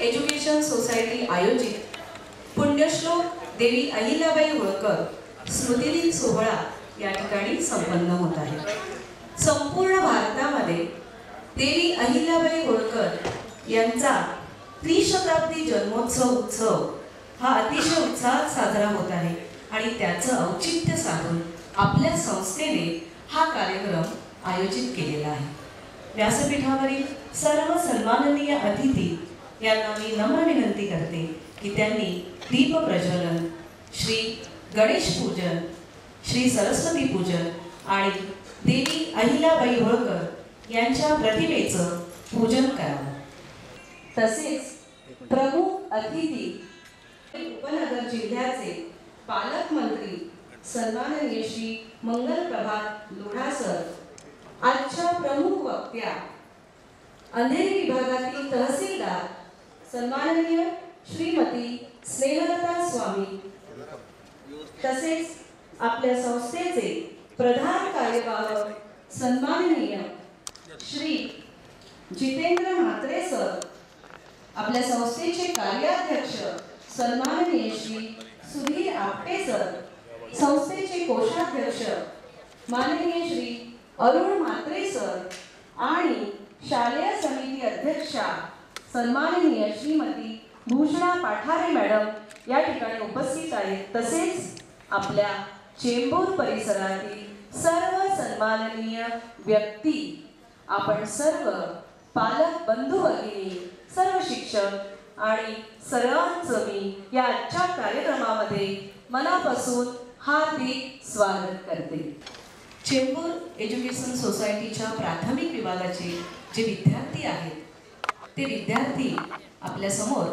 Education society आयोजित पुण्यश्लोक देवी अहिल्याबाई होळकर स्मृतिदिन सोहळा या ठिकाणी संपन्न होत आहे। संपूर्ण भारतामध्ये देवी अहिल्याबाई होळकर यांचा त्रिशताब्दी जन्मोत्सव उत्सव हा अतिशय उत्साहात साजरा होत आहे आणि त्याचं औचित्य साधून आपल्या संस्थेने हा कार्यक्रम आयोजित केलेला आहे। व्यासपीठावरील सर्व सन्माननीय अतिथी यांना मी नम्र विनंती करते की त्यांनी दीप प्रज्वलन, श्री गणेश पूजन, श्री सरस्वती पूजन आणि देवी अहिल्याबाई होळकर यांच्या प्रतिमेचं पूजन करावं। तसेच प्रमुख अतिथी उपनगर जिल्ह्याचे पालकमंत्री सन्माननीय श्री मंगलप्रभात लोढा सर, आजच्या प्रमुख वक्त्या अंधेरी विभागातील तहसीलदार सन्माननीय श्रीमती स्नेहलता स्वामी, तसेच आपल्या संस्थेचे प्रधान कार्यवाह सन्माननीय श्री जितेंद्र म्हात्रे सर, आपल्या संस्थेचे कार्याध्यक्ष सन्माननीय श्री सुधीर आपटे सर, संस्थेचे कोषाध्यक्ष माननीय श्री अरुण म्हात्रे सर आणि शालेय समिती अध्यक्षा सन्माननीय श्रीमती भूषणा पाठारे मॅडम या ठिकाणी उपस्थित आहेत। तसेच आपल्या चेंबूर परिसरातील सर्व सन्माननीय व्यक्ती, आपण सर्व पालक बंधू भगिनी, सर्व शिक्षक आणि सर्वांचं मी या आजच्या कार्यक्रमामध्ये मनापासून हार्दिक स्वागत करते। चेंबूर एज्युकेशन सोसायटीच्या प्राथमिक विभागाचे जे विद्यार्थी आहेत ते विद्यार्थी आपल्या समोर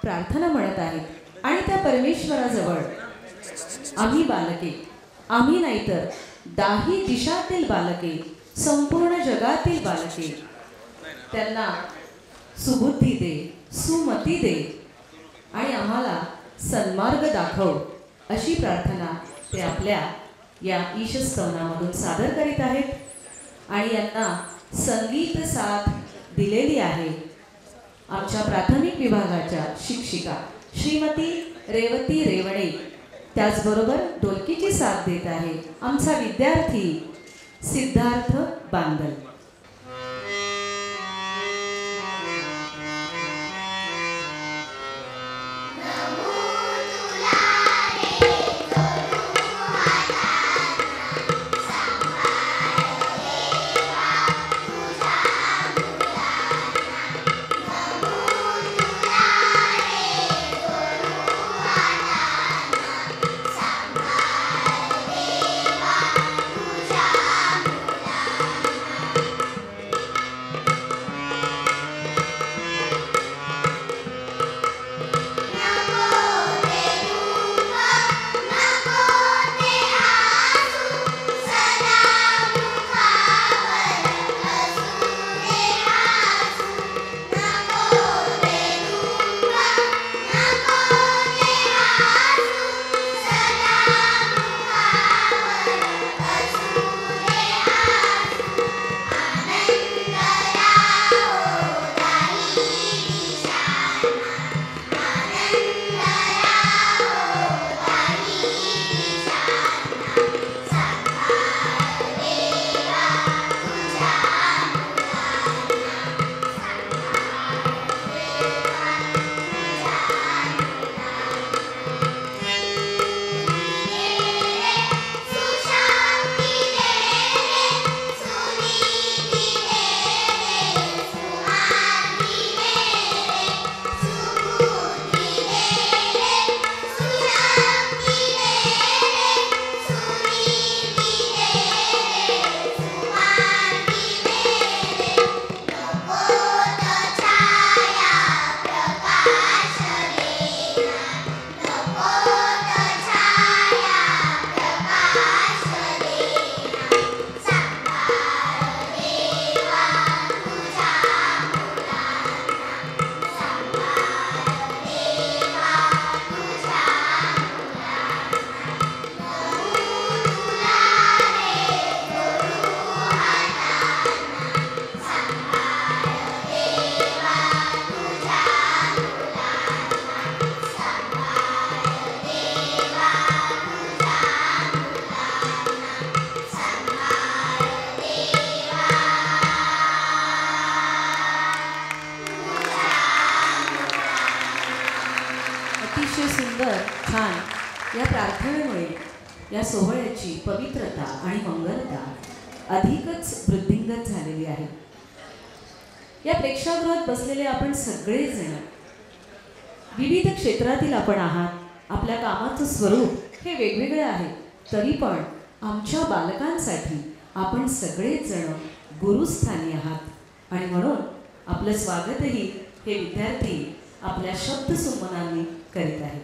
प्रार्थना म्हणत आहेत आणि त्या परमेश्वराजवळ आम्ही बालके, आम्ही नाहीतर दाही दिशातील बालके, संपूर्ण जगातील बालके, त्यांना सुबुद्धी दे, सुमती दे आणि आम्हाला सन्मार्ग दाखव, अशी प्रार्थना ते आपल्या या ईशस्तवनामधून सादर करीत आहेत। आणि यांना संगीत साथ दिलेली आहे आमच्या प्राथमिक विभागाच्या शिक्षिका श्रीमती रेवती रेवणे, त्याचबरोबर ढोलकीची साथ देत आहे आमचा विद्यार्थी सिद्धार्थ बांदल। अतिशय सुंदर छान या प्रार्थनेमुळे या सोहळ्याची पवित्रता आणि मंगलता अधिकच वृद्धिंगत झालेली आहे. या प्रेक्षागृहात बसलेले आपण सगळेजण विविध क्षेत्रातील आपण आहात. आपल्या कामाचं स्वरूप हे वेगवेगळे आहे, तरी पण आमच्या बालकांसाठी आपण सगळेच जण गुरुस्थानी आहात आणि म्हणून आपलं स्वागतही हे विद्यार्थी आपल्या शब्दसुमनांनी करीत आहेत.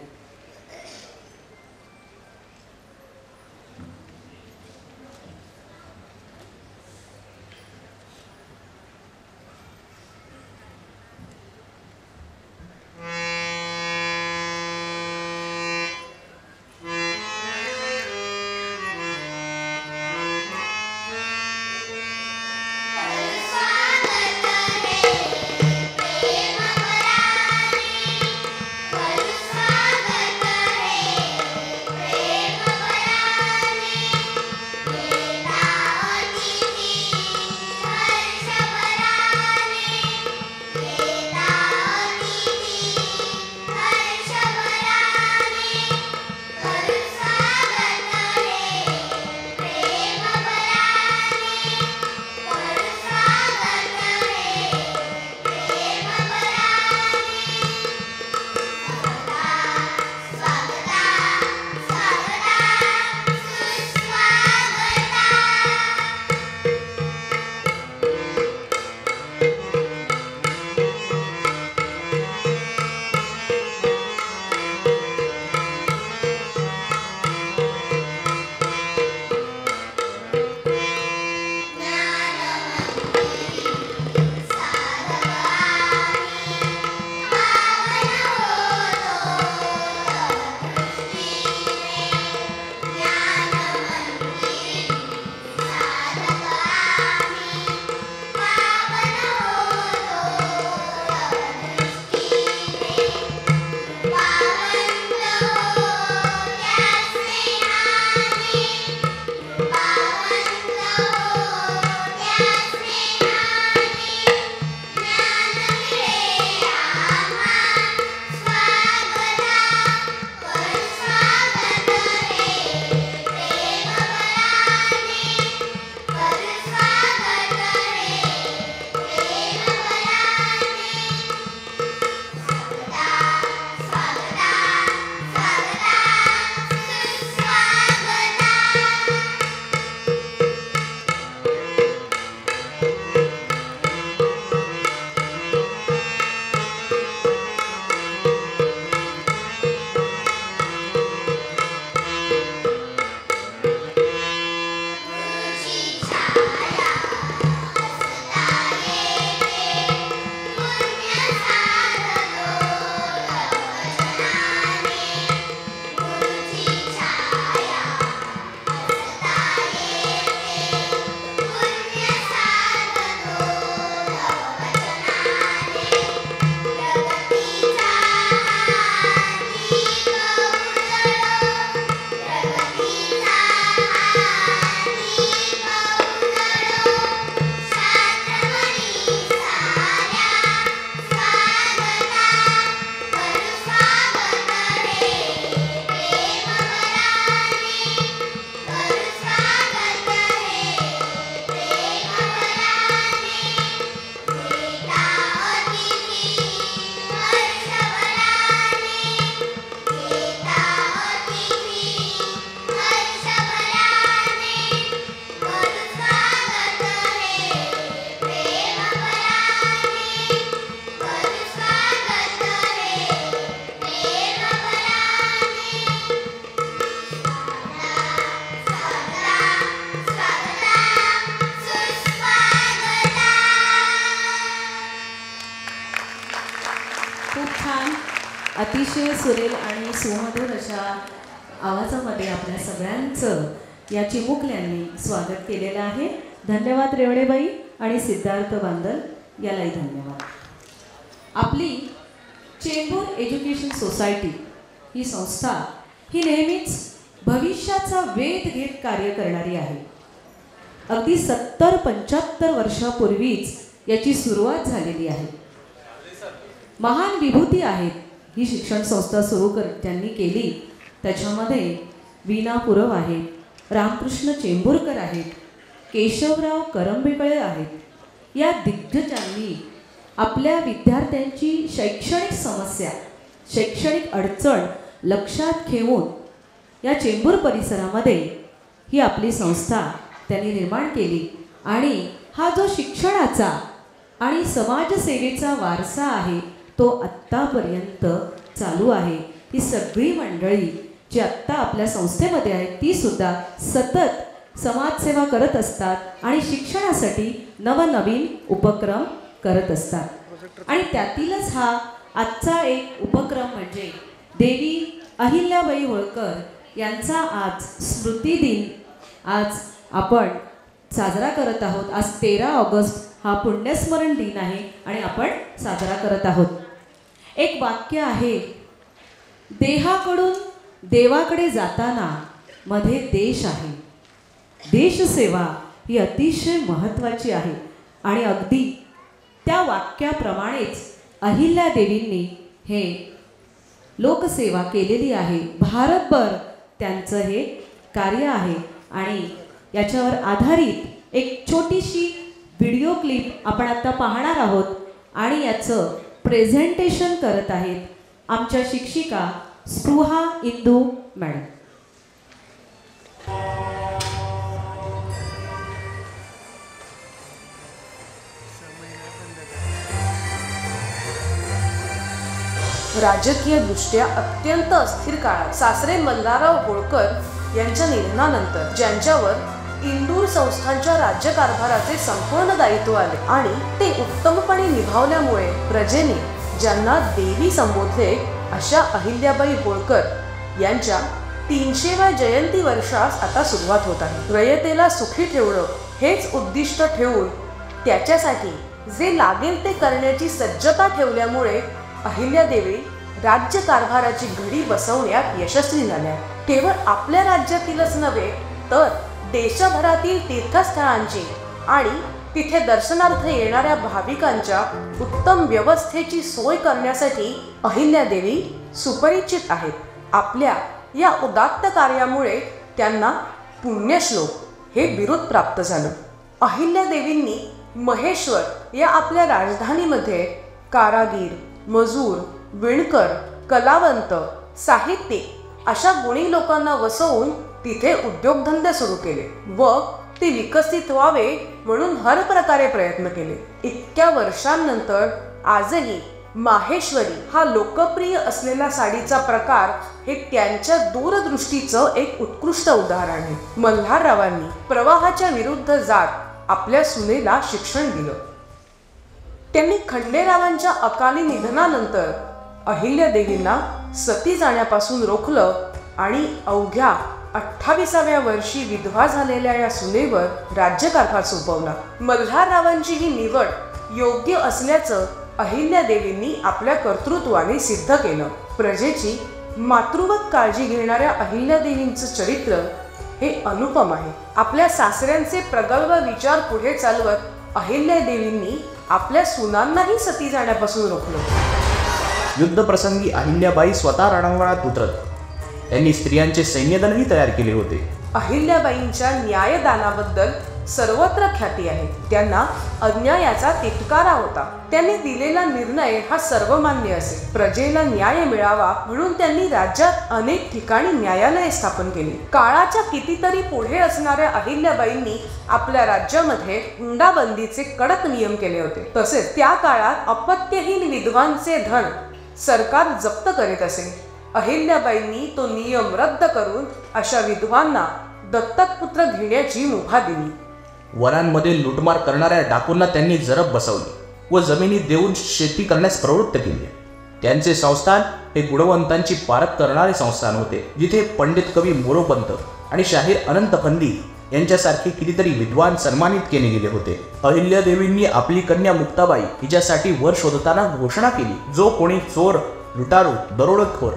अतिशय सुरेल आणि सुमधुर अशा आवाजामध्ये आपल्या सगळ्यांचं या चिमुकल्यांनी स्वागत केलेलं आहे. धन्यवाद रेवडेबाई आणि सिद्धार्थ बांदल यालाही धन्यवाद. आपली चेंबूर एज्युकेशन सोसायटी ही संस्था ही नेहमीच भविष्याचा वेध घेत कार्य करणारी आहे. अगदी 70-75 वर्षापूर्वीच याची सुरुवात झालेली आहे. महान विभूती आहेत ही शिक्षण संस्था त्यांनी केली. त्याच्यामध्ये वीणा पुरव आहेत, रामकृष्ण चेंबूरकर आहेत, केशवराव करंबेकळे आहेत. या दिग्गजांनी आपल्या विद्यार्थ्यांची शैक्षणिक समस्या, शैक्षणिक अडचण लक्षात घेऊन या चेंबूर परिसरामध्ये ही आपली संस्था त्यांनी निर्माण केली. आणि हा जो शिक्षणाचा आणि समाजसेवेचा वारसा आहे तो आत्तापर्यंत चालू आहे. ही सगळी मंडळी जी आत्ता आपल्या संस्थेमध्ये आहेत ती सुद्धा सतत समाजसेवा करत असतात आणि शिक्षणासाठी नवनवीन उपक्रम करत असतात. आणि त्यातीलच हा आजचा एक उपक्रम म्हणजे देवी अहिल्याबाई होळकर यांचा आज स्मृती दिन आज आपण साजरा करत आहोत. आज 13 ऑगस्ट हा पुण्यस्मरण दिन आहे आणि आपण साजरा करत आहोत. एक वाक्य आहे, देहाकडून देवाकडे जाताना मध्ये देश आहे. देशसेवा ही अतिशय महत्त्वाची आहे आणि अगदी त्या वाक्याप्रमाणेच अहिल्यादेवींनी हे लोकसेवा केलेली आहे. भारतभर त्यांचं हे कार्य आहे आणि याच्यावर आधारित एक छोटीशी व्हिडिओ क्लिप आपण आता पाहणार आहोत आणि याचं प्रेझेंटेशन करत आहेत आमच्या शिक्षिका स्पृहा इंदू मॅडम. राजकीय दृष्ट्या अत्यंत अस्थिर काळात सासरे मल्हारराव होळकर यांच्या निधनानंतर ज्यांच्यावर इंदूर संस्थांच्या राज्यकारभाराचे संपूर्ण दायित्व आले आणि ते उत्तमपणे निभावल्यामुळे प्रजेने ज्यांना देवी संबोधले अशा अहिल्याबाई होळकर यांच्या 300व्या जयंती वर्षास आता सुरुवात होत आहे. रयतेला सुखी ठेवणं हेच उद्दिष्ट ठेवून त्याच्यासाठी जे लागेल ते करण्याची सज्जता ठेवल्यामुळे अहिल्यादेवी राज्यकारभाराची घडी बसवण्यात यशस्वी झाल्या. केवळ आपल्या राज्यातीलच नव्हे तर देशभरातील तीर्थस्थळांची आणि तिथे दर्शनार्थ येणाऱ्या भाविकांच्या उत्तम व्यवस्थेची सोय करण्यासाठी अहिल्यादेवी सुपरिचित आहेत. आपल्या या उदात्त कार्यामुळे त्यांना पुण्यश्लोक हे बिरुद प्राप्त झालं. अहिल्यादेवींनी महेश्वर या आपल्या राजधानीमध्ये कारागीर, मजूर, विणकर, कलावंत, साहित्यिक अशा गुणी लोकांना वसवून तिथे उद्योगधंदे सुरू केले व ते विकसित व्हावे म्हणून हर प्रकारे प्रयत्न केले. इतक्या वर्षांनंतर आजही माहेश्वरी हा लोकप्रिय असलेला साडीचा प्रकार हे त्यांच्या दूरदृष्टीचं एक उत्कृष्ट उदाहरण आहे. मल्हाररावांनी प्रवाहाच्या विरुद्ध जात आपल्या सुनेला शिक्षण दिलं. त्यांनी खंडेरावांच्या अकाली निधनानंतर अहिल्यादेवींना सती जाण्यापासून रोखलं आणि अवघ्या 28व्या वर्षी विधवा झालेल्या या सुनेवर राज्यकारभार सोपवला. मल्हाररावांची ही निवड योग्य असल्याचं अहिल्यादेवींनी आपल्या कर्तृत्वाने सिद्ध केलं. प्रजेची मातृवत काळजी घेणाऱ्या अहिल्यादेवींचं चरित्र हे अनुपम आहे. आपल्या सासऱ्यांचे प्रगल्भ विचार पुढे चालवत अहिल्यादेवींनी आपल्या सुनांनाही सती जाण्यापासून रोखलं. युद्धप्रसंगी अहिल्याबाई स्वतः रणांगणात उतरत त्यांनी स्त्रियांचे सैन्यदलही तयार केले होते. अहिल्याबाईंच्या न्यायदानाबद्दल सर्वत्र ख्याती आहे. त्यांना अन्यायाचा तिटकारा होता. त्यांनी दिलेला निर्णय हा सर्वमान्य असे. प्रजेला न्याय मिळावा म्हणून त्यांनी राज्यात अनेक ठिकाणी न्यायालये स्थापन केली. काळाच्या कितीतरी पुढे असणाऱ्या अहिल्याबाईंनी आपल्या राज्यामध्ये हुंडाबंदीचे कडक नियम केले होते. तसेच त्या काळात अपत्यहीन विधवांचे धन सरकार जप्त करीत असे. अहिल्याबाईंनी तो नियम रद्द करून अशा विधवांना दत्तक पुत्र घेण्याची मुभा दिली. वनांमध्ये लुटमार करणाऱ्या डाकूंना त्यांनी जरब बसवली व जमिनी देऊन शेती करण्यास प्रवृत्त केली. त्यांचे संस्थान हे गुणवंतांची पारख करणारे संस्थान होते, जिथे पंडित कवी मोरोपंत आणि शाहीर अनंत फंदी यांच्यासारखे कितीतरी विद्वान सन्मानित केले गेले होते. अहिल्यादेवींनी आपली कन्या मुक्ताबाई हिच्यासाठी वर शोधताना घोषणा केली, जो कोणी चोर, लुटारू, दरोडेखोर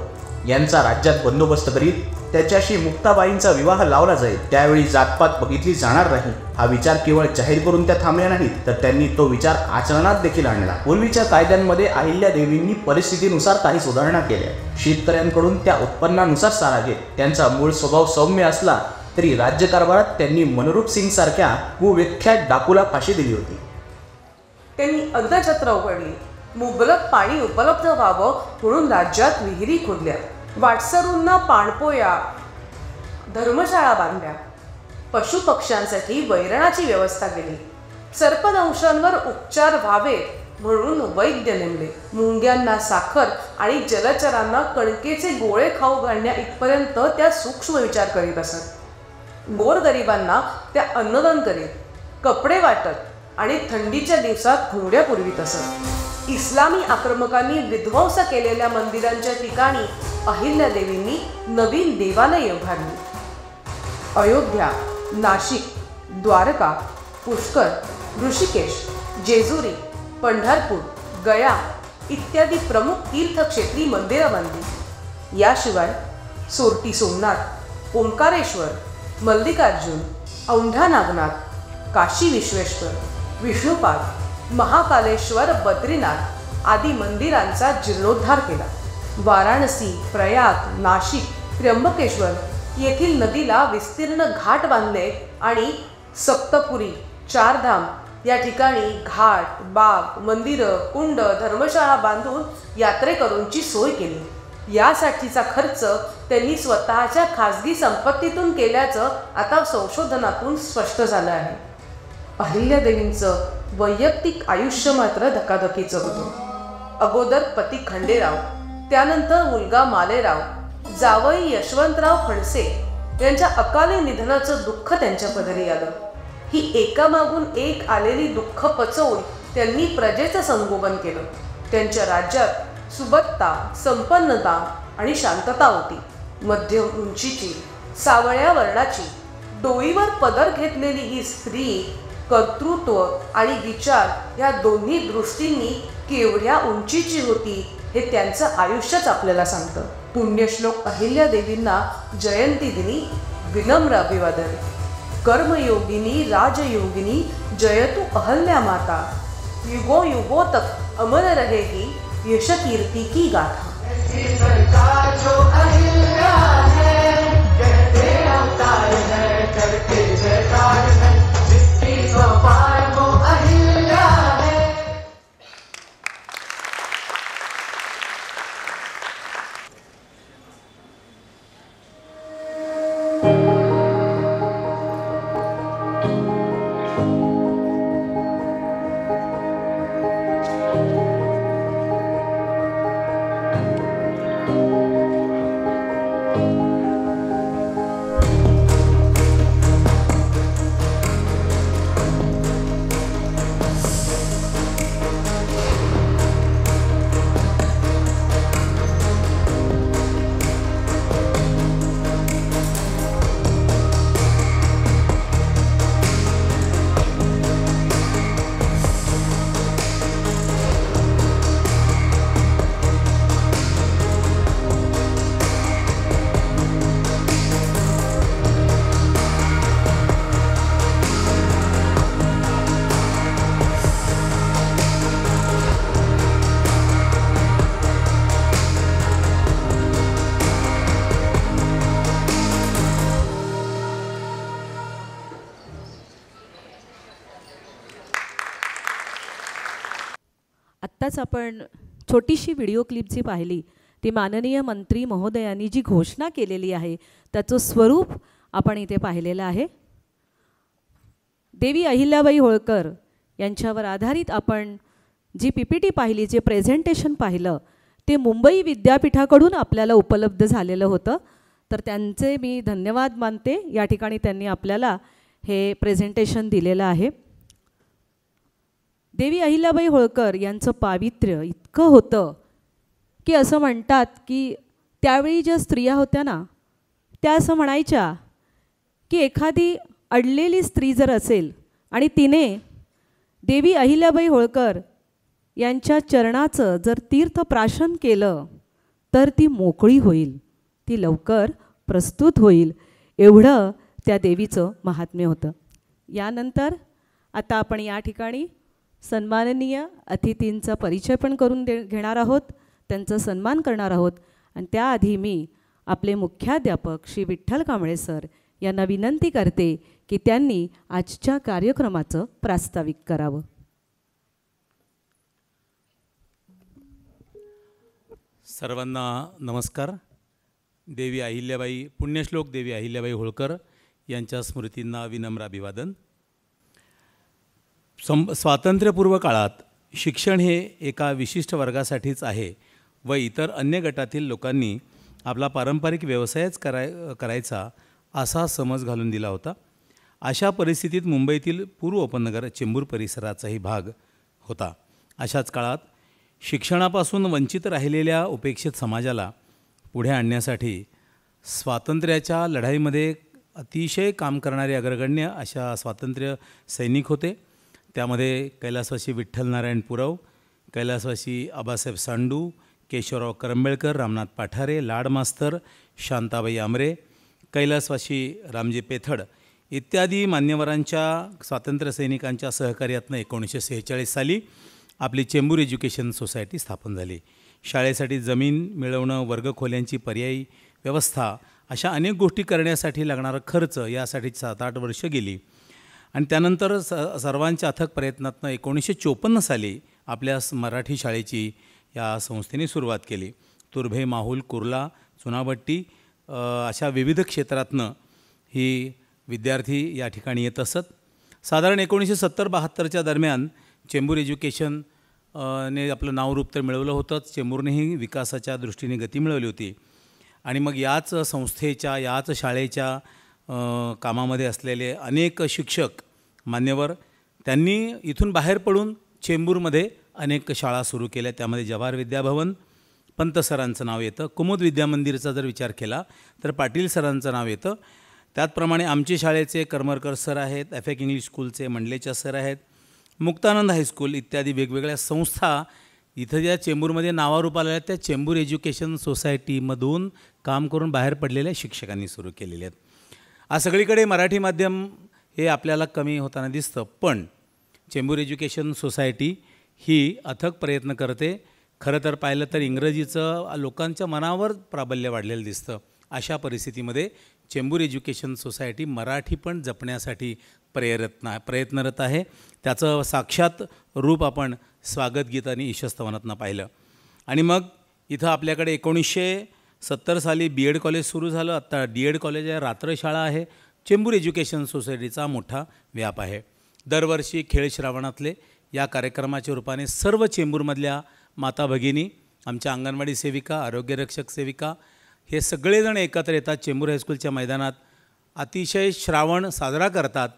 यांचा राज्यात बंदोबस्त करीत त्याच्याशी मुक्ताबाईंचा विवाह लावला जाईल, त्यावेळी जातपात बघितली जाणार नाही हा विचार केवळ जाहीर करून त्या थांबल्या नाहीत, तर त्यांनी तो विचार आचरणात देखील आणला. पूर्वीच्या कायद्यांमध्ये अहिल्यादेवींनी परिस्थितीनुसार काही सुधारणा केल्या. शेतकऱ्यांकडून त्या उत्पन्नानुसार सारा घेत. त्यांचा मूळ स्वभाव सौम्य असला तरी राज्यकारभारात त्यांनी मनरूप सिंग सारख्या कुविख्यात डाकूला फाशी दिली होती. त्यांनी अन्नछत्र उघडली. मुबलक पाणी उपलब्ध व्हावं म्हणून राज्यात विहिरी खोदल्या. वाटसरूंना पाणपोया, धर्मशाळा बांधल्या. पशुपक्ष्यांसाठी वैरणाची व्यवस्था केली. सर्पदंशांवर उपचार व्हावे म्हणून वैद्य नेमले. मुंग्यांना साखर आणि जलचरांना कणकेचे गोळे खाऊ घालण्या इथपर्यंत त्या सूक्ष्म विचार करीत असत. गोरगरिबांना त्या अन्नदान करीत, कपडे वाटत आणि थंडीच्या दिवसात घोंगड्या पुरवीत असत. इस्लामी आक्रमकांनी विध्वंस केलेल्या मंदिरांच्या ठिकाणी अहिल्यादेवींनी नवीन देवालये उभारली. अयोध्या, नाशिक, द्वारका, पुष्कर, ऋषिकेश, जेजुरी, पंढरपूर, गया इत्यादी प्रमुख तीर्थक्षेत्री मंदिरं बांधली. याशिवाय सोरटी सोमनाथ, ओंकारेश्वर, मल्लिकार्जुन, औंढा नागनाथ, काशी विश्वेश्वर, विष्णुपाद, महाकालेश्वर, बद्रीनाथ आदी मंदिरांचा जीर्णोद्धार केला. वाराणसी, प्रयाग, नाशिक, त्र्यंबकेश्वर येथील नदीला विस्तीर्ण घाट बांधले आणि सप्तपुरी, चारधाम या ठिकाणी घाट, बाग, मंदिरं, कुंड, धर्मशाळा बांधून यात्रेकरूंची सोय केली. यासाठीचा खर्च त्यांनी स्वतःच्या खाजगी संपत्तीतून केल्याचं आता संशोधनातून स्पष्ट झालं आहे. अहिल्यादेवींचं वैयक्तिक आयुष्य मात्र धकाधकीचं होतं. अगोदर पती खंडेराव, त्यानंतर मुलगा मालेराव, जावई यशवंतराव खडसे यांच्या अकाली निधनाचं दुःख त्यांच्या पदरी आलं. ही एकामागून एक आलेली दुःख पचवून त्यांनी प्रजेचं संगोपन केलं. त्यांच्या राज्यात सुबत्ता, संपन्नता आणि शांतता होती. मध्यम उंचीची, सावळ्या वर्णाची, डोईवर पदर घेतलेली ही स्त्री कर्तृत्व आणि विचार या दोन्ही दृष्टींनी केवढ्या उंचीची होती हे त्यांचं आयुष्यच आपल्याला सांगतं. पुण्यश्लोक अहिल्यादेवींना जयंती दिनी विनम्र अभिवादन. कर्मयोगिनी राजयोगिनी जयतु अहल्या माता. युगो युगो तक अमर रहेगी यश कीर्ति की गाथा. आत्ताच आपण छोटीशी व्हिडिओ क्लिप जी पाहिली ती माननीय मंत्री महोदयांनी जी घोषणा केलेली आहे त्याचं स्वरूप आपण इथे पाहिलेलं आहे. देवी अहिल्याबाई होळकर यांच्यावर आधारित आपण जी PPT पाहिली, जे प्रेझेंटेशन पाहिलं ते मुंबई विद्यापीठाकडून आपल्याला उपलब्ध झालेलं होतं. तर त्यांचे मी धन्यवाद मानते. या ठिकाणी त्यांनी आपल्याला हे प्रेझेंटेशन दिलेलं आहे. देवी अहिल्याबाई होळकर यांचं पावित्र्य इतकं होतं की असं म्हणतात की त्यावेळी ज्या स्त्रिया होत्या ना त्या असं म्हणायच्या की एखादी अडलेली स्त्री जर असेल आणि तिने देवी अहिल्याबाई होळकर यांच्या चरणाचं जर तीर्थप्राशन केलं तर ती मोकळी होईल, ती लवकर प्रस्तुत होईल एवढं त्या देवीचं महात्म्य होतं. यानंतर आता आपण या ठिकाणी सन्माननीय अतिथींचा परिचय पण करून घेणार आहोत, त्यांचा सन्मान करणार आहोत. आणि त्याआधी मी आपले मुख्याध्यापक श्री विठ्ठल कांबळे सर यांना विनंती करते की त्यांनी आजच्या कार्यक्रमाचं प्रास्ताविक करावं. सर्वांना नमस्कार. देवी अहिल्याबाई, पुण्यश्लोक देवी अहिल्याबाई होळकर यांच्या स्मृतींना विनम्र अभिवादन. स्वातंत्र्यपूर्व काळात शिक्षण हे एका विशिष्ट वर्गासाठीच आहे व इतर अन्य गटातील लोकांनी आपला पारंपरिक व्यवसायच करायचा असा समज घालून दिला होता. अशा परिस्थितीत मुंबईतील पूर्व उपनगर चेंबूर परिसराचाही भाग होता. अशाच काळात शिक्षणापासून वंचित राहिलेल्या उपेक्षित समाजाला पुढे आणण्यासाठी स्वातंत्र्याच्या लढाईमध्ये अतिशय काम करणारे अग्रगण्य अशा स्वातंत्र्य सैनिक होते. त्यामध्ये कैलासवासी विठ्ठल नारायण पुरव, कैलासवासी आबासाहेब सांडू, केशवराव करंबेळकर, रामनाथ पाठारे, लाड मास्तर, शांताबाई आमरे, कैलासवासी रामजी पेथड इत्यादी मान्यवरांच्या स्वातंत्र्य सैनिकांच्या सहकार्यातनं 1946 साली आपली चेंबूर एज्युकेशन सोसायटी स्थापन झाली. शाळेसाठी जमीन मिळवणं, वर्गखोल्यांची पर्यायी व्यवस्था अशा अनेक गोष्टी करण्यासाठी लागणारा खर्च यासाठी 7-8 वर्ष गेली. आणि त्यानंतर सर्वांच्या अथक प्रयत्नातनं 1954 साली आपल्या मराठी शाळेची या संस्थेने सुरुवात केली. तुर्भे, माहूल, कुर्ला, चुनाभट्टी अशा विविध क्षेत्रातनं ही विद्यार्थी या ठिकाणी येत असत. साधारण 1970-72च्या दरम्यान चेंबूर एज्युकेशन ने आपलं नावरूप तर मिळवलं होतंच, चेंबूरनेही विकासाच्या दृष्टीने गती मिळवली होती. आणि मग याच संस्थेच्या, याच शाळेच्या कामामध्ये असलेले अनेक शिक्षक मान्यवर त्यांनी इथून बाहेर पडून चेंबूरमध्ये अनेक शाळा सुरू केल्या. त्यामध्ये जवाहर विद्याभवन, पंत सरांचं नाव येतं. कुमुद विद्यामंदिरचा जर विचार केला तर पाटील सरांचं नाव येतं. त्याचप्रमाणे आमचे शाळेचे करमरकर सर आहेत, एफएक इंग्लिश स्कूलचे मंडलेच्या सर आहेत, मुक्तानंद हायस्कूल इत्यादी वेगवेगळ्या संस्था इथं ज्या चेंबूरमध्ये नावारूपाला आल्या त्या चेंबूर एज्युकेशन सोसायटीमधून काम करून बाहेर पडलेल्या शिक्षकांनी सुरू केलेले आहेत. आज सगळीकडे मराठी माध्यम हे आपल्याला कमी होताना दिसतं, पण चेंबूर एज्युकेशन सोसायटी ही अथक प्रयत्न करते. खरं तर पाहिलं तर इंग्रजीचं लोकांच्या मनावर प्राबल्य वाढलेलं दिसतं. अशा परिस्थितीमध्ये चेंबूर एज्युकेशन सोसायटी मराठी पण जपण्यासाठी प्रयत्नरत आहे. त्याचं साक्षात रूप आपण स्वागत गीत आणि ईशस्तवनातनं पाहिलं. आणि मग इथं आपल्याकडे 1970 साली BEd कॉलेज सुरू झालं. आत्ता DEd कॉलेज आहे, रात्रशाळा आहे. चेंबूर एज्युकेशन सोसायटीचा मोठा व्याप आहे. दरवर्षी खेळ श्रावणातले या कार्यक्रमाच्या रूपाने सर्व चेंबूरमधल्या माता भगिनी, आमच्या अंगणवाडी सेविका, आरोग्यरक्षक सेविका हे सगळेजण एकत्र येतात. चेंबूर हायस्कूलच्या मैदानात अतिशय श्रावण साजरा करतात.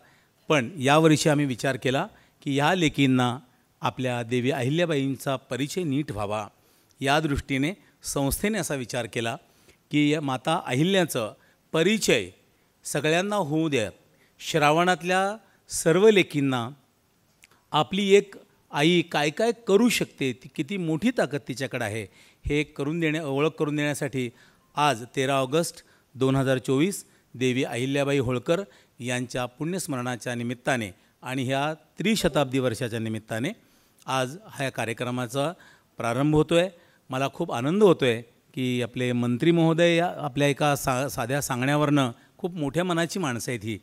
पण यावर्षी आम्ही विचार केला की या लेकींना आपल्या देवी अहिल्याबाईंचा परिचय नीट व्हावा. या दृष्टीने संस्थेने असा विचार केला की या माता अहिल्याचं परिचय सगळ्यांना होऊ द्या. श्रावणातल्या सर्व लेकींना आपली एक आई काय काय करू शकते, ती किती मोठी ताकद तिच्याकडे आहे हे ओळख करून देण्यासाठी आज 13 ऑगस्ट 2024 देवी अहिल्याबाई होळकर यांच्या पुण्यस्मरणाच्या निमित्ताने आणि ह्या त्रिशताब्दी वर्षाच्या निमित्ताने आज ह्या कार्यक्रमाचा प्रारंभ होतो आहे. मला खूप आनंद होतो आहे की आपले मंत्री महोदय आपल्या एका साध्या सांगण्यावरनं खूप मोठ्या मनाची माणसं आहेत ही.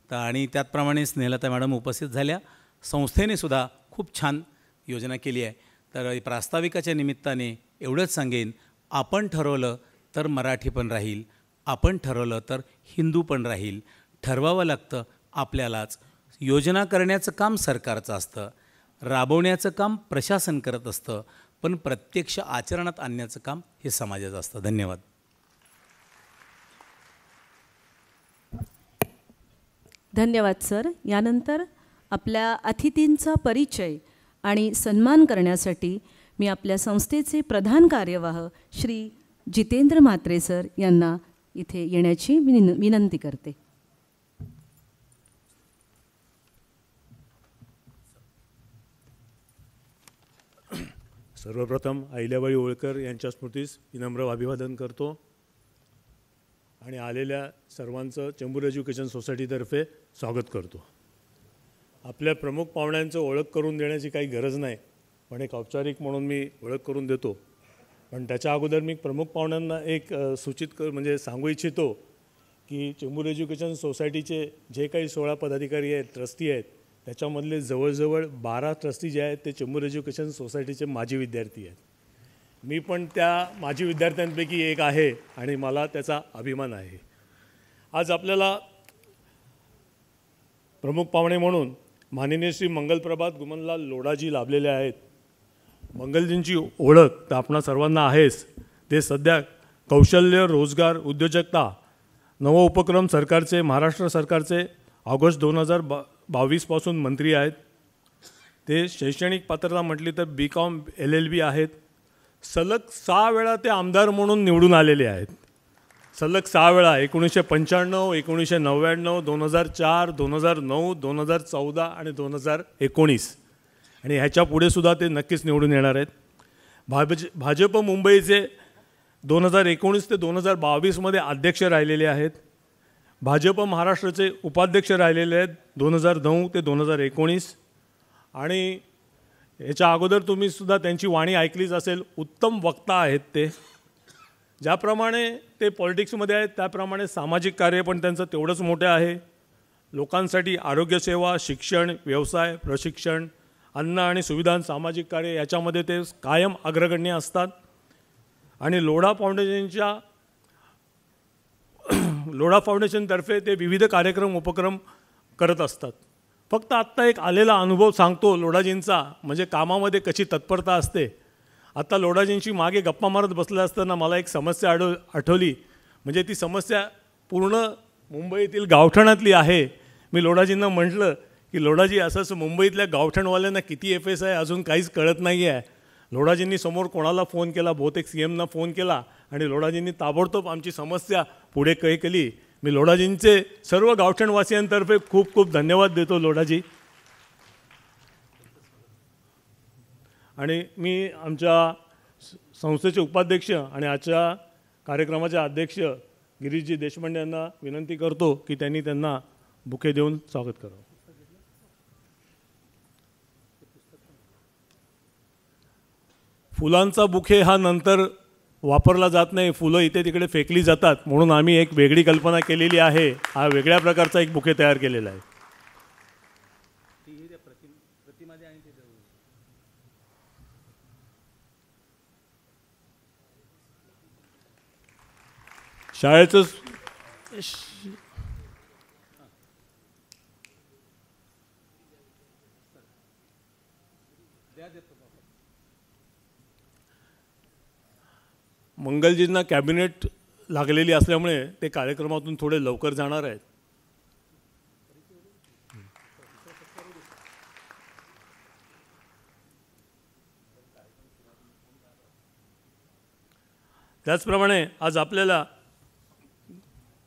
आणि त्याचप्रमाणे स्नेहलता मॅडम उपस्थित झाल्या. संस्थेने सुद्धा खूप छान योजना केली आहे. तर प्रास्ताविकाच्या निमित्ताने एवढंच सांगेन, आपण ठरवलं तर मराठी पण राहील, आपण ठरवलं तर हिंदू पण राहील. ठरवावं लागतं आपल्यालाच. योजना करण्याचं काम सरकारचं असतं, राबवण्याचं काम प्रशासन करत असतं, पण प्रत्यक्ष आचरणात आणण्याचं काम हे समाजाचं असतं. धन्यवाद. धन्यवाद सर. यानंतर आपल्या अतिथींचा परिचय आणि सन्मान करण्यासाठी मी आपल्या संस्थेचे प्रधान कार्यवाह श्री जितेंद्र म्हात्रे सर यांना इथे येण्याची विनंती करते. सर्वप्रथम अहिल्याबाई होळकर यांच्या स्मृतीस विनम्र अभिवादन करतो. आणि आलेल्या सर्वांचं चेंबूर एज्युकेशन सोसायटीतर्फे स्वागत करतो. आपल्या प्रमुख पाहुण्यांचं ओळख करून देण्याची काही गरज नाही, पण एक औपचारिक म्हणून मी ओळख करून देतो. पण त्याच्या अगोदर मी प्रमुख पाहुण्यांना एक म्हणजे सांगू इच्छितो की चेंबूर एज्युकेशन सोसायटीचे जे काही 16 पदाधिकारी आहेत, ट्रस्टी आहेत, त्याच्यामधले जवळजवळ 12 ट्रस्टी जे आहेत ते चेंबूर एज्युकेशन सोसायटीचे माजी विद्यार्थी आहेत. मी पण त्या माजी विद्यार्थ्यांपैकी एक आहे आणि मला त्याचा अभिमान आहे. आज आपल्याला प्रमुख पाहुणे म्हणून माननीय श्री मंगलप्रभात गुमनलाल लोढाजी लाभलेले आहेत. मंगलजींची ओळख तर आपणा सर्वांना आहेच. ते सध्या कौशल्य, रोजगार, उद्योजकता, नव उपक्रम सरकारचे, महाराष्ट्र सरकारचे ऑगस्ट 2022 पासून मंत्री आहेत. ते शैक्षणिक पात्रता म्हटली तर BCom LLB आहेत. सलग 6 वेळा ते आमदार म्हणून निवडून आलेले आहेत. सलग 6 वेळा 1995, 1999, 2004, 2009, 2014 आणि 2019 आणि ह्याच्या पुढे सुद्धा ते नक्कीच निवडून येणार आहेत. भाजप मुंबईचे 2019 ते 2022 अध्यक्ष राहिलेले आहेत. भाजप महाराष्ट्राचे उपाध्यक्ष राहिलेले आहेत 2009 ते 2019 आणि याच्या अगोदर तुम्ही सुद्धा त्यांची वाणी ऐकलीच असेल. उत्तम वक्ता आहेत ते. ज्याप्रमाणे ते पॉलिटिक्समध्ये आहेत त्याप्रमाणे सामाजिक कार्य पण त्यांचं तेवढंच मोठं आहे. लोकांसाठी आरोग्यसेवा, शिक्षण, व्यवसाय, प्रशिक्षण, अन्न आणि सुविधा, सामाजिक कार्य याच्यामध्ये ते कायम अग्रगण्य असतात. आणि लोढा फाउंडेशनतर्फे ते विविध कार्यक्रम उपक्रम करत असतात. फक्त आत्ता एक आलेला अनुभव सांगतो लोढाजींचा, म्हणजे कामामध्ये कशी तत्परता असते. आता लोढाजींशी मागे गप्पा मारत बसले असताना मला एक समस्या आठवली. म्हणजे ती समस्या पूर्ण मुंबईतील गावठाणातली आहे. मी लोढाजींना म्हटलं की लोढाजी असं मुंबईतल्या गावठाणवाल्यांना किती FS आहे अजून काहीच कळत नाही आहे. लोढाजींनी समोर कोणाला फोन केला, बहुतेक CMना फोन केला आणि लोढाजींनी ताबडतोब आमची समस्या पुढे केली. मी लोढाजींचे सर्व गावठाणवासियांतर्फे खूप खूप धन्यवाद देतो लोढाजी. आणि मी आमच्या संस्थेचे उपाध्यक्ष आणि आजच्या कार्यक्रमाचे अध्यक्ष गिरीशजी देशपांडे यांना विनंती करतो की त्यांनी त्यांना बुके देऊन स्वागत करावं. फुलांचा बुके हा नंतर वापरला जात नाही, फुलं इथे तिकडे फेकली जातात, म्हणून आम्ही एक वेगळी कल्पना केलेली आहे. हा वेगळ्या प्रकारचा एक बुके तयार केलेला आहे. शाळेचं मंगलजींना कॅबिनेट लागलेली असल्यामुळे ते कार्यक्रमातून थोडे लवकर जाणार आहेत. त्याचप्रमाणे आज आपल्याला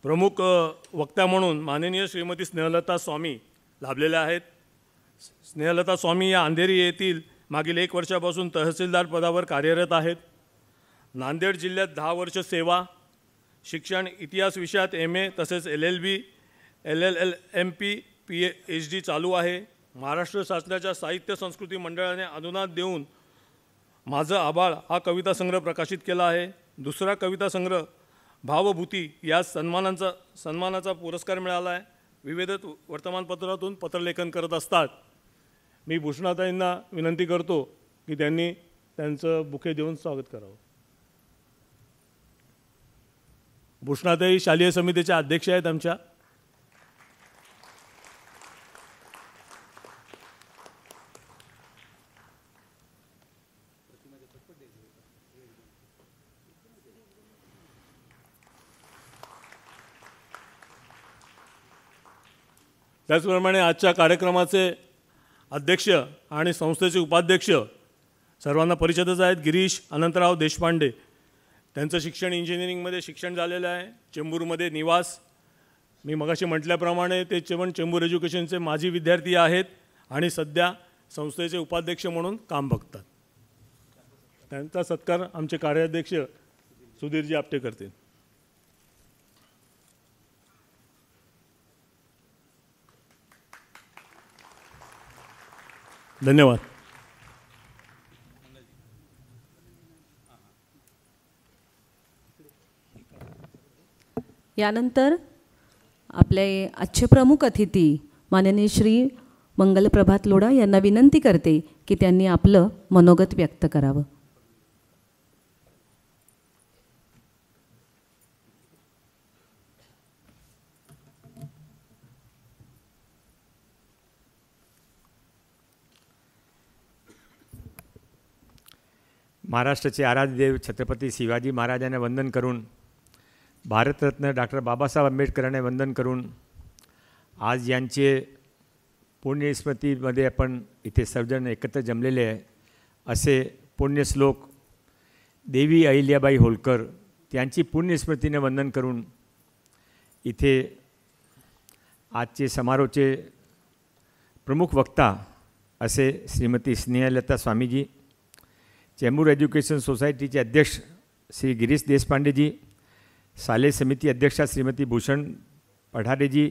प्रमुख वक्ता म्हणून माननीय श्रीमती स्नेहलता स्वामी लाभलेल्या आहेत. स्नेहलता स्वामी या अंधेरी येथील मागील 1 वर्षापासून तहसीलदार पदावर कार्यरत आहेत. नांदेड जिल्ह्यात 10 वर्ष सेवा, शिक्षण इतिहास विषयात MA तसेच LLB, LLMP, PhD चालू आहे. महाराष्ट्र शासनाच्या साहित्य संस्कृती मंडळाने अनुदान देऊन माझं आभाळ हा कविता संग्रह प्रकाशित केला आहे. दुसरा कविता संग्रह भावभूती या सन्मानाचा पुरस्कार मिळाला आहे. विविध वर्तमानपत्रातून पत्रलेखन करत असतात. मी भूषणाताईंना विनंती करतो की त्यांनी त्यांचं बुके देऊन स्वागत करावं. भूषणाताई शालेय समितीच्या अध्यक्ष आहेत आमच्या. त्याचप्रमाणे आजच्या कार्यक्रमाचे अध्यक्ष आणि संस्थेचे उपाध्यक्ष सर्वांना परिचितच आहेत, गिरीश अनंतराव देशपांडे. त्यांचं शिक्षण इंजिनिअरिंगमध्ये शिक्षण झालेलं आहे. चेंबूरमध्ये निवास. मी मगाशी म्हटल्याप्रमाणे ते चेंबूर एज्युकेशनचे माजी विद्यार्थी आहेत आणि सध्या संस्थेचे उपाध्यक्ष म्हणून काम बघतात. त्यांचा सत्कार आमचे कार्याध्यक्ष सुधीरजी आपटे करतील. धन्यवाद. यानंतर आपले आजचे प्रमुख अतिथी माननीय श्री मंगलप्रभात लोढा यांना विनंती करते की त्यांनी आपलं मनोगत व्यक्त करावं. महाराष्ट्राचे आराध्यदेव छत्रपती शिवाजी महाराजांना वंदन करून, भारतरत्न डॉक्टर बाबासाहेब आंबेडकरांना वंदन करून, आज यांचे पुण्यस्मृतीमध्ये आपण इथे सर्वजण एकत्र जमलेले आहे. असे पुण्यश्लोक देवी अहिल्याबाई होळकर त्यांची पुण्यस्मृतीने वंदन करून इथे आजचे समारोहाचे प्रमुख वक्ता असे श्रीमती स्नेहलता स्वामीजी, चेंबूर एज्युकेशन सोसायटीचे अध्यक्ष श्री गिरीश देशपांडेजी, शालेय समिती अध्यक्षा श्रीमती भूषण पठारेजी,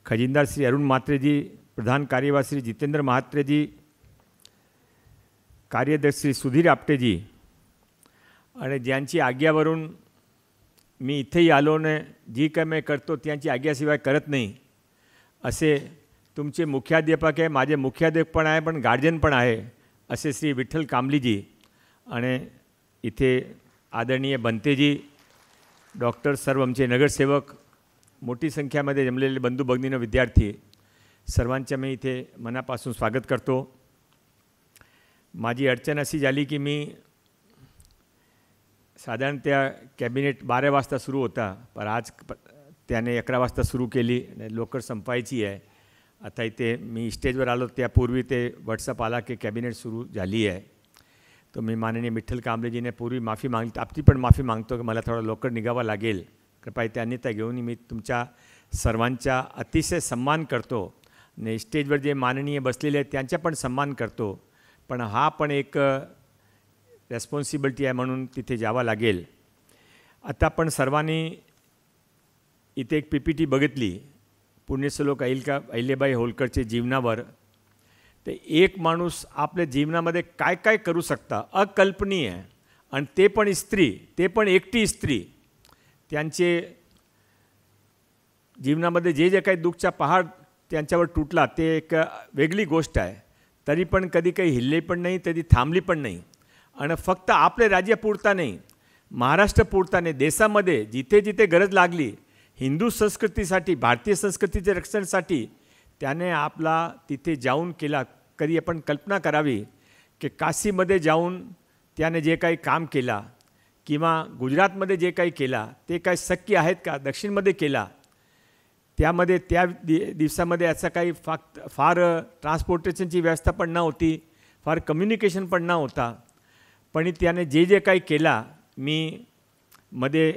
खजिनदार श्री अरुण म्हात्रेजी, प्रधान कार्यवाह श्री जितेंद्र म्हात्रेजी, कार्यदर्शी श्री सुधीर आपटेजी, आणि ज्यांची आज्ञावरून मी इथेही आलो ने जी काय मी करतो त्यांची आज्ञाशिवाय करत नाही असे तुमचे मुख्याध्यापक आहे, माझे मुख्याध्यापक पण आहे, पण गार्जियन पण आहे असे श्री विठ्ठल कांबलीजी, आणि इथे आदरणीय बनतेजी, डॉक्टर, सर्व आमचे नगरसेवक, मोठी संख्यामध्ये जमलेले बंधू भगिनी, विद्यार्थी, सर्वांच्या मी इथे मनापासून स्वागत करतो. माझी अडचण अशी झाली की मी साधारण त्या कॅबिनेट 12 वाजता सुरू होता, पण आज त्याने 11 वाजता सुरू केली, लवकर संपायची आहे. आता इथे मी स्टेजवर आलो त्यापूर्वी ते व्हॉट्सअप आला की कॅबिनेट सुरू झाली आहे. तो मी माननीय विठ्ठल कांबळेजीने पूर्वी माफी मागली, आपली पण माफी मागतो की मला थोडं लवकर निघावं लागेल. कृपया त्यांनी त्या घेऊन मी तुमच्या सर्वांचा अतिशय सन्मान करतो. आणि स्टेजवर जे माननीय बसलेले आहेत त्यांचा पण सन्मान करतो, पण हा पण एक रेस्पॉन्सिबिलिटी आहे म्हणून तिथे जावं लागेल. आता आपण सर्वांनी इथे एक PPT बघितली पुण्यश्लोक अहिल्याबाई होळकरचे जीवनावर. ते एक माणूस आपल्या जीवनामध्ये काय काय करू शकता अकल्पनीय आहे, आणि ते पण स्त्री, ते पण एकटी स्त्री. त्यांचे जीवनामध्ये जे जे काही दुःखचा पहाड त्यांच्यावर तुटला ते एक वेगळी गोष्ट आहे. तरी पण कधी काही हिल्ले पण नाही, कधी थांबली पण नाही. आणि फक्त आपल्या राज्यापुरता नाही, महाराष्ट्रापुरता नाही, देशामध्ये जिथे जिथे गरज लागली हिंदू संस्कृतीसाठी, भारतीय संस्कृतीच्या रक्षणासाठी त्याने आपला तिथे जाऊन केला. कधी आपण कल्पना करावी की काशीमध्ये जाऊन त्याने जे काही काम केला किंवा गुजरातमध्ये जे काही केला ते काय शक्य आहेत का? दक्षिणमध्ये केला, त्यामध्ये त्या दिवसामध्ये असं काही फार ट्रान्सपोर्टेशनची व्यवस्था पण नव्हती, फार कम्युनिकेशन पण नव्हता. पण त्याने जे जे काही केला, मी मध्ये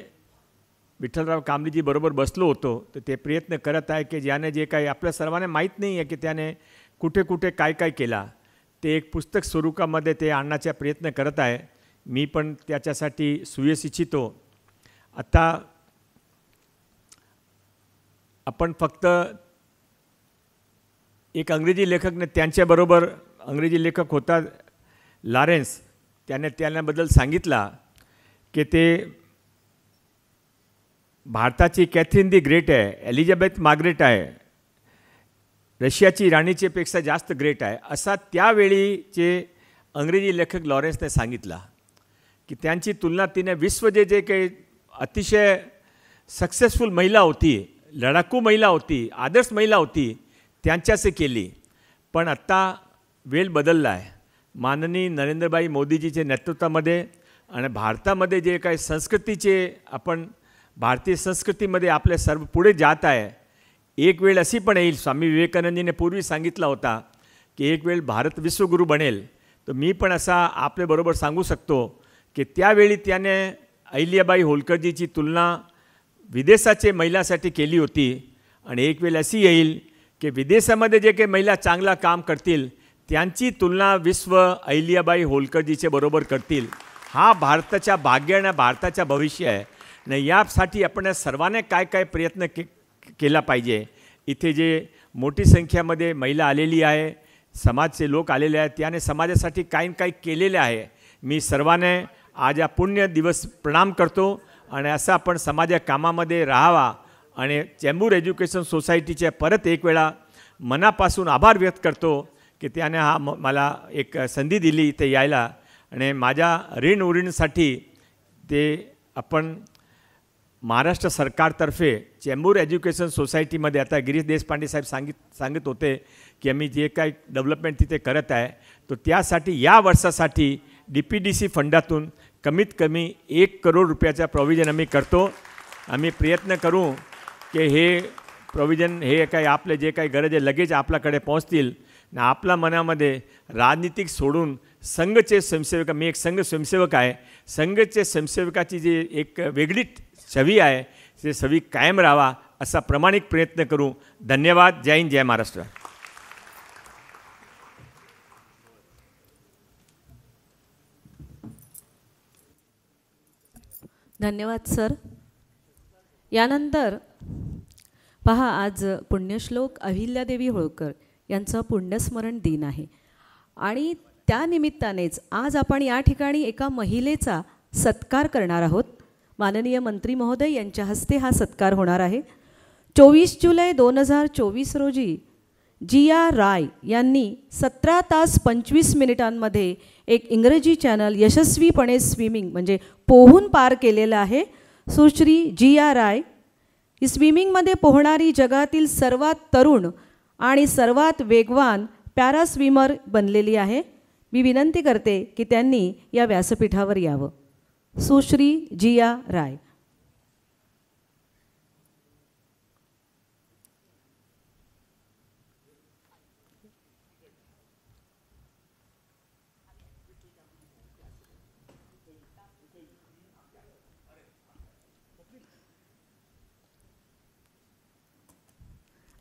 विठ्ठलराव कांबळेजी बरोबर बसलो होतो, तर ते प्रयत्न करत आहे की ज्याने जे काही आपल्या सर्वांना माहीत नाही आहे की त्याने कुठे कुठे काय काय केला, ते एक पुस्तक स्वरूपामध्ये ते आणण्याचा प्रयत्न करत आहे. मी पण त्याच्यासाठी सुयश इच्छितो. आता आपण फक्त एक अंग्रेजी लेखकने त्यांच्याबरोबर, अंग्रेजी लेखक होता लॉरेन्स, त्याने त्याबद्दल सांगितला की ते भारताची कॅथरीन दी ग्रेट आहे, एलिझाबेथ मार्गरेट आहे, रशियाची राणीचेपेक्षा जास्त ग्रेट आहे, असा त्यावेळीचे अंग्रेजी लेखक लॉरेन्सने सांगितला. की त्यांची तुलना तिने विश्वचे जे काही अतिशय सक्सेसफुल महिला होती, लढाकू महिला होती, आदर्श महिला होती, त्यांच्याशी केली. पण आत्ता वेळ बदलला आहे. माननीय नरेंद्रभाई मोदीजीच्या नेतृत्वामध्ये आणि भारतामध्ये जे काही संस्कृतीचे आपण भारतीय संस्कृतीमध्ये आपले सर्व पुढे जात आहे. एक वेळ अशी पण येईल, स्वामी विवेकानंदजीने पूर्वी सांगितला होता की एक वेळ भारत विश्वगुरू बनेल. तर मी पण असा आपल्याबरोबर सांगू शकतो की त्यावेळी त्याने अहिल्याबाई होळकरजीची तुलना विदेशाचे महिलासाठी केली होती. आणि एक वेळ अशी येईल की विदेशामध्ये जे काही महिला चांगला काम करतील त्यांची तुलना विश्व अहिल्याबाई होळकरजीचे बरोबर करतील. हा भारताच्या भाग्य आणि भारताचा भविष्य आहे. नाही, यासाठी आपण सर्वांनी काय काय प्रयत्न केला पाहिजे. इथे जे मोठी संख्यामध्ये महिला आलेली आहे, समाजचे लोक आलेले आहेत, त्याने समाजासाठी काही काही केलेले आहे. मी सर्वांना आज या पुण्य दिवस प्रणाम करतो आणि असं आपण समाजा कामामध्ये राहावा आणि चेंबूर एज्युकेशन सोसायटीचे परत एक वेळा मनापासून आभार व्यक्त करतो की त्याने मला एक संधी दिली इथे यायला आणि माझ्या ऋण उरणसाठी ते आपण महाराष्ट्र सरकारतर्फे चेंबूर एज्युकेशन सोसायटीमध्ये आता गिरीश देशपांडे साहेब सांगत होते की आम्ही जे काही डेव्हलपमेंट तिथे करत आहे तो त्यासाठी या वर्षासाठी DPDC फंडातून कमीत कमी 1 करोड रुपयाचा प्रॉव्हिजन आम्ही करतो. आम्ही प्रयत्न करू की हे प्रॉव्हिजन हे काही आपले जे काही गरज आहे लगेच आपल्याकडे पोहोचतील ना. आपल्या मनामध्ये राजनीतिक सोडून संघचे स्वयंसेवक, मी एक संघ स्वयंसेवक आहे, संघचे स्वयंसेवकाची जी एक वेगळी छवी आहे ते छवी कायम राहावा असा प्रामाणिक प्रयत्न करू. धन्यवाद. जय हिंद, जय महाराष्ट्र. धन्यवाद सर. यानंतर पहा, आज पुण्यश्लोक अहिल्यादेवी होळकर यांचा पुण्यस्मरण दिन आहे आणि त्यानिमित्तानेच आज आपण या ठिकाणी एका महिलेचा सत्कार करणार आहोत. माननीय मंत्री महोदय यांच्या हस्ते हा सत्कार होणार आहे. 24 जुलै 2024 रोजी जिया राय यांनी 17 तास 25 मिनिटांमध्ये एक इंग्रजी चॅनल यशस्वीपणे स्विमिंग म्हणजे पोहून पार केलेलं आहे. सुश्री जिया राय ही स्विमिंगमध्ये पोहणारी जगातील सर्वात तरुण आणि सर्वात वेगवान पॅरास्विमर बनलेली आहे. मी विनंती करते की त्यांनी या व्यासपीठावर यावं. सुश्री जिया राय.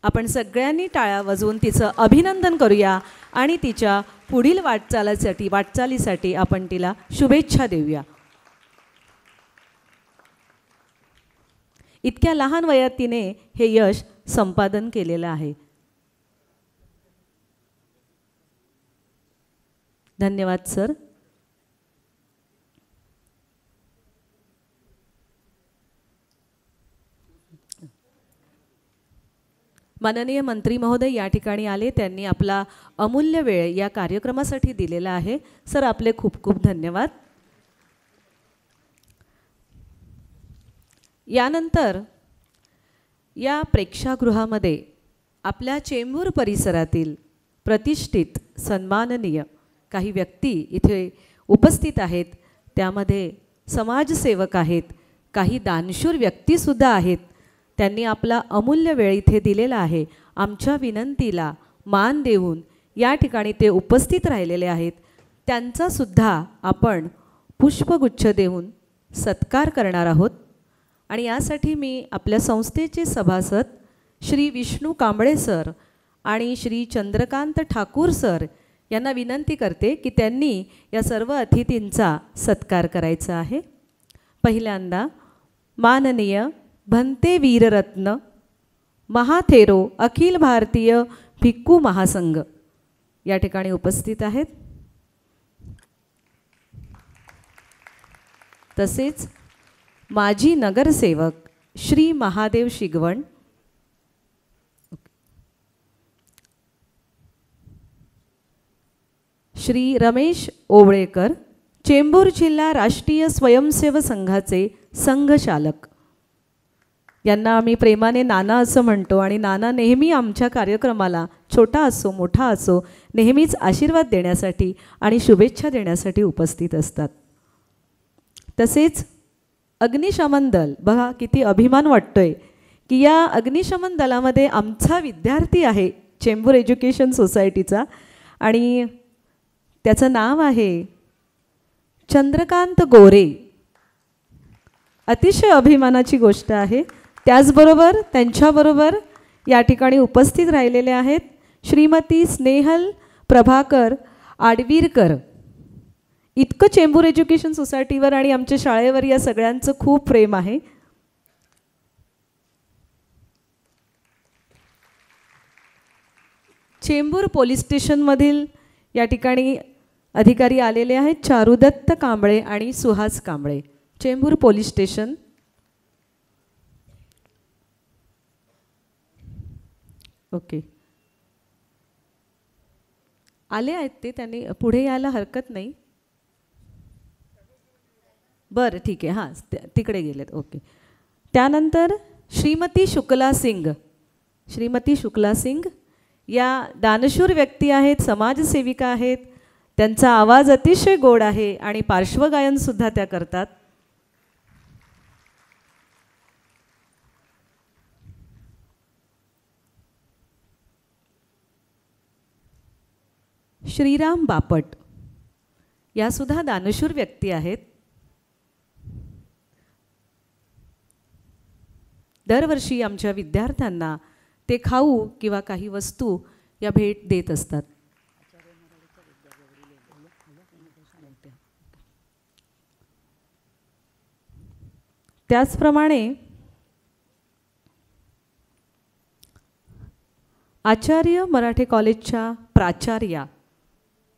आपण सगळ्यांनी टाळ्या वाजवून तिचं अभिनंदन करूया आणि तिच्या पुढील वाटचालीसाठी आपण तिला शुभेच्छा देऊया. इतक्या लहान वयात तिने हे यश संपादन केलेलं आहे. धन्यवाद सर. माननीय मंत्री महोदय या ठिकाणी आले, त्यांनी आपला अमूल्य वेळ या कार्यक्रमासाठी दिलेला आहे. सर, आपले खूप खूप धन्यवाद. यानंतर या प्रेक्षागृहामध्ये आपल्या चेंबूर परिसरातील प्रतिष्ठित सन्माननीय काही व्यक्ती इथे उपस्थित आहेत. त्यामध्ये समाजसेवक आहेत, काही दानशूर व्यक्तीसुद्धा आहेत. त्यांनी आपला अमूल्य वेळ इथे दिलेला आहे. आमच्या विनंतीला मान देऊन या ठिकाणी ते उपस्थित राहिलेले आहेत. त्यांचासुद्धा आपण पुष्पगुच्छ देऊन सत्कार करणार आहोत. आणि यासाठी मी आपल्या संस्थेचे सभासद श्री विष्णू कांबळे सर आणि श्री चंद्रकांत ठाकूर सर यांना विनंती करते की त्यांनी या सर्व अतिथींचा सत्कार करायचा आहे. पहिल्यांदा माननीय भंते वीररत्न महाथेरो अखिल भारतीय भिक्खू महासंघ या ठिकाणी उपस्थित आहेत. तसेच माजी नगरसेवक श्री महादेव शिगवण, श्री रमेश ओवळेकर, चेंबूर जिल्हा राष्ट्रीय स्वयंसेवक संघाचे संघचालक, यांना आम्ही प्रेमाने नाना असं म्हणतो आणि नाना नेहमी आमच्या कार्यक्रमाला छोटा असो मोठा असो नेहमीच आशीर्वाद देण्यासाठी आणि शुभेच्छा देण्यासाठी उपस्थित असतात. तसेच अग्निशमन दल, बघा किती अभिमान वाटतोय की या अग्निशमन दलामध्ये आमचा विद्यार्थी आहे चेंबूर एज्युकेशन सोसायटीचा आणि त्याचं नाव आहे चंद्रकांत गोरे. अतिशय अभिमानाची गोष्ट आहे. त्याचबरोबर त्यांच्याबरोबर या ठिकाणी उपस्थित राहिलेले आहेत श्रीमती स्नेहल प्रभाकर आडवीरकर. इतकं चेंबूर एज्युकेशन सोसायटीवर आणि आमच्या शाळेवर या सगळ्यांचं खूप प्रेम आहे. चेंबूर पोलीस स्टेशनमधील या ठिकाणी अधिकारी आलेले आहेत, चारुदत्त कांबळे आणि Suhas Kamble. Chembur police station. Okay, आले आहेत ते, त्यांनी पुढे यायला हरकत नाही. बरं ठीक आहे, हां तिकडे गेलेत. ओके. त्यानंतर श्रीमती शुक्ला सिंग. श्रीमती शुक्ला सिंग या दानशूर व्यक्ती आहेत, समाजसेविका आहेत. त्यांचा आवाज अतिशय गोड आहे आणि पार्श्वगायनसुद्धा त्या करतात. श्रीराम बापट यासुद्धा दानशूर व्यक्ती आहेत. दरवर्षी आमच्या विद्यार्थ्यांना ते खाऊ किंवा काही वस्तू या भेट देत असतात. त्याचप्रमाणे आचार्य मराठे कॉलेजच्या प्राचार्या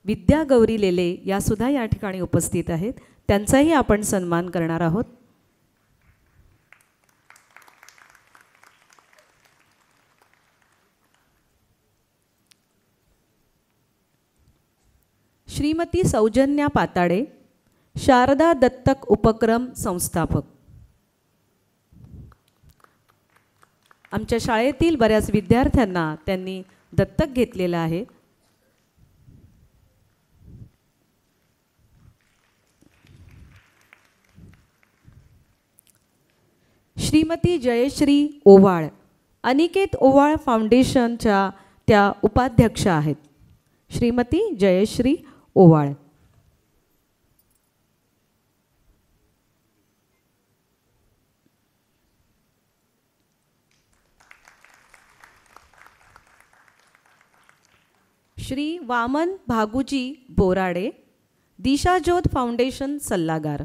विद्या गौरी लेले यासुद्धा या ठिकाणी उपस्थित आहेत. त्यांचाही आपण सन्मान करणार आहोत. श्रीमती सौजन्या पाताडे, शारदा दत्तक उपक्रम संस्थापक. आमच्या शाळेतील बऱ्याच विद्यार्थ्यांना त्यांनी दत्तक घेतलेलं आहे. श्रीमती जयश्री ओवाळ, अनिकेत ओवाळ फाउंडेशनच्या त्या उपाध्यक्ष आहेत. श्रीमती जयश्री ओवाळ. श्री वामन भागुजी बोराडे, दिशाज्योत फाउंडेशन सल्लागार.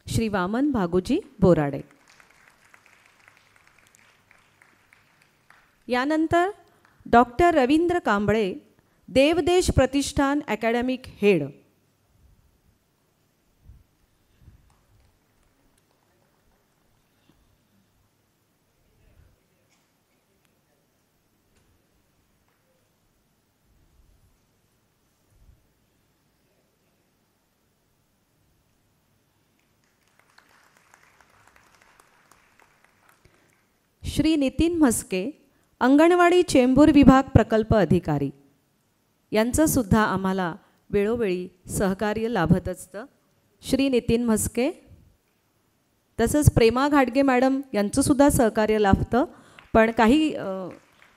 श्री वामन भागुजी बोराडे. यानंतर डॉक्टर रवींद्र कांबळे, देवदेश प्रतिष्ठान अकॅडमिक हेड. श्री नितीन म्हस्के, अंगणवाडी चेंबूर विभाग प्रकल्प अधिकारी. यांचं सुद्धा आम्हाला वेळोवेळी सहकार्य लाभत असतं. श्री नितीन म्हस्के. तसंच प्रेमा घाटगे मॅडम यांचंसुद्धा सहकार्य लाभतं, पण काही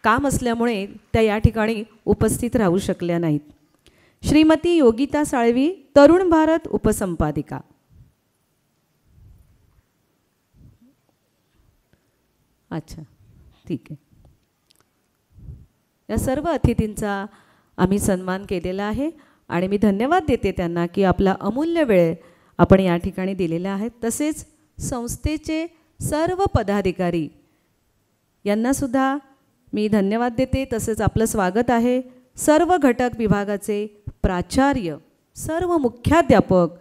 काम असल्यामुळे त्या या ठिकाणी उपस्थित राहू शकल्या नाहीत. श्रीमती योगिता साळवी, तरुण भारत उपसंपादिका. अच्छा ठीक आहे. या सर्व अतिथींचा आम्ही सन्मान केलेला आहे आणि मी धन्यवाद देते त्यांना की आपला अमूल्य वेळ आपण या ठिकाणी दिलेला आहे. तसेच संस्थेचे सर्व पदाधिकारी यांनासुद्धा मी धन्यवाद देते. तसेच आपलं स्वागत आहे. सर्व घटक विभागाचे प्राचार्य, सर्व मुख्याध्यापक,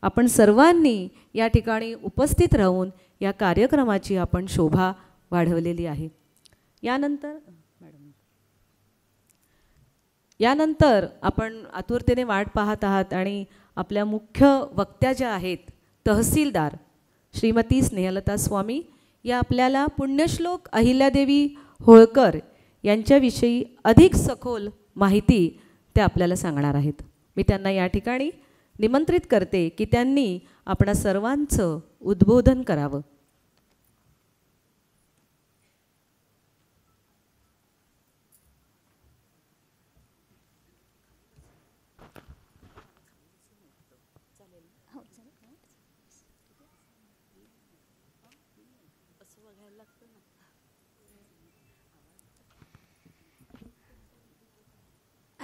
आपण सर्वांनी या ठिकाणी उपस्थित राहून या कार्यक्रमाची आपण शोभा वाढवलेली आहे. यानंतर आपण आतुरतेने वाट पाहत आहात आणि आपल्या मुख्य वक्त्या ज्या आहेत तहसीलदार श्रीमती स्नेहलता स्वामी या आपल्याला पुण्यश्लोक अहिल्यादेवी होळकर यांच्याविषयी अधिक सखोल माहिती त्या आपल्याला सांगणार आहेत. मी त्यांना या ठिकाणी निमंत्रित करते की त्यांनी आपणा सर्वांचं उद्बोधन करावं.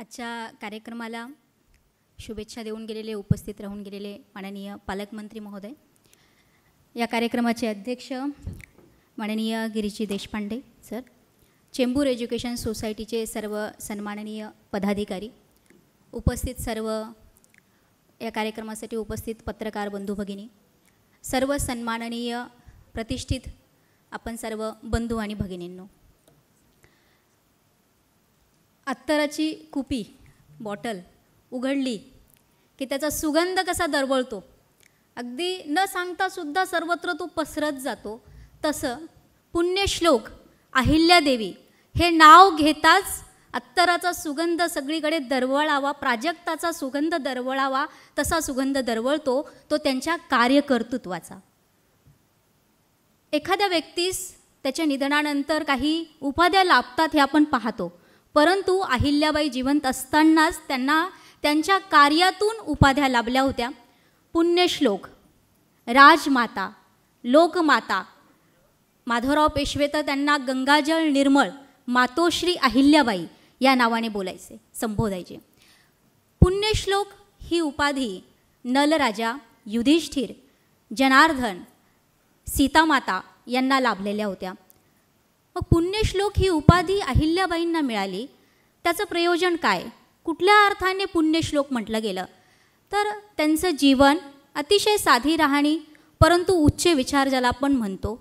आजच्या कार्यक्रमाला शुभेच्छा देऊन गेलेले, उपस्थित राहून गेलेले माननीय पालकमंत्री महोदय, या कार्यक्रमाचे अध्यक्ष माननीय गिरीजी देशपांडे सर, चेंबूर एज्युकेशन सोसायटीचे सर्व सन्माननीय पदाधिकारी, उपस्थित सर्व या कार्यक्रमासाठी उपस्थित पत्रकार बंधू भगिनी, सर्व सन्माननीय प्रतिष्ठित आपण सर्व बंधू आणि भगिनींनो, अत्तराची कुपी बॉटल उघडली की त्याचा सुगंध कसा दरवळतो, अगदी न सांगतासुद्धा सर्वत्र तो पसरत जातो, तसं पुण्यश्लोक अहिल्यादेवी हे नाव घेताच अत्तराचा सुगंध सगळीकडे दरवळावा, प्राजक्ताचा सुगंध दरवळावा, तसा सुगंध दरवळतो तो त्यांच्या कार्यकर्तृत्वाचा. एखाद्या व्यक्तीस त्याच्या निधनानंतर काही उपाध्या लाभतात हे आपण पाहतो, परंतु अहिल्याबाई जिवंत असतानाच त्यांना त्यांच्या कार्यातून उपाध्या लाभल्या होत्या. पुण्यश्लोक, राजमाता, लोकमाता, माधवराव पेशवे तर त्यांना गंगाजळ निर्मळ मातोश्री अहिल्याबाई या नावाने बोलायचे, संबोधायचे. पुण्यश्लोक ही उपाधी नलराजा, युधिष्ठिर, जनार्दन, सीतामाता यांना लाभलेल्या होत्या. मग पुण्यश्लोक ही उपाधी अहिल्याबाईंना मिळाली, त्याचं प्रयोजन काय, कुठल्या अर्थाने पुण्यश्लोक म्हटलं गेलं, तर त्यांचं जीवन अतिशय साधी राहणी परंतु उच्च विचार ज्याला आपण म्हणतो,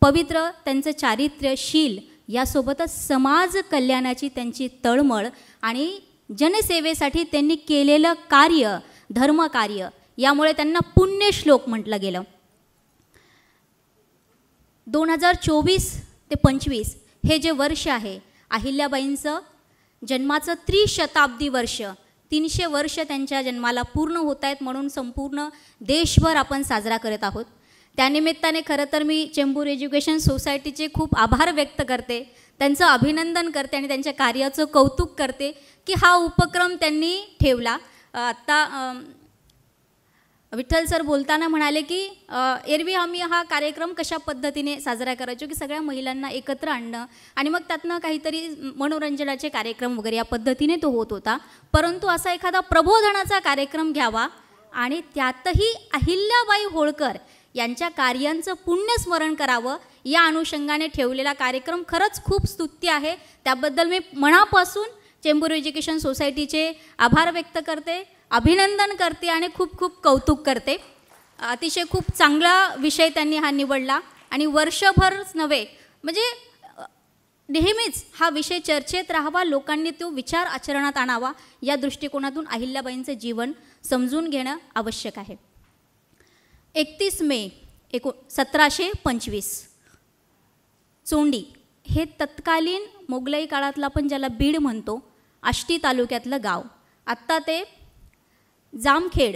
पवित्र त्यांचं चारित्र्यशील, यासोबतच समाज कल्याणाची त्यांची तळमळ आणि जनसेवेसाठी त्यांनी केलेलं कार्य, धर्मकार्य, यामुळे त्यांना पुण्यश्लोक म्हटलं गेलं. 2024 ते 25 हे जे वर्ष आहे अहिल्याबाईंचं जन्माचं त्रिशताब्दी वर्ष, 300 वर्ष त्यांच्या जन्माला पूर्ण होत आहेत म्हणून संपूर्ण देशभर आपण साजरा करत आहोत. त्यानिमित्ताने खरं तर मी चेंबूर एज्युकेशन सोसायटीचे खूप आभार व्यक्त करते, त्यांचं अभिनंदन करते आणि त्यांच्या कार्याचं कौतुक करते की हा उपक्रम त्यांनी ठेवला. आत्ता विठ्ठल सर बोलताना म्हणाले की एरवी आम्ही हा कार्यक्रम कशा पद्धतीने साजरा करायचो की सगळ्या महिलांना एकत्र आणणं आणि मग त्यातनं काहीतरी मनोरंजनाचे कार्यक्रम वगैरे या पद्धतीने तो होत होता, परंतु असा एखादा प्रबोधनाचा कार्यक्रम घ्यावा आणि त्यातही अहिल्याबाई होळकर यांच्या कार्यांचं पुण्यस्मरण करावं या अनुषंगाने ठेवलेला कार्यक्रम खरंच खूप स्तुत्य आहे. त्याबद्दल मी मनापासून चेंबूर एज्युकेशन सोसायटीचे आभार व्यक्त करते, अभिनंदन करते आणि खूप खूप कौतुक करते. अतिशय खूप चांगला विषय त्यांनी हा निवडला आणि वर्षभरच नव्हे म्हणजे नेहमीच हा विषय चर्चेत राहावा, लोकांनी तो विचार आचरणात आणावा, या दृष्टिकोनातून अहिल्याबाईंचं जीवन समजून घेणं आवश्यक आहे. 31 मे 1725 चोंडी हे तत्कालीन मोगलाई काळातलं आपण ज्याला बीड म्हणतो, आष्टी तालुक्यातलं गाव. आत्ता ते जामखेड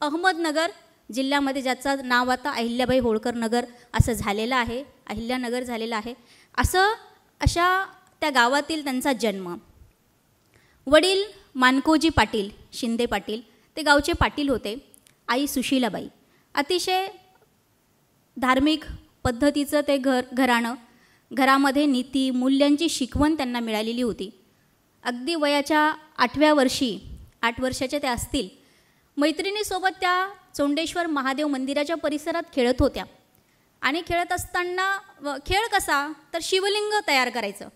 अहमदनगर जिल्ह्यामध्ये, ज्याचं नाव आता अहिल्याबाई होळकर नगर असं झालेलं आहे, अहिल्यानगर झालेलं आहे. अशा त्या गावातील त्यांचा जन्म. वडील मानकोजी पाटील शिंदे पाटील ते गावचे पाटील होते. आई सुशीलाबाई, अतिशय धार्मिक पद्धतीचं ते घराणं, घरामध्ये नीती मूल्यांची शिकवण त्यांना मिळालेली होती. अगदी वयाच्या 8व्या वर्षी, 8 वर्षाच्या त्या असतील, मैत्रिणीसोबत त्या चोंडेश्वर महादेव मंदिराच्या परिसरात खेळत होत्या आणि खेळत असताना खेळ कसा तर शिवलिंग तयार करायचं,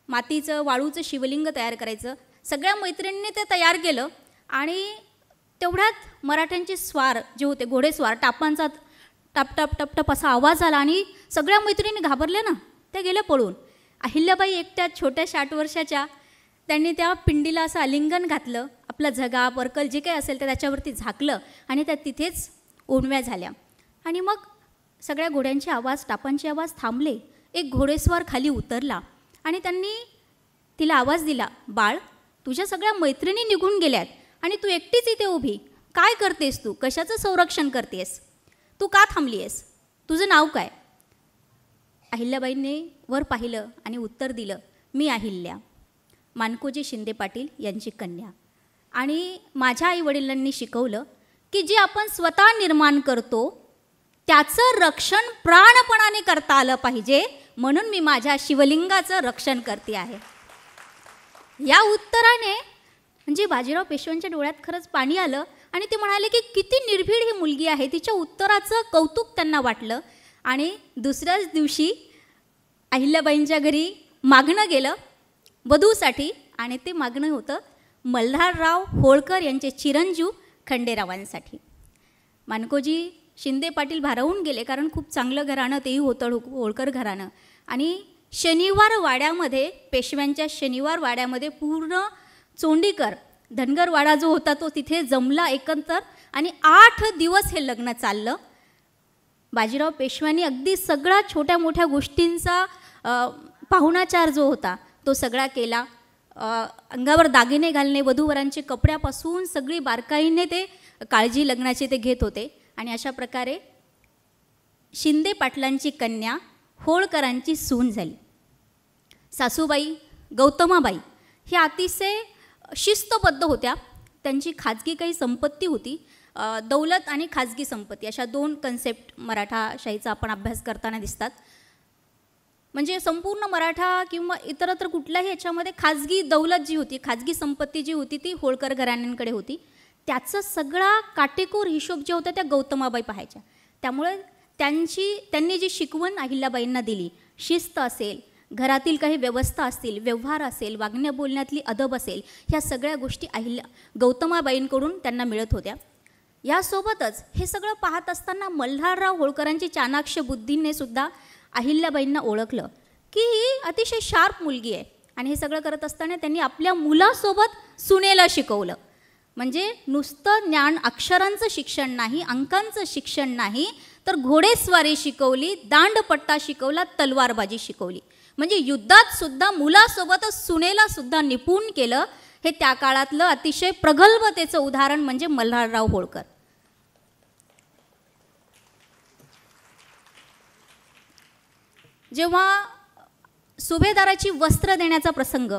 मातीचं वाळूचं शिवलिंग तयार करायचं. सगळ्या मैत्रिणींनी ते तयार केलं आणि तेवढ्यात मराठ्यांचे स्वार जे होते, घोडेस्वार, टापांचा टप टप टप टप असा आवाज आला आणि सगळ्या मैत्रिणी घाबरल्या ना, त्या गेल्या पळून. अहिल्याबाई एकट्या छोट्या 8 वर्षाच्या, त्यांनी त्या पिंडीला असं आलिंगन घातलं, आपला झगा पर्कल जे काही असेल ते त्याच्यावरती झाकलं आणि त्या तिथेच ओढव्या झाल्या. आणि मग सगळ्या घोड्यांचे आवाज, टापांचे आवाज थांबले. एक घोडेस्वार खाली उतरला आणि त्यांनी तिला आवाज दिला, बाळ, तुझ्या सगळ्या मैत्रिणी निघून गेल्यात आणि तू एकटीच इथे उभी, काय करतेस तू, कशाचं संरक्षण करतेस, तू का थांबली आहेस, तुझं नाव काय. अहिल्याबाईंनी वर पाहिलं आणि उत्तर दिलं, मी अहिल्या, मानकोजी शिंदे पाटील यांची कन्या, आणि माझ्या आईवडिलांनी शिकवलं की जे आपण स्वतः निर्माण करतो त्याचं रक्षण प्राणपणाने करता आलं पाहिजे, म्हणून मी माझ्या शिवलिंगाचं रक्षण करते आहे. या उत्तराने म्हणजे बाजीराव पेशव्यांच्या डोळ्यात खरंच पाणी आलं आणि ते म्हणाले की किती निर्भीड ही मुलगी आहे. तिच्या उत्तराचं कौतुक त्यांना वाटलं आणि दुसऱ्याच दिवशी अहिल्याबाईंच्या घरी मागणं गेलं वधूसाठी आणि ते मागणं होतं मल्हारराव होळकर यांचे चिरंजीव खंडेरावांसाठी. मानकोजी शिंदे पाटील भारावून गेले कारण खूप चांगलं घराणं तेही होतं होळकर घराणं. आणि शनिवार वाड्यामध्ये पेशव्यांच्या शनिवार वाड्यामध्ये पूर्ण चोंडीकर धनगर वाडा जो होता तो तिथे जमला एकंदर आणि 8 दिवस हे लग्न चाललं. बाजीराव पेशव्यांनी अगदी सगळा छोट्या मोठ्या गोष्टींचा पाहुणाचार जो होता तो सगळा केला. अंगावर दागिने घालणे वधूवरांचे कपड्यापासून सगळी बारकाईने ते काळजी लग्नाची ते घेत होते. आणि अशा प्रकारे शिंदे पाटलांची कन्या होळकरांची सून झाली. सासूबाई गौतमाबाई ह्या अतिशय शिस्तबद्ध होत्या. त्यांची खाजगी काही संपत्ती होती. दौलत आणि खाजगी संपत्ती अशा 2 कन्सेप्ट मराठाशाहीचा आपण अभ्यास करताना दिसतात. म्हणजे संपूर्ण मराठा किंवा इतरत्र कुठल्याही याच्यामध्ये खाजगी दौलत जी होती खाजगी संपत्ती जी होती ती होळकर घराण्यांकडे होती. त्याचा सगळा काटेकोर हिशोब जे होता त्या गौतमाबाई पाहायच्या. त्यामुळे त्यांनी जी शिकवण अहिल्याबाईंना दिली शिस्त असेल घरातील काही व्यवस्था असतील व्यवहार असेल वागण्या बोलण्यातली अदब असेल ह्या सगळ्या गोष्टी गौतमाबाईंकडून त्यांना मिळत होत्या. यासोबतच हे सगळं पाहत असताना मल्हारराव होळकरांची चाणाक्ष बुद्धीने सुद्धा अहिल्याबाईंना ओळखलं की ही अतिशय शार्प मुलगी आहे. आणि हे सगळं करत असताना त्यांनी आपल्या मुलासोबत सुनेला शिकवलं. म्हणजे नुसतं ज्ञान अक्षरांचं शिक्षण नाही अंकांचं शिक्षण नाही तर घोडेस्वारी शिकवली दांडपट्टा शिकवला तलवारबाजी शिकवली. म्हणजे युद्धात सुद्धा मुलासोबतच सुनेला सुद्धा निपुण केलं. हे त्या काळातलं अतिशय प्रगल्भतेचं उदाहरण म्हणजे मल्हारराव होळकर. जेव्हा सुभेदाराची वस्त्र देण्याचा प्रसंग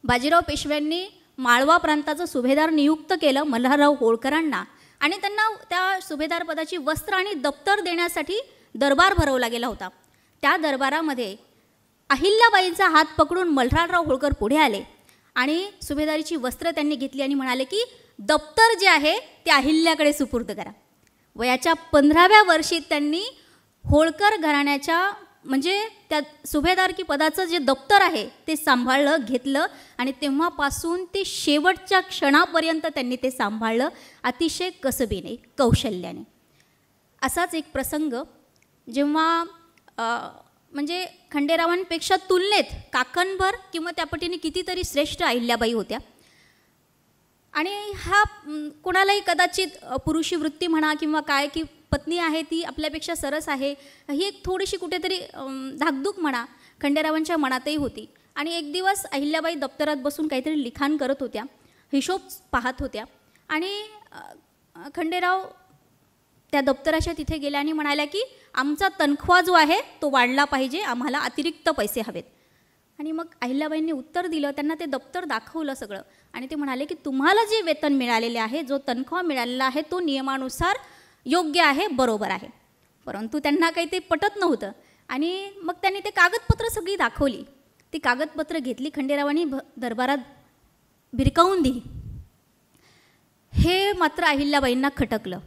बाजीराव पेशव्यांनी माळवा प्रांताचं सुभेदार नियुक्त केलं मल्हारराव होळकरांना आणि त्यांना त्या सुभेदार पदाची वस्त्र आणि दप्तर देण्यासाठी दरबार भरवला गेला होता. त्या दरबारामध्ये अहिल्याबाईंचा हात पकडून मल्हारराव होळकर पुढे आले आणि सुभेदारीची वस्त्र त्यांनी घेतली आणि म्हणाले की दप्तर जे आहे ते अहिल्याकडे सुपूर्द करा. वयाच्या 15व्या वर्षी त्यांनी होळकर घराण्याच्या म्हणजे त्या सुभेदार की पदाचं जे दप्तर आहे ते सांभाळलं घेतलं आणि तेव्हापासून ते शेवटच्या क्षणापर्यंत त्यांनी ते सांभाळलं अतिशय कसबीने कौशल्याने. असाच एक प्रसंग जेव्हा म्हणजे खंडेरावांपेक्षा तुलनेत काकणभर किंवा त्या पटीने कितीतरी श्रेष्ठ अहिल्याबाई होत्या. आणि हा कोणालाही कदाचित पुरुषी वृत्ती म्हणा किंवा काय की पत्नी आहे ती आपल्यापेक्षा सरस आहे ही एक थोडीशी कुठेतरी धाकधूक म्हणा खंडेरावांच्या मनातही होती. आणि एक दिवस अहिल्याबाई दप्तरात बसून काहीतरी लिखाण करत होत्या हिशोब पाहत होत्या आणि खंडेराव त्या दप्तराच्या तिथे गेल्या आणि म्हणाल्या की आमचा तनख्वा जो आहे तो वाढला पाहिजे आम्हाला अतिरिक्त पैसे हवेत. आणि मग अहिल्याबाईंनी उत्तर दिलं त्यांना ते दप्तर दाखवलं सगळं आणि ते म्हणाले की तुम्हाला जे वेतन मिळालेले आहे जो तनख्वा मिळालेला आहे तो नियमानुसार योग्य आहे बरोबर आहे. परंतु त्यांना काही ते पटत नव्हतं आणि मग त्यांनी ते कागदपत्र सगळी दाखवली. ती कागदपत्र घेतली खंडेरावांनी दरबारात भिरकावून दिली. हे मात्र अहिल्याबाईंना खटकलं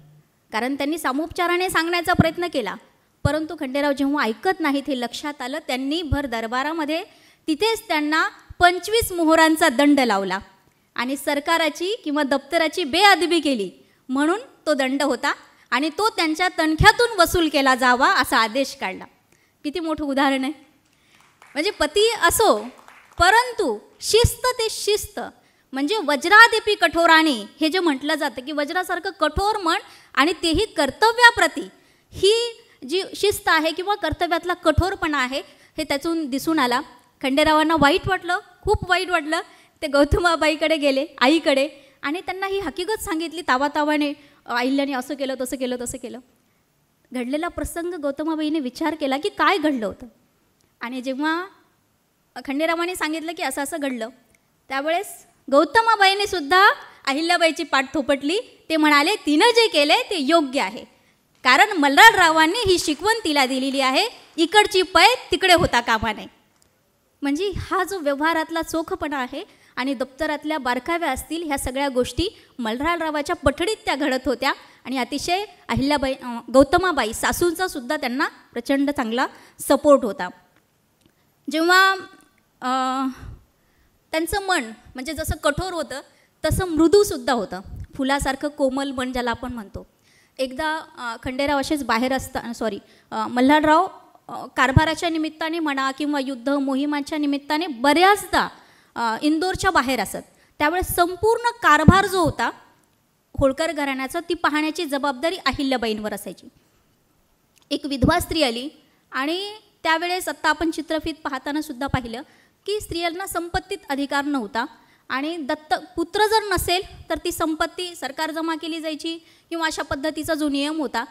कारण त्यांनी सामोपचाराने सांगण्याचा प्रयत्न केला परंतु खंडेराव जेव्हा ऐकत नाहीत हे लक्षात आलं. त्यांनी भर दरबारामध्ये तिथेच त्यांना 25 मोहरांचा दंड लावला आणि सरकाराची किंवा दप्तराची बेअदबी केली म्हणून तो दंड होता आणि तो त्यांच्या तनख्यातून वसूल केला जावा असा आदेश काढला. किती मोठं उदाहरण आहे. म्हणजे पती असो परंतु शिस्त ते शिस्त म्हणजे वज्रादेपी कठोराने हे जे म्हटलं जातं की वज्रासारखं कठोर मन आणि तेही कर्तव्याप्रती ही जी शिस्त आहे किंवा कर्तव्यातला कठोरपणा आहे हे त्यातून दिसून आला. खंडेरावांना वाईट वाटलं खूप वाईट वाटलं. ते गौतमाबाईकडे गेले आईकडे आणि त्यांना ही हकीकत सांगितली तावातावाने अहिल्याने असं केलं तसं केलं तसं केलं. घडलेला प्रसंग गौतमाबाईने विचार केला की काय घडलं होतं आणि जेव्हा खंडेरावाने सांगितलं की असं असं घडलं त्यावेळेस गौतमाबाईने सुद्धा अहिल्याबाईची पाठ थोपटली. ते म्हणाले तिनं जे केले ते योग्य आहे कारण मल्हाररावांनी ही शिकवण तिला दिलेली आहे इकडची पै तिकडे होता कामा नये. म्हणजे हा जो व्यवहारातला चोखपणा आहे आणि दप्तरातल्या बारकाव्या असतील, ह्या सगळ्या गोष्टी मल्हाररावाच्या पठडीत त्या घडत होत्या आणि अतिशय अहिल्याबाई गौतमाबाई सासूंचा सुद्धा त्यांना प्रचंड चांगला सपोर्ट होता. जेव्हा त्यांचं मन म्हणजे जसं कठोर होतं तसं मृदूसुद्धा होतं, फुलासारखं कोमल मन ज्याला आपण म्हणतो. एकदा खंडेराव असेच बाहेर मल्हारराव कारभाराच्या निमित्ताने म्हणा किंवा युद्ध मोहिमांच्या निमित्ताने बऱ्याचदा इंदोरच्या बाहेर असत. त्यावेळेस संपूर्ण कारभार जो होता होळकर घराण्याचा ती पाहण्याची जबाबदारी अहिल्याबाईंवर असायची. एक विधवा स्त्री आली आणि त्यावेळेस आत्ता आपण चित्रफित पाहताना सुद्धा पाहिलं की स्त्रियांना संपत्तीत अधिकार नव्हता आणि दत्तक पुत्र जर नसेल तर ती संपत्ती सरकार जमा केली जायची किंवा अशा पद्धतीचा जो नियम होता.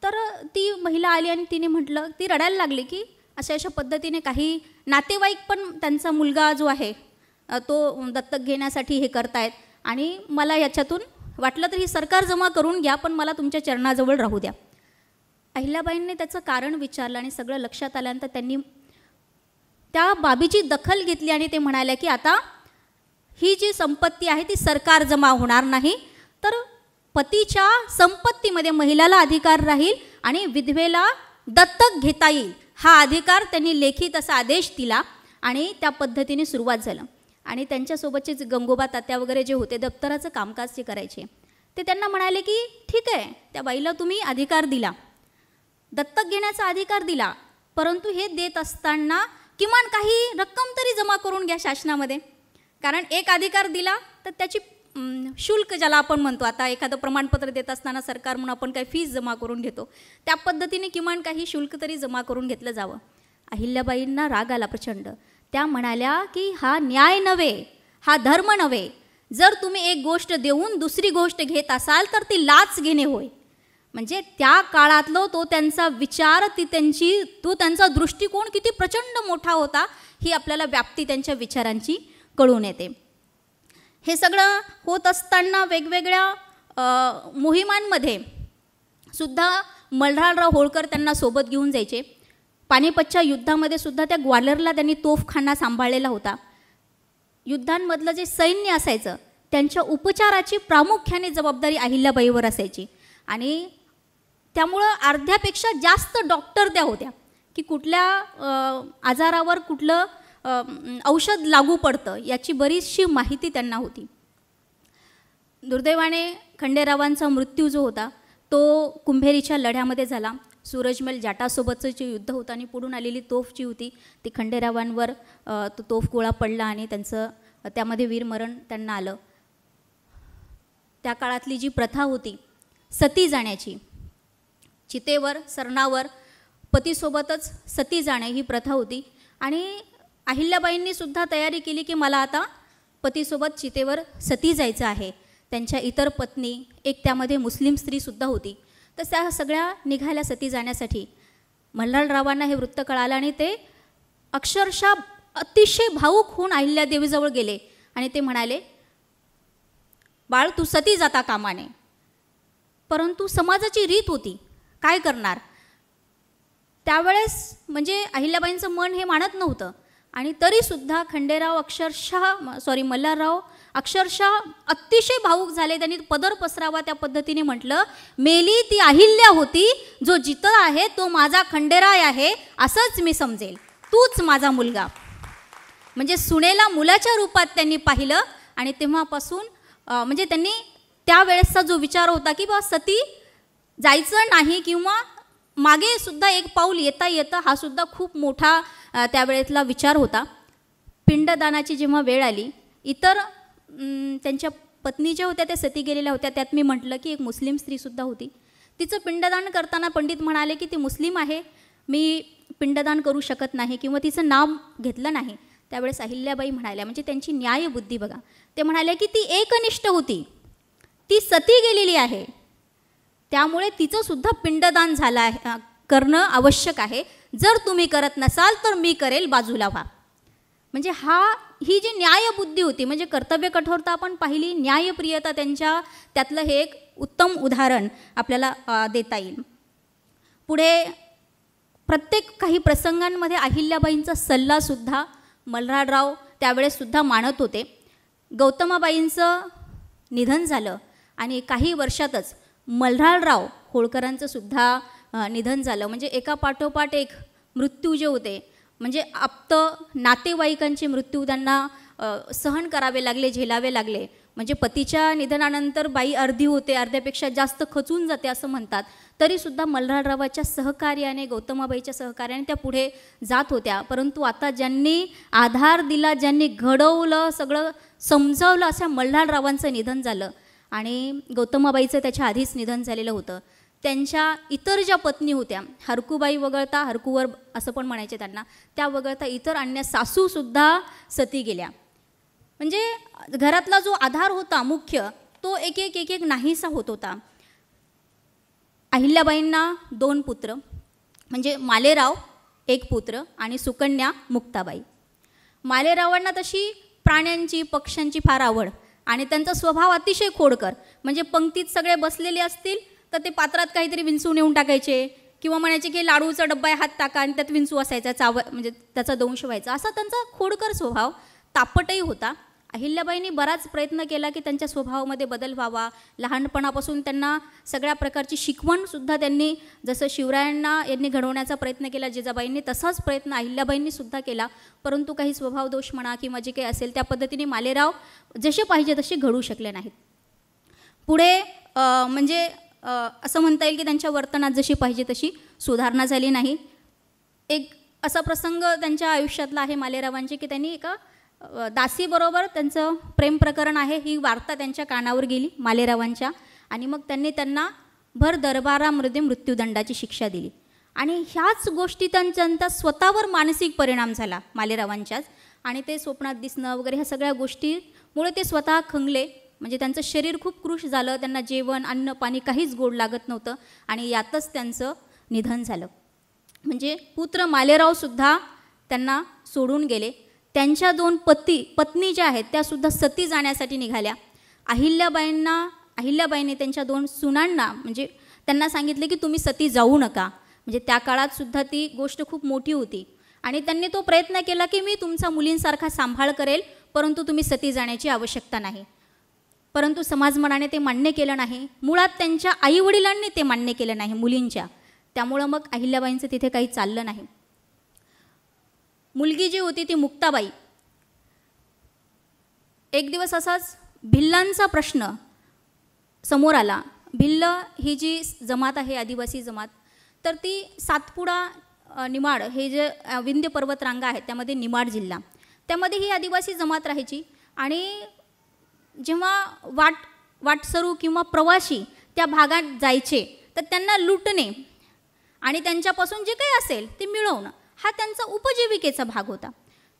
तर ती महिला आली आणि तिने म्हटलं, ती रडायला लागली की अशा पद्धतीने काही नातेवाईक पण त्यांचा मुलगा जो आहे तो दत्तक घेण्यासाठी हे करतायत आणि मला याच्यातून वाटलं तर ही सरकार जमा करून घ्या, पण मला तुमच्या चरणाजवळ राहू द्या. अहिल्याबाईंनी त्याचं कारण विचारलं आणि सगळं लक्षात आल्यानंतर त्यांनी त्या बाबीची दखल घेतली आणि ते म्हणाले की आता ही जी संपत्ती आहे ती सरकार जमा होणार नाही, तर पतीच्या संपत्तीमध्ये महिलाला अधिकार राहील आणि विधवेला दत्तक घेता येईल, हा अधिकार त्यांनी लेखी तसा आदेश दिला आणि त्या पद्धतीने सुरुवात झालं. आणि त्यांच्यासोबतचे जे गंगोबा तात्या वगैरे जे होते दप्तराचं कामकाज जे करायचे ते त्यांना म्हणाले की ठीक आहे, त्या बाईला तुम्ही अधिकार दिला, दत्तक घेण्याचा अधिकार दिला, परंतु हे देत असताना किमान काही रक्कम तरी जमा करून घ्या शासनामध्ये. कारण एक अधिकार दिला तर त्याची शुल्क ज्याला आपण म्हणतो, आता एखादं प्रमाणपत्र देत असताना सरकार म्हणून आपण काही फीस जमा करून घेतो, त्या पद्धतीने किमान काही शुल्क तरी जमा करून घेतलं जावं. अहिल्याबाईंना राग आला प्रचंड. त्या म्हणाल्या की हा न्याय नव्हे, हा धर्म नव्हे, जर तुम्ही एक गोष्ट देऊन दुसरी गोष्ट घेत असाल तर ती लाच घेणे होय. म्हणजे त्या काळातलं तो त्यांचा विचार, तो त्यांचा दृष्टिकोन किती प्रचंड मोठा होता ही आपल्याला व्याप्ती त्यांच्या विचारांची कळून येते. हे सगळं होत असताना वेगवेगळ्या मोहिमांमध्ये सुद्धा मल्हारराव होळकर त्यांना सोबत घेऊन जायचे. पानिपतच्या युद्धामध्ये सुद्धा त्या ग्वाल्हेरला त्यांनी तोफखाना सांभाळलेला होता. युद्धांमधलं जे सैन्य असायचं त्यांच्या उपचाराची प्रामुख्याने जबाबदारी अहिल्याबाईवर असायची आणि त्यामुळं अर्ध्यापेक्षा जास्त डॉक्टर त्या होत्या की कुठल्या आजारावर कुठलं औषध लागू पडतं याची बरीचशी माहिती त्यांना होती. दुर्दैवाने खंडेरावांचा मृत्यू जो होता तो कुंभेरीच्या लढ्यामध्ये झाला. सूरजमल जाटासोबतचं जे युद्ध होतं आणि पुढून आलेली तोफ जी होती ती खंडेरावांवर तो तोफ गोळा पडला आणि त्यांचं त्यामध्ये वीरमरण त्यांना आलं. त्या काळातली जी प्रथा होती सती जाण्याची, चितेवर सरणावर पतीसोबतच सती जाणे ही प्रथा होती आणि अहिल्याबाईंनी सुद्धा तयारी केली की मला आता पतीसोबत चितेवर सती जायचं आहे. त्यांच्या इतर पत्नी, एक त्यामध्ये मुस्लिम स्त्रीसुद्धा होती, तर त्या सगळ्या निघाल्या सती जाण्यासाठी. मल्हाररावांना हे वृत्त कळालं आणि ते अक्षरशः अतिशय भावूक होऊन अहिल्यादेवीजवळ गेले आणि ते म्हणाले, बाळ तू सती जाता कामा नये. परंतु समाजाची रीत होती, काय करणार. त्यावेळेस म्हणजे अहिल्याबाईंचं मन हे मानत नव्हतं आणि तरीसुद्धा मल्हारराव अक्षरशः अतिशय भावूक झाले. त्यांनी पदर पसरावा त्या पद्धतीने म्हटलं, मेली ती अहिल्या होती, जो जिथं आहे तो माझा खंडेराय आहे, असंच मी समजेल, तूच माझा मुलगा. म्हणजे सुनेला मुलाच्या रूपात त्यांनी पाहिलं आणि तेव्हापासून म्हणजे त्यांनी त्यावेळेसचा जो विचार होता की बा सती जायचं नाही किंवा मागे सुद्धा एक पाऊल येता येतं, हा सुद्धा खूप मोठा त्यावेळेतला विचार होता. पिंडदानाची जेव्हा वेळ आली, इतर त्यांच्या पत्नी ज्या होत्या त्या सती गेलेल्या होत्या, त्यात मी म्हटलं की एक मुस्लिम स्त्रीसुद्धा होती. तिचं पिंडदान करताना पंडित म्हणाले की ती मुस्लिम आहे, मी पिंडदान करू शकत नाही किंवा तिचं नाव घेतलं नाही. त्यावेळेस अहिल्याबाई म्हणाल्या, म्हणजे त्यांची न्यायबुद्धी बघा, ते म्हणाले की ती एकनिष्ठ होती, ती सती गेलेली आहे, त्यामुळे तिचंसुद्धा पिंडदान झालं आहे, करणं आवश्यक आहे. जर तुम्ही करत नसाल तर मी करेल, बाजूला व्हा. म्हणजे ही जी न्यायबुद्धी होती, म्हणजे कर्तव्य कठोरता आपण पाहिली, न्यायप्रियता त्यातलं हे एक उत्तम उदाहरण आपल्याला देता येईल. पुढे प्रत्येक काही प्रसंगांमध्ये अहिल्याबाईंचा सल्लासुद्धा मल्हारराव त्यावेळेससुद्धा मानत होते. गौतमाबाईंचं निधन झालं आणि काही वर्षातच मल्हारराव होळकरांचं सुद्धा निधन झालं. म्हणजे एका पाठोपाठ एक मृत्यू जे होते, म्हणजे आप्त नातेवाईकांचे मृत्यू त्यांना सहन करावे लागले, झेलावे लागले. म्हणजे पतीच्या निधनानंतर बाई अर्धी होते, अर्ध्यापेक्षा जास्त खचून जाते असं म्हणतात. तरीसुद्धा मल्हाररावाच्या सहकार्याने, गौतमाबाईच्या सहकार्याने त्या पुढे जात होत्या. परंतु आता ज्यांनी आधार दिला, ज्यांनी घडवलं, सगळं समजावलं, अशा मल्हाररावांचं निधन झालं. आणि गौतमाबाईचं त्याच्या आधीच निधन झालेलं होतं. त्यांच्या इतर ज्या पत्नी होत्या, हरकूबाई वगळता, हरकूवर असं पण म्हणायचे त्यांना, त्या वगळता इतर अन्य सासूसुद्धा सती गेल्या. म्हणजे घरातला जो आधार होता मुख्य, तो एक एक एक एक नाहीसा होत होता. अहिल्याबाईंना 2 पुत्र, म्हणजे मालेराव एक पुत्र आणि सुकन्या मुक्ताबाई. मालेरावांना तशी प्राण्यांची, पक्ष्यांची फार आवड आणि त्यांचा स्वभाव अतिशय खोडकर. म्हणजे पंक्तीत सगळे बसलेले असतील तर ते पात्रात काहीतरी विंचू नेऊन टाकायचे किंवा म्हणायचे की लाडूचा डब्बा आहे, हात टाका, आणि त्यात विंचू असायचा, म्हणजे त्याचा दंश व्हायचा. असा त्यांचा खोडकर स्वभाव, तापटही होता. अहिल्याबाईंनी बराच प्रयत्न केला की त्यांच्या स्वभावामध्ये बदल व्हावा. लहानपणापासून त्यांना सगळ्या प्रकारची शिकवणसुद्धा त्यांनी, जसं शिवरायांना यांनी घडवण्याचा प्रयत्न केला जिजाबाईंनी, तसाच प्रयत्न अहिल्याबाईंनी सुद्धा केला. परंतु काही स्वभाव दोष म्हणा किंवा जे काही असेल त्या पद्धतीने मालेराव जसे पाहिजे तसे घडू शकले नाहीत. पुढे म्हणजे असं म्हणता येईल की त्यांच्या वर्तनात जशी पाहिजे तशी सुधारणा झाली नाही. एक असा प्रसंग त्यांच्या आयुष्यातला आहे मालेरावांची की त्यांनी एका दासीबरोबर त्यांचं प्रेम प्रकरण आहे, ही वार्ता त्यांच्या कानावर गेली मालेरावांच्या, आणि मग त्यांनी त्यांना भर दरबारामध्ये मृत्यूदंडाची शिक्षा दिली. आणि ह्याच गोष्टी त्यांच्या स्वतःवर मानसिक परिणाम झाला मालेरावांच्याच, आणि ते स्वप्नात दिसणं वगैरे ह्या सगळ्या गोष्टीमुळे ते स्वतः खंगले. म्हणजे त्यांचं शरीर खूप कृश झालं, त्यांना जेवण, अन्न, पाणी काहीच गोड लागत नव्हतं, आणि यातच त्यांचं निधन झालं. म्हणजे पुत्र मालेरावसुद्धा त्यांना सोडून गेले. त्यांच्या 2 पत्नी ज्या आहेत त्यासुद्धा सती जाण्यासाठी निघाल्या. अहिल्याबाईंनी त्यांच्या 2 सुनांना, म्हणजे त्यांना सांगितले की तुम्ही सती जाऊ नका. म्हणजे त्या काळात सुद्धा ती गोष्ट खूप मोठी होती, आणि त्यांनी तो प्रयत्न केला की मी तुमचा मुलींसारखा सांभाळ करेल, परंतु तुम्ही सती जाण्याची आवश्यकता नाही. परंतु समाजमनाने ते मान्य केलं नाही. मुळात त्यांच्या आईवडिलांनी ते मान्य केलं नाही मुलींच्या. त्यामुळं मग अहिल्याबाईंचं तिथे काही चाललं नाही. मुलगी जी होती ती मुक्ताबाई, एक दिवस असाच भिल्लांचा प्रश्न समोर आला. भिल्ल ही जी जमात आहे, आदिवासी जमात, तर ती सातपुडा, निमाड हे जे विंध्य पर्वतरांगा आहेत त्यामध्ये निमाड जिल्हा, त्यामध्ये ही आदिवासी जमात राहायची. आणि जेव्हा वाटसरू किंवा प्रवासी त्या भागात जायचे तर त्यांना लुटणे आणि त्यांच्यापासून जे काही असेल ते मिळवणं हा त्यांचा उपजीविकेचा भाग होता.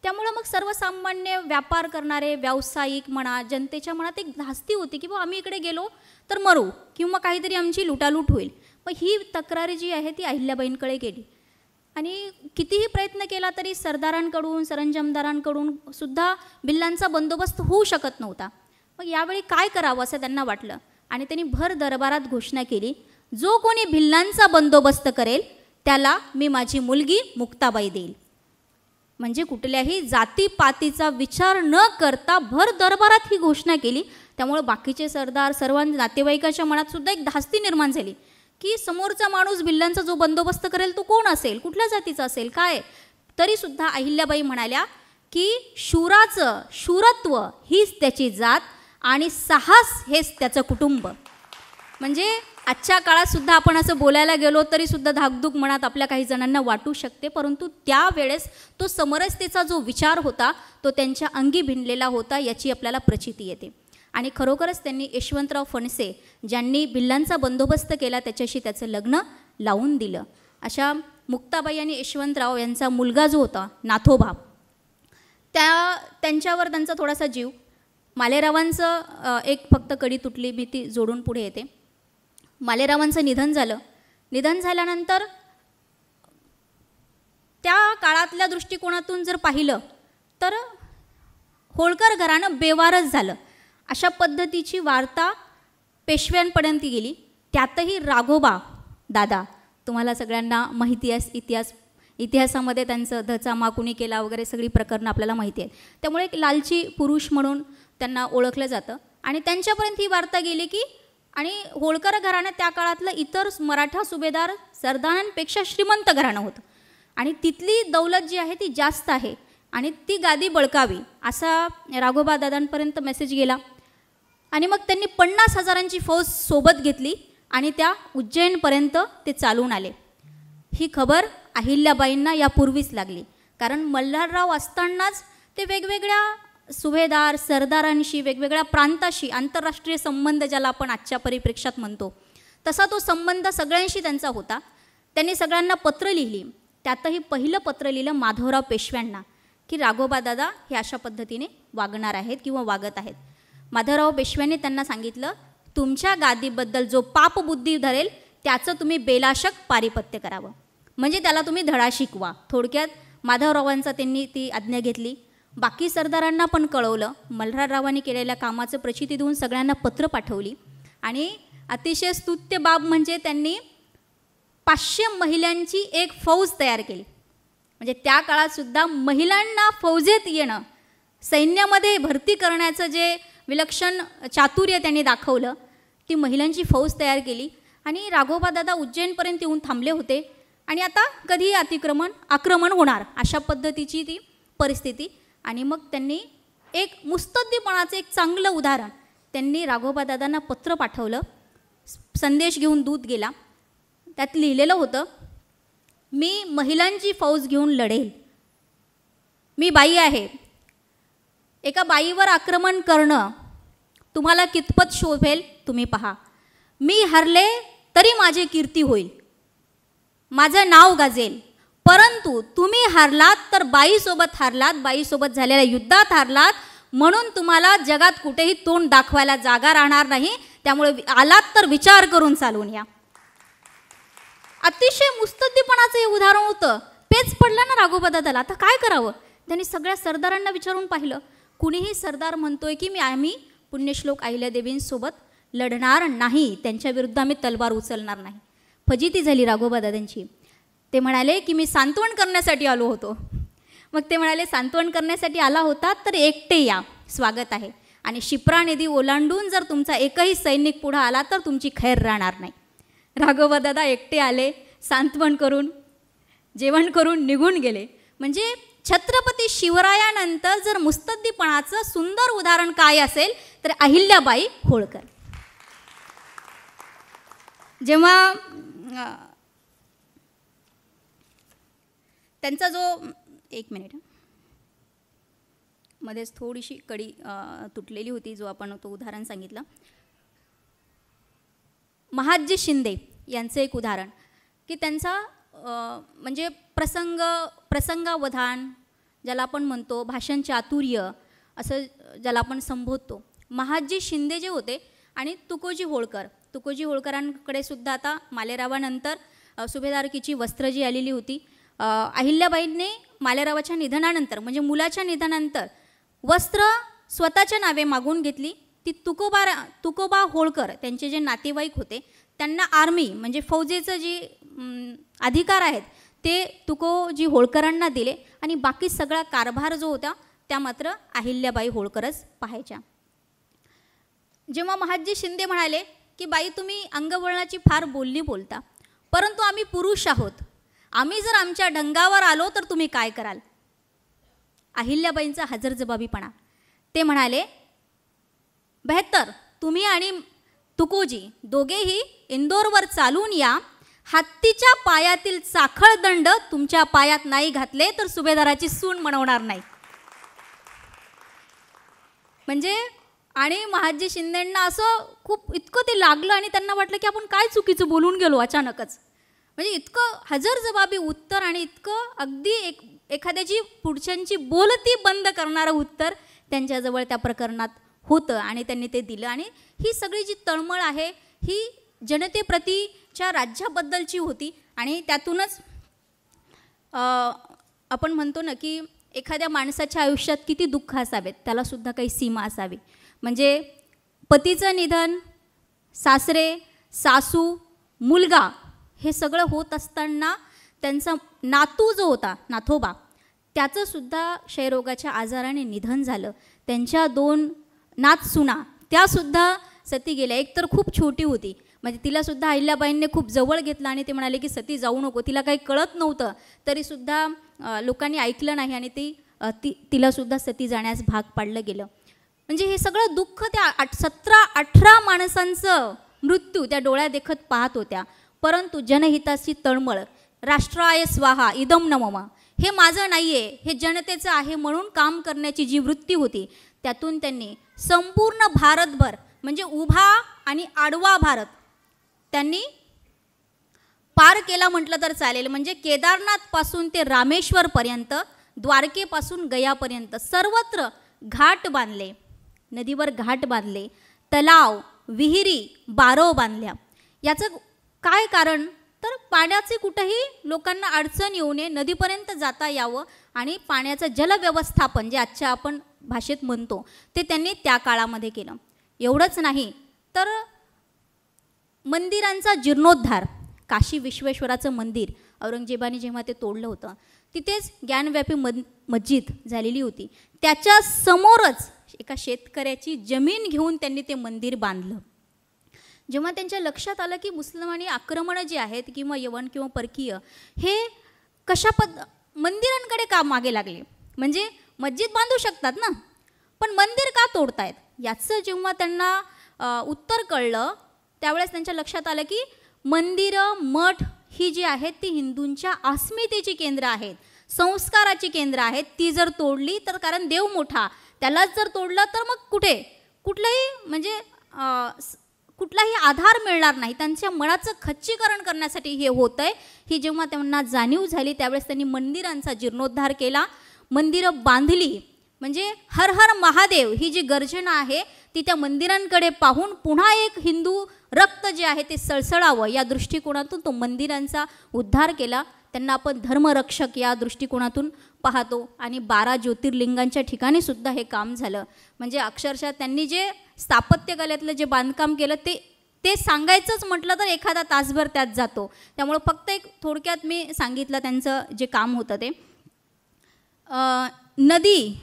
त्यामुळं मग सर्वसामान्य व्यापार करणारे व्यावसायिक म्हणा, जनतेच्या मनात एक धास्ती होती की आम्ही इकडे गेलो तर मरू किंवा काहीतरी आमची लुटालूट होईल. पण ही तक्रार जी आहे ती अहिल्याबाईंकडे गेली, आणि कितीही प्रयत्न केला तरी सरदारांकडून, सरंजामदारांकडून सुद्धा भिल्लांचा बंदोबस्त होऊ शकत नव्हता. मग यावेळी काय करावं असं त्यांना वाटलं, आणि त्यांनी भर दरबारात घोषणा केली, जो कोणी भिल्लांचा बंदोबस्त करेल त्याला मी माझी मुलगी मुक्ताबाई देईल. म्हणजे कुठल्याही जातीपातीचा विचार न करता भर दरबारात ही घोषणा केली. त्यामुळे बाकीचे सरदार, सर्वांच्या नातेवाईकाच्या मनात सुद्धा एक धास्ती निर्माण झाली की समोरचा माणूस भिल्लांचा जो बंदोबस्त करेल तो कोण असेल, कुठल्या जातीचा असेल, काय. तरीसुद्धा अहिल्याबाई म्हणाल्या की शूराचं शूरत्व हीच त्याची जात आणि साहस हेच त्याचं कुटुंब. म्हणजे आजच्या काळात सुद्धा आपण असं बोलायला गेलो तरी सुद्धा धाकधूक मनात आपल्या काही जणांना वाटू शकते, परंतु त्यावेळेस तो समरसतेचा जो विचार होता तो त्यांच्या अंगी भिनलेला होता याची आपल्याला प्रचिती येते. आणि खरोखरच त्यांनी यशवंतराव फणसे ज्यांनी भिल्लांचा बंदोबस्त केला त्याच्याशी त्याचं लग्न लावून दिलं. अशा मुक्ताबाई आणि यशवंतराव यांचा मुलगा जो होता नाथोबा, त्यांच्यावर त्यांचा थोडासा जीव. मालेरावांचं एक फक्त कडी तुटली, मी ती जोडून पुढे येते. मालेरावांचं निधन झालं. निधन झाल्यानंतर त्या काळातल्या दृष्टिकोनातून जर पाहिलं तर होळकर घराणं बेवारच झालं. अशा पद्धतीची वार्ता पेशव्यांपर्यंत गेली. त्यातही राघोबा दादा, तुम्हाला सगळ्यांना माहिती आहे इतिहास, इतिहासामध्ये त्यांचं धचामा कुणी केला वगैरे सगळी प्रकरणं आपल्याला माहिती आहेत. त्यामुळे एक लालची पुरुष म्हणून त्यांना ओळखलं जातं. आणि त्यांच्यापर्यंत ही वार्ता गेली की आणि होळकर घराणं त्या काळातलं इतर मराठा सुभेदार सरदारांपेक्षा श्रीमंत घराणं होतं आणि तिथली दौलत जी आहे ती जास्त आहे आणि ती गादी बळकावी असा राघोबा दादांपर्यंत मेसेज गेला. आणि मग त्यांनी 50,000ची फौज सोबत घेतली आणि त्या उज्जैनपर्यंत ते चालून आले. ही खबर अहिल्याबाईंना यापूर्वीच लागली, कारण मल्हारराव असतानाच ते वेगवेगळ्या सुभेदार सरदारांशी वेगवेगळ्या प्रांताशी आंतरराष्ट्रीय संबंध ज्याला आपण आजच्या परिप्रेक्षात म्हणतो तसा तो संबंध सगळ्यांशी त्यांचा होता. त्यांनी सगळ्यांना पत्र लिहिली. त्यातही पहिलं पत्र लिहिलं माधवराव पेशव्यांना की राघोबा दादा हे अशा पद्धतीने वागणार आहेत किंवा वागत आहेत. माधवराव पेशव्यांनी त्यांना सांगितलं तुमच्या गादीबद्दल जो पापबुद्धी धरेल त्याचं तुम्ही बेलाशक पारिपत्य करावं, म्हणजे त्याला तुम्ही धडा शिकवा. थोडक्यात माधवरावांचा त्यांनी ती आज्ञा घेतली. बाकी सरदारांना पण कळवलं. मल्हाररावांनी केलेल्या कामाचं प्रचिती देऊन सगळ्यांना पत्र पाठवली. आणि अतिशय स्तुत्य बाब म्हणजे त्यांनी 500 महिलांची एक फौज तयार केली. म्हणजे त्या काळातसुद्धा महिलांना फौजेत येणं, सैन्यामध्ये भरती करण्याचं जे विलक्षण चातुर्य त्यांनी दाखवलं, ती महिलांची फौज तयार केली. आणि राघोबा दादा उज्जैनपर्यंत येऊन थांबले होते आणि आता कधी आक्रमण होणार अशा पद्धतीची ती परिस्थिती. आणि मग त्यांनी एक मुस्तद्दीपणाचं एक चांगलं उदाहरण त्यांनी राघोबा दादांना पत्र पाठवलं. संदेश घेऊन दूत गेला. त्यात लिहिलेलं होतं मी महिलांची फौज घेऊन लढेल, मी बाई आहे, एका बाईवर आक्रमण करणं तुम्हाला कितपत शोभेल तुम्ही पहा, मी हरले तरी माझी कीर्ती होईल, माझं नाव गाजेल, परंतु तुम्ही हारलात तर बाईसोबत हारलात, बाईसोबत झालेल्या युद्धात हारलात, म्हणून तुम्हाला जगात कुठेही तोंड दाखवायला जागा राहणार नाही, त्यामुळे आलात तर विचार करून चालून या. अतिशय मुस्तद्दीपणाचं हे उदाहरण होतं. पेच पडला ना राघोबा दादाला. आता काय करावं? त्यांनी सगळ्या सरदारांना विचारून पाहिलं. कुणीही सरदार म्हणतोय की आम्ही पुण्यश्लोक अहिल्यादेवींसोबत लढणार नाही, त्यांच्या विरुद्ध आम्ही तलवार उचलणार नाही. फजिती झाली राघोबा दादांची. ते म्हणाले की मी सांत्वन करण्यासाठी आलो होतो. मग ते म्हणाले सांत्वन करण्यासाठी आला होता तर एकटे या, स्वागत आहे, आणि शिप्रा नदी ओलांडून जर तुमचा एकही सैनिक पुढे आला तर तुमची खैर राहणार नाही. राघोबा दादा एकटे आले, सांत्वन करून जेवण करून निघून गेले. म्हणजे छत्रपती शिवरायानंतर जर मुस्तद्दीपणाचं सुंदर उदाहरण काय असेल तर अहिल्याबाई होळकर. जेव्हा त्यांचा जो एक मिनिट मध्येच थोडीशी कडी तुटलेली होती, जो आपण तो उदाहरण सांगितलं. महादजी शिंदे यांचं एक उदाहरण की त्यांचा म्हणजे प्रसंगावधान ज्याला आपण म्हणतो, भाषण चातुर्य असं ज्याला आपण संबोधतो. महादजी शिंदे जे होते आणि तुकोजी होळकरांकडे सुद्धा आता मालेरावानंतर सुभेदारकीची वस्त्र जी आलेली होती. अहिल्याबाईंनी मालेरावाच्या निधनानंतर म्हणजे मुलाच्या निधनानंतर वस्त्र स्वतःच्या नावे मागून घेतली. ती तुकोबा होळकर त्यांचे जे नातेवाईक होते त्यांना आर्मी म्हणजे फौजेचं जे अधिकार आहेत ते तुकोजी होळकरांना दिले आणि बाकी सगळा कारभार जो होता त्या मात्र अहिल्याबाई होळकरच पाहायच्या. जेव्हा महादजी शिंदे म्हणाले की बाई तुम्ही अंगवळणाची फार बोलणी बोलता, परंतु आम्ही पुरुष आहोत, आम्ही जर आमच्या ढंगावर आलो तर तुम्ही काय कराल? अहिल्याबाईंचा हजरजबाबीपणा. ते म्हणाले बेहतर तुम्ही आणि तुकोजी दोघेही इंदोरवर चालून या, हत्तीच्या पायातील साखळ दंड तुमच्या पायात नाही घातले तर सुभेदाराची सून म्हणवणार नाही. म्हणजे आणि महादजी शिंदेंना असं खूप इतकं ते लागलं आणि त्यांना वाटलं की आपण काय चुकीचं बोलून गेलो अचानकच. म्हणजे इतकं हजरजबाबी उत्तर आणि इतकं अगदी एखाद्याची पुढच्यांची बोलती बंद करणारं उत्तर त्यांच्याजवळ त्या प्रकरणात होतं आणि त्यांनी ते दिलं. आणि ही सगळी जी तळमळ आहे ही जनतेप्रतीच्या राज्याबद्दलची होती आणि त्यातूनच आपण म्हणतो ना की एखाद्या माणसाच्या आयुष्यात किती दुःख असावेत त्यालासुद्धा काही सीमा असावी. म्हणजे पतीचं निधन, सासरे, सासू, मुलगा हे सगळं होत असताना त्यांचा नातू जो होता नाथोबा, त्याचंसुद्धा क्षयरोगाच्या आजाराने निधन झालं. त्यांच्या 2 नातसुना त्यासुद्धा सती गेल्या. एक तर खूप छोटी होती, म्हणजे तिलासुद्धा अहिल्याबाईंनी खूप जवळ घेतलं आणि ते म्हणाले की सती जाऊ नको. तिला काही कळत नव्हतं, तरीसुद्धा लोकांनी ऐकलं नाही आणि तिलासुद्धा सती जाण्यास भाग पाडलं गेलं. म्हणजे हे सगळं दुःख त्या 17-18 माणसांचं मृत्यू त्या डोळ्या देखत पाहत होत्या. परंतु जनहिताची तळमळ, राष्ट्राय स्वाहा इदम नमम, हे माझं नाही आहे, हे जनतेचं आहे म्हणून काम करण्याची जी वृत्ती होती, त्यातून त्यांनी संपूर्ण भारतभर, म्हणजे उभा आणि आडवा भारत त्यांनी पार केला म्हटलं तर चालेल. म्हणजे केदारनाथपासून ते रामेश्वरपर्यंत, द्वारकेपासून गयापर्यंत सर्वत्र घाट बांधले, नदीवर घाट बांधले, तलाव, विहिरी, बारव बांधल्या. याचं काय कारण? तर पाण्याचे कुठंही लोकांना अडचण येऊ नये, नदीपर्यंत जाता यावं आणि पाण्याचं जलव्यवस्थापन जे आजच्या आपण भाषेत म्हणतो ते त्यांनी त्या काळामध्ये केलं. एवढंच नाही तर मंदिरांचा जीर्णोद्धार, काशी विश्वेश्वराचं मंदिर औरंगजेबाने जेव्हा ते तोडलं होतं, तिथेच ज्ञानव्यापी मस्जिद झालेली होती. त्याच्या समोरच एका शेतकऱ्याची जमीन घेऊन त्यांनी ते मंदिर बांधलं. जेव्हा त्यांच्या लक्षात आलं की मुस्लिमांनी आक्रमणं जी आहेत किंवा यवन किंवा परकीय हे मंदिरांकडे का मागे लागले, म्हणजे मस्जिद बांधू शकतात ना, पण मंदिर का तोडतायत, याचं जेव्हा त्यांना उत्तर कळलं, त्यावेळेस त्यांच्या लक्षात आलं की मंदिरं, मठ ही जी आहेत ती हिंदूंच्या अस्मितेची केंद्र आहेत, संस्काराची केंद्र आहेत. ती जर तोडली तर, कारण देव मोठा, त्यालाच जर तोडलं तर मग कुठलाही आधार मिळणार नाही. त्यांच्या मनाचं खच्चीकरण करण्यासाठी हे होतं आहे. ही जेव्हा त्यांना जाणीव झाली त्यावेळेस त्यांनी मंदिरांचा जीर्णोद्धार केला, मंदिरं बांधली. म्हणजे हर हर महादेव ही जी गर्जना आहे ती त्या मंदिरांकडे पाहून पुन्हा एक हिंदू रक्त जे आहे ते सळसळावं या दृष्टिकोनातून तो मंदिरांचा उद्धार केला. त्यांना आपण धर्मरक्षक या दृष्टिकोनातून पाहतो आणि 12 ज्योतिर्लिंगांच्या ठिकाणी सुद्धा हे काम झालं. म्हणजे अक्षरशः त्यांनी जे स्थापत्यकलेतलं जे बांधकाम केलं ते सांगायचंच म्हटलं तर एखादा तासभर त्यात जातो. त्यामुळं फक्त एक थोडक्यात मी सांगितलं त्यांचं जे काम होतं ते. नदी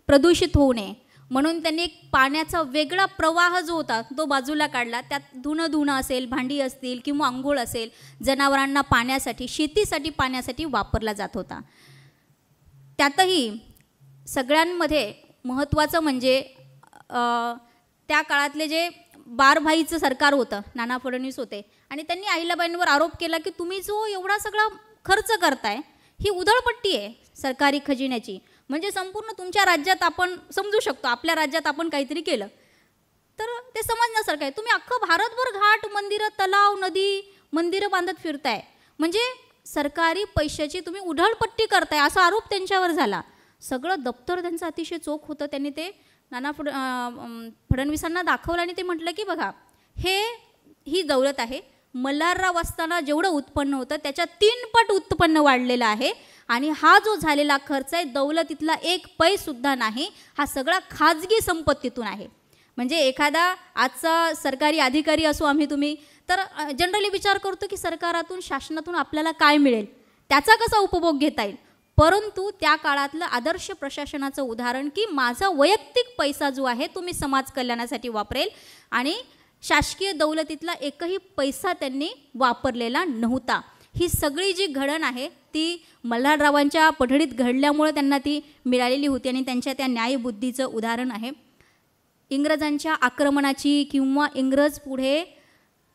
प्रदूषित होऊ नये म्हणून त्यांनी एक पाण्याचा वेगळा प्रवाह जो होता तो बाजूला काढला. त्यात धुणं असेल, भांडी असतील किंवा अंघोळ असेल, जनावरांना पाण्यासाठी, शेतीसाठी पाण्यासाठी वापरला जात होता. त्यातही सगळ्यांमध्ये महत्त्वाचं म्हणजे त्या काळातले जे बारभाईचं सरकार होतं, नाना फडणवीस होते, आणि त्यांनी अहिल्याबाईंवर आरोप केला की तुम्ही जो एवढा सगळा खर्च करताय ही उधळपट्टी आहे सरकारी खजिन्याची. म्हणजे संपूर्ण तुमच्या राज्यात आपण समजू शकतो, आपल्या राज्यात आपण काहीतरी केलं तर ते समजण्यासारखं आहे. तुम्ही अख्खं भारतभर घाट, मंदिरं, तलाव, नदी, मंदिरं बांधत फिरताय, म्हणजे सरकारी पैशाची तुम्ही उधळपट्टी करताय असा आरोप त्यांच्यावर झाला. सगळं दप्तर त्यांचं अतिशय चोख होतं. त्यांनी ते नाना फडणवीसांना दाखवलं आणि ते म्हटलं की बघा ही दौलत आहे, मल्हारराव असताना जेवढं उत्पन्न होतं त्याच्या 3 पट उत्पन्न वाढलेलं आहे आणि हा जो झालेला खर्च आहे दौलतीतला 1 पैसुद्धा नाही, हा सगळा खाजगी संपत्तीतून आहे. म्हणजे एखादा आजचा सरकारी अधिकारी असो आम्ही तुम्ही तर जनरली विचार करतो की सरकारातून, शासनातून आपल्याला काय मिळेल, त्याचा कसा उपभोग घेता येईल. परंतु त्या काळातलं आदर्श प्रशासनाचं उदाहरण की माझा वैयक्तिक पैसा जो आहे तो मी समाज कल्याणासाठी वापरेल आणि शासकीय दौलतीतला एकही पैसा त्यांनी वापरलेला नव्हता. ही सगळी जी घडण आहे ती मल्हाररावांच्या पठडीत घडल्यामुळे त्यांना ती मिळालेली होती आणि त्यांच्या त्या न्यायबुद्धीचं उदाहरण आहे. इंग्रजांच्या आक्रमणाची किंवा इंग्रज पुढे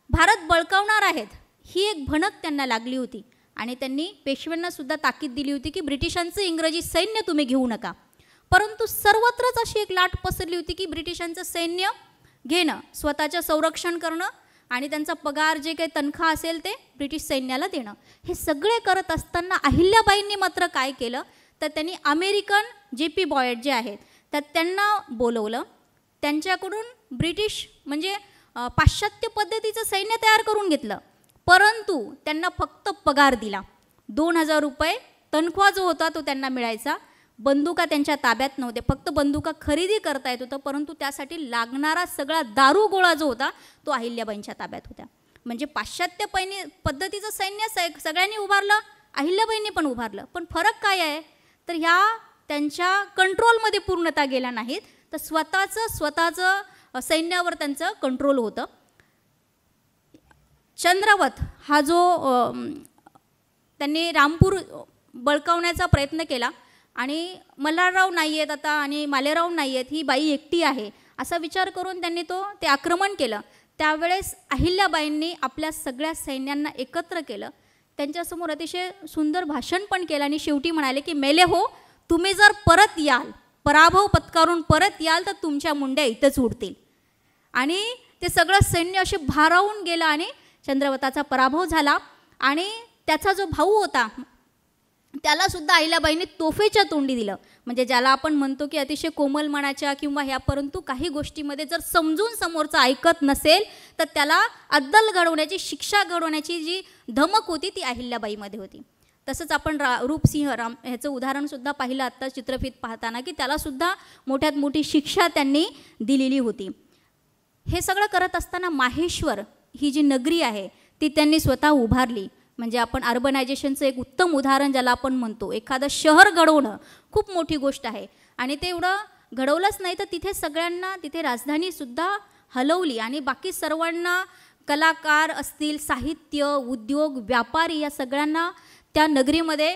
भारत बळकावणार आहेत ही एक भणक त्यांना लागली होती आणि त्यांनी पेशव्यांना सुद्धा ताकीद दिली होती की ब्रिटिशांचं इंग्रजी सैन्य तुम्ही घेऊ नका. परंतु सर्वत्रच अशी एक लाट पसरली होती की ब्रिटिशांचं सैन्य घेणं, स्वतःचं संरक्षण करणं आणि त्यांचा पगार जे काही तनखा असेल ते ब्रिटिश सैन्याला देणं. हे सगळे करत असताना अहिल्याबाईंनी मात्र काय केलं तर त्यांनी अमेरिकन JP बॉयड जे आहेत तर त्यांना बोलवलं. त्यांच्याकडून ब्रिटिश म्हणजे पाश्चात्य पद्धतीचं सैन्य तयार करून घेतलं, परंतु त्यांना फक्त पगार दिला. 2000 रुपये तनख्वा जो होता तो त्यांना मिळायचा. बंदुका त्यांच्या ताब्यात नव्हते, फक्त बंदुका खरेदी करता येत होतं, परंतु त्यासाठी लागणारा सगळा दारूगोळा जो होता तो अहिल्याबाईंच्या ताब्यात होता. म्हणजे पाश्चात्य पद्धतीचं सैन्य सगळ्यांनी उभारलं, अहिल्याबाईंनी पण उभारलं. पण फरक काय आहे तर ह्या त्यांच्या कंट्रोलमध्ये पूर्णतः गेल्या नाहीत, तर स्वतःचं सैन्यावर त्यांचं कंट्रोल होतं. चंद्रावत हा जो त्यांनी रामपूर बळकावण्याचा प्रयत्न केला आणि मल्हारराव नाही आहेत आता आणि मालेराव नाही आहेत, ही बाई एकटी आहे असा विचार करून त्यांनी ते आक्रमण केलं. त्यावेळेस अहिल्याबाईंनी आपल्या सगळ्या सैन्यांना एकत्र केलं, त्यांच्यासमोर अतिशय सुंदर भाषण पण केलं आणि शेवटी म्हणाले की मेले हो, तुम्ही जर परत याल, पराभव पत्करून परत याल तर तुमच्या मुंड्या इथंच उडतील. आणि ते सगळं सैन्य असे भारावून गेलं आणि चंद्रवताचा पराभव झाला. आणि त्याचा जो भाऊ होता त्यालासुद्धा अहिल्याबाईंनी तोफेच्या तोंडी दिलं. म्हणजे ज्याला आपण म्हणतो की अतिशय कोमल मनाच्या किंवा ह्या, परंतु काही गोष्टीमध्ये जर समजून समोरचं ऐकत नसेल तर त्याला अद्दल घडवण्याची, शिक्षा घडवण्याची जी धमक होती ती अहिल्याबाईमध्ये होती. तसंच आपण रूपसिंह ह्याचं उदाहरणसुद्धा पाहिलं आत्ता चित्रफित पाहताना की त्यालासुद्धा मोठ्यात मोठी शिक्षा त्यांनी दिलेली होती. हे सगळं करत असताना माहेश्वर ही जी नगरी आहे ती त्यांनी स्वतः उभारली. म्हणजे आपण अर्बनायझेशनचं एक उत्तम उदाहरण ज्याला आपण म्हणतो, एखादं शहर घडवणं खूप मोठी गोष्ट आहे. आणि ते एवढं घडवलंच नाही तर तिथे सगळ्यांना, तिथे राजधानीसुद्धा हलवली आणि बाकी सर्वांना, कलाकार असतील, साहित्य, उद्योग, व्यापारी या सगळ्यांना त्या नगरीमध्ये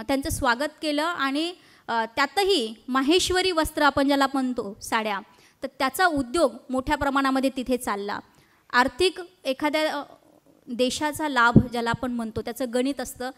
त्यांचं स्वागत केलं. आणि त्यातही माहेश्वरी वस्त्र आपण ज्याला म्हणतो, साड्या, तर त्याचा उद्योग मोठ्या प्रमाणामध्ये तिथे चालला. आर्थिक एखाद्या देशाचा लाभ ज्याला आपण म्हणतो त्याचं गणित असतं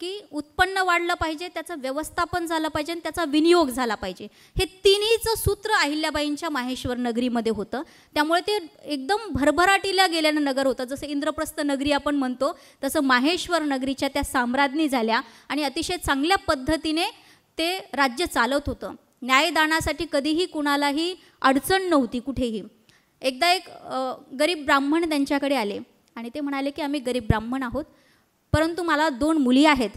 की उत्पन्न वाढलं पाहिजे, त्याचं व्यवस्थापन झालं पाहिजे आणि त्याचा विनियोग झाला पाहिजे. हे तिन्हीचं सूत्र अहिल्याबाईंच्या माहेश्वर नगरीमध्ये होतं. त्यामुळे ते एकदम भरभराटीला गेलेलं नगर होतं. जसं इंद्रप्रस्थ नगरी आपण म्हणतो तसं माहेश्वर नगरीच्या त्या साम्राज्ञी झाल्या आणि अतिशय चांगल्या पद्धतीने ते राज्य चालत होतं. न्यायदानासाठी कधीही कुणालाही अडचण नव्हती कुठेही. एकदा एक गरीब ब्राह्मण त्यांच्याकडे आले आणि ते म्हणाले की आम्ही गरीब ब्राह्मण आहोत, परंतु मला 2 मुली आहेत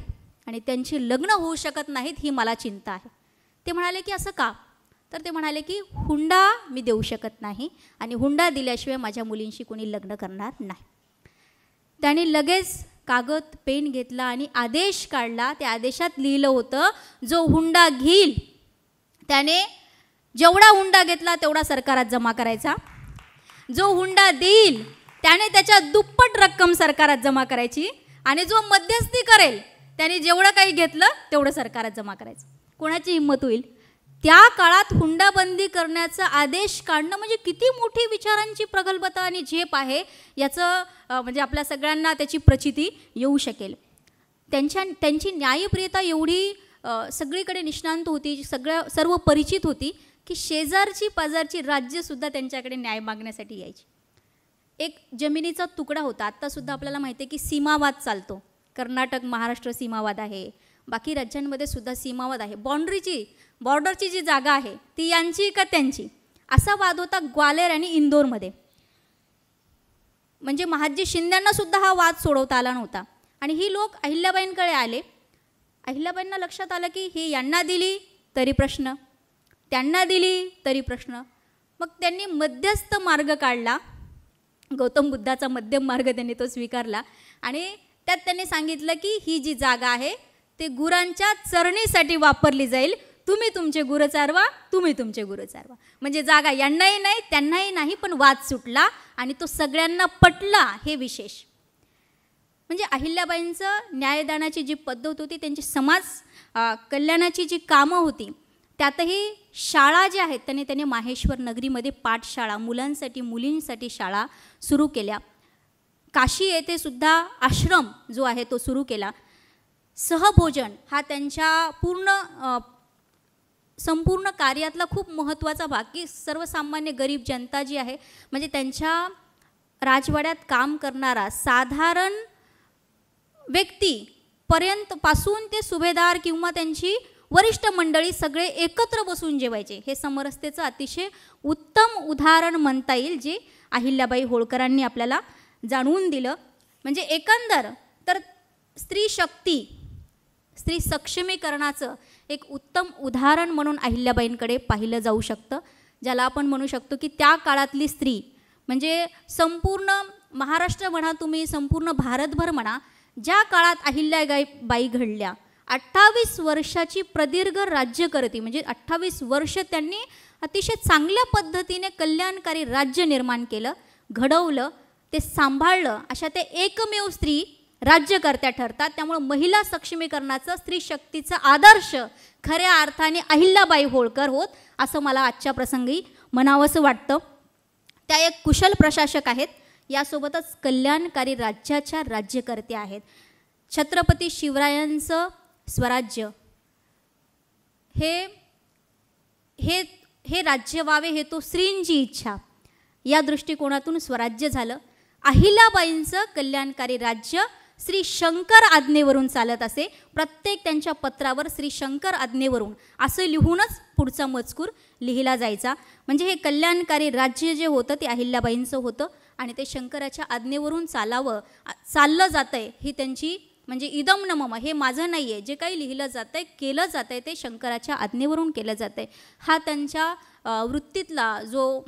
आणि त्यांची लग्न होऊ शकत नाहीत, ही मला चिंता आहे. ते म्हणाले की असं का? तर ते म्हणाले की हुंडा मी देऊ शकत नाही आणि हुंडा दिल्याशिवाय माझ्या मुलींशी कोणी लग्न करणार नाही. त्यांनी लगेच कागद पेन घेतला आणि आदेश काढला. त्या आदेशात लिहिलं होतं, जो हुंडा घेईल त्याने जेवढा हुंडा घेतला तेवढा सरकारात जमा करायचा, जो हुंडा देईल त्याने त्याच्या दुप्पट रक्कम सरकारात जमा करायची आणि जो मध्यस्थी करेल त्याने जेवढं काही घेतलं तेवढं सरकारात जमा करायचं. कोणाची हिंमत होईल? त्या काळात हुंडाबंदी करण्याचा आदेश काढणं म्हणजे किती मोठी विचारांची प्रगल्भता आणि झेप आहे याचं म्हणजे आपल्या सगळ्यांना त्याची प्रचिती येऊ शकेल. त्यांची न्यायप्रियता एवढी सगळीकडे निष्णांत होती, सर्व परिचित होती की शेजारची पाजारची राज्यसुद्धा त्यांच्याकडे न्याय मागण्यासाठी यायची. एक जमिनीचा तुकडा होता, आत्तासुद्धा आपल्याला माहिती आहे की सीमावाद चालतो. कर्नाटक महाराष्ट्र सीमावाद आहे, बाकी राज्यांमध्ये सुद्धा सीमावाद आहे. बॉर्डरची जी जागा आहे ती यांची का त्यांची, असा वाद होता ग्वालेर आणि इंदोरमध्ये. म्हणजे महादजी शिंद्यांना सुद्धा हा वाद सोडवता आला नव्हता आणि ही लोक अहिल्याबाईंकडे आले. अहिल्याबाईंना लक्षात आलं की ही यांना दिली तरी प्रश्न, त्यांना दिली तरी प्रश्न. मग त्यांनी मध्यस्थ मार्ग काढला, गौतम बुद्धाचा मध्यम मार्ग त्यांनी तो स्वीकारला आणि त्यात त्यांनी सांगितलं की ही जी जागा आहे ते गुरांच्या चरणीसाठी वापरली जाईल, तुम्ही तुमचे गुरं चारवा, तुम्ही तुमचे गुरं चारवा. म्हणजे जागा यांनाही नाही त्यांनाही नाही, पण वाद सुटला आणि तो सगळ्यांना पटला, हे विशेष. म्हणजे अहिल्याबाईंचं न्यायदानाची जी पद्धत होती, त्यांची समाज कल्याणाची जी कामं होती, त्यातही शाळा ज्या आहेत त्यांनी माहेश्वर नगरीमध्ये पाठशाळा, मुलांसाठी मुलींसाठी शाळा सुरू केल्या. काशी येथे सुद्धा आश्रम जो आहे तो सुरू केला. सहभोजन हा त्यांच्या संपूर्ण कार्यातला खूप महत्त्वाचा भाग, की सर्वसामान्य गरीब जनता जी आहे, म्हणजे त्यांच्या राजवाड्यात काम करणारा साधारण व्यक्तीपर्यंत पासून ते सुभेदार किंवा त्यांची वरिष्ठ मंडळी सगळे एकत्र बसून जेवायचे. हे समरसतेचं अतिशय उत्तम उदाहरण म्हणता येईल, जे अहिल्याबाई होळकरांनी आपल्याला जाणवून दिलं. म्हणजे एकंदर तर स्त्री शक्ती, स्त्री सक्षमीकरणाचं एक उत्तम उदाहरण म्हणून अहिल्याबाईंकडे पाहिलं जाऊ शकतं, ज्याला आपण म्हणू शकतो की त्या काळातली स्त्री म्हणजे संपूर्ण महाराष्ट्र म्हणा तुम्ही, संपूर्ण भारतभर म्हणा, ज्या काळात अहिल्याबाई घडल्या, 28 वर्षाची प्रदीर्घ राज्यकर्ती, म्हणजे 28 वर्ष त्यांनी अतिशय चांगल्या पद्धतीने कल्याणकारी राज्य निर्माण केलं, घडवलं, ते सांभाळलं. अशा ते एकमेव स्त्री राज्यकर्त्या ठरतात. त्यामुळे महिला सक्षमीकरणाचं, स्त्री शक्तीचा आदर्श खऱ्या अर्थाने अहिल्याबाई होळकर होत, असं मला आजच्या प्रसंगी म्हणावंसं वाटतं. त्या एक कुशल प्रशासक आहेत, यासोबतच कल्याणकारी राज्याच्या राज्यकर्त्या आहेत. छत्रपती शिवरायांचं स्वराज्य हे हे हे राज्य व्हावे हे तो स्त्रींची इच्छा, या दृष्टिकोनातून स्वराज्य झालं. अहिल्याबाईंचं कल्याणकारी राज्य श्री शंकर आज्ञेवरून चालत असे. प्रत्येक त्यांच्या पत्रावर श्री शंकर आज्ञेवरून असं लिहूनच पुढचा मजकूर लिहिला जायचा. म्हणजे हे कल्याणकारी राज्य जे होतं ते अहिल्याबाईंचं होतं आणि ते शंकराच्या आज्ञेवरून चाललं जातं आहे ही त्यांची, म्हणजे इदम न मम, हे माझं नाही आहे, जे काही लिहिलं जातं आहे, केलं जातं आहे, ते शंकराच्या आज्ञेवरून केलं जातं आहे. हा त्यांच्या वृत्तीतला जो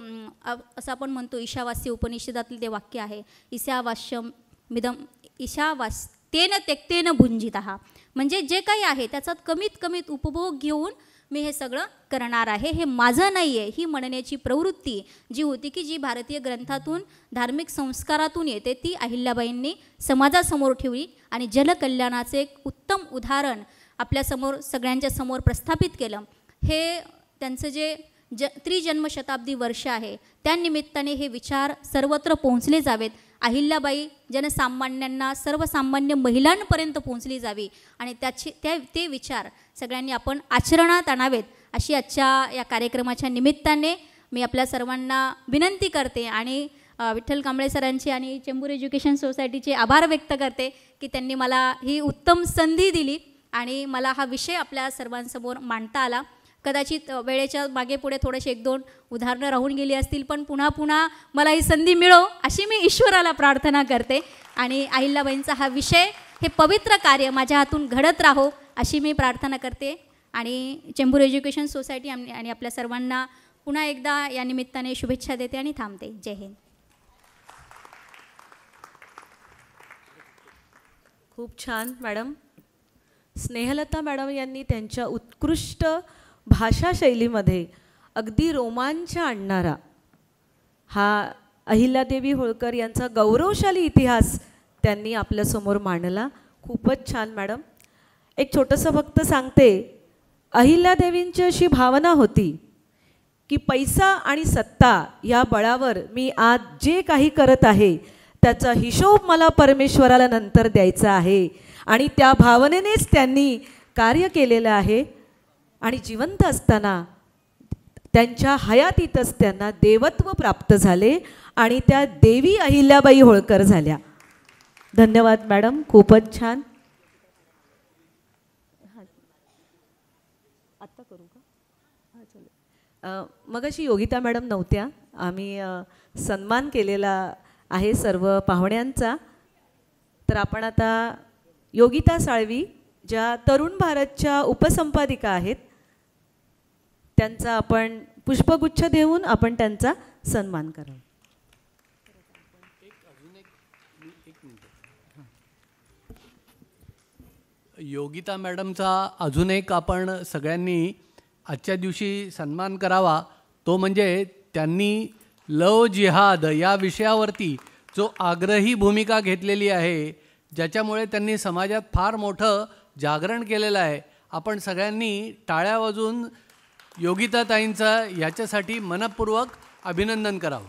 असं आपण म्हणतो ईशावास्य उपनिषदातलं ते वाक्य आहे, ईशावास्येन त्यक्तेन भुंजितः, म्हणजे जे काही आहे त्याचा कमीत कमीत उपभोग घेऊन मी हे सगळं करणार आहे, हे माझं नाही आहे, ही म्हणण्याची प्रवृत्ती जी होती की जी भारतीय ग्रंथातून, धार्मिक संस्कारातून येते, ती अहिल्याबाईंनी समाजासमोर ठेवली आणि जलकल्याणाचे एक उत्तम उदाहरण आपल्यासमोर सगळ्यांच्या समोर प्रस्थापित केलं. हे त्यांचं जे त्रिजन्मशताब्दी वर्ष आहे, त्यानिमित्ताने हे विचार सर्वत्र पोहोचले जावेत. अहिल्याबाई जनसामान्यांना, सर्वसामान्य महिलांपर्यंत पोहोचली जावी आणि ते विचार सगळ्यांनी आपण आचरणात आणावेत, अशी आजच्या या कार्यक्रमाच्या निमित्ताने मी आपल्या सर्वांना विनंती करते आणि विठ्ठल कांबळे सरांची आणि चेंबूर एज्युकेशन सोसायटीचे आभार व्यक्त करते की त्यांनी मला ही उत्तम संधी दिली आणि मला हा विषय आपल्या सर्वांसमोर मांडता आला. कदाचित वेळेच्या मागे पुढे थोडेसे 1-2 उदाहरणं राहून गेली असतील, पण पुन्हा पुन्हा मला ही संधी मिळो अशी मी ईश्वराला प्रार्थना करते आणि अहिल्याबाईंचा हा विषय, हे पवित्र कार्य माझ्या हातून घडत राहो अशी मी प्रार्थना करते आणि चेंबूर एज्युकेशन सोसायटी आणि आपल्या सर्वांना पुन्हा एकदा या निमित्ताने शुभेच्छा देते आणि थांबते. जय हिंद. खूप छान मॅडम. स्नेहलता मॅडम यांनी त्यांच्या उत्कृष्ट भाषा शैलीमध्ये अगदी रोमांच आणणारा हा अहिल्यादेवी होळकर यांचा गौरवशाली इतिहास त्यांनी आपल्यासमोर मांडला. खूपच छान मॅडम. एक छोटंसं फक्त सांगते, अहिल्यादेवींची अशी भावना होती की पैसा आणि सत्ता या बळावर मी आज जे काही करत आहे त्याचा हिशोब मला परमेश्वराला नंतर द्यायचा आहे आणि त्या भावनेनेच त्यांनी कार्य केलेलं आहे आणि जिवंत असताना त्यांच्या हयातीतच त्यांना देवत्व प्राप्त झाले आणि त्या देवी अहिल्याबाई होळकर झाल्या. धन्यवाद मॅडम, खूपच छान. आत्ता करू का? हां चालेल. मगाशी योगिता मॅडम नव्हत्या, आम्ही सन्मान केलेला आहे सर्व पाहुण्यांचा. तर आपण आता योगिता साळवी ज्या तरुण भारतच्या उपसंपादिका आहेत त्यांचा आपण पुष्पगुच्छ देऊन आपण त्यांचा सन्मान करावा. योगिता मॅडमचा अजून एक आपण सगळ्यांनी आजच्या दिवशी सन्मान करावा, तो म्हणजे त्यांनी लव जिहाद या विषयावरती जो आग्रही भूमिका घेतलेली आहे, ज्याच्यामुळे त्यांनी समाजात फार मोठं जागरण केलेलं आहे. आपण सगळ्यांनी टाळ्या वाजवून योगिताताईंचं याच्यासाठी मनपूर्वक अभिनंदन करावं.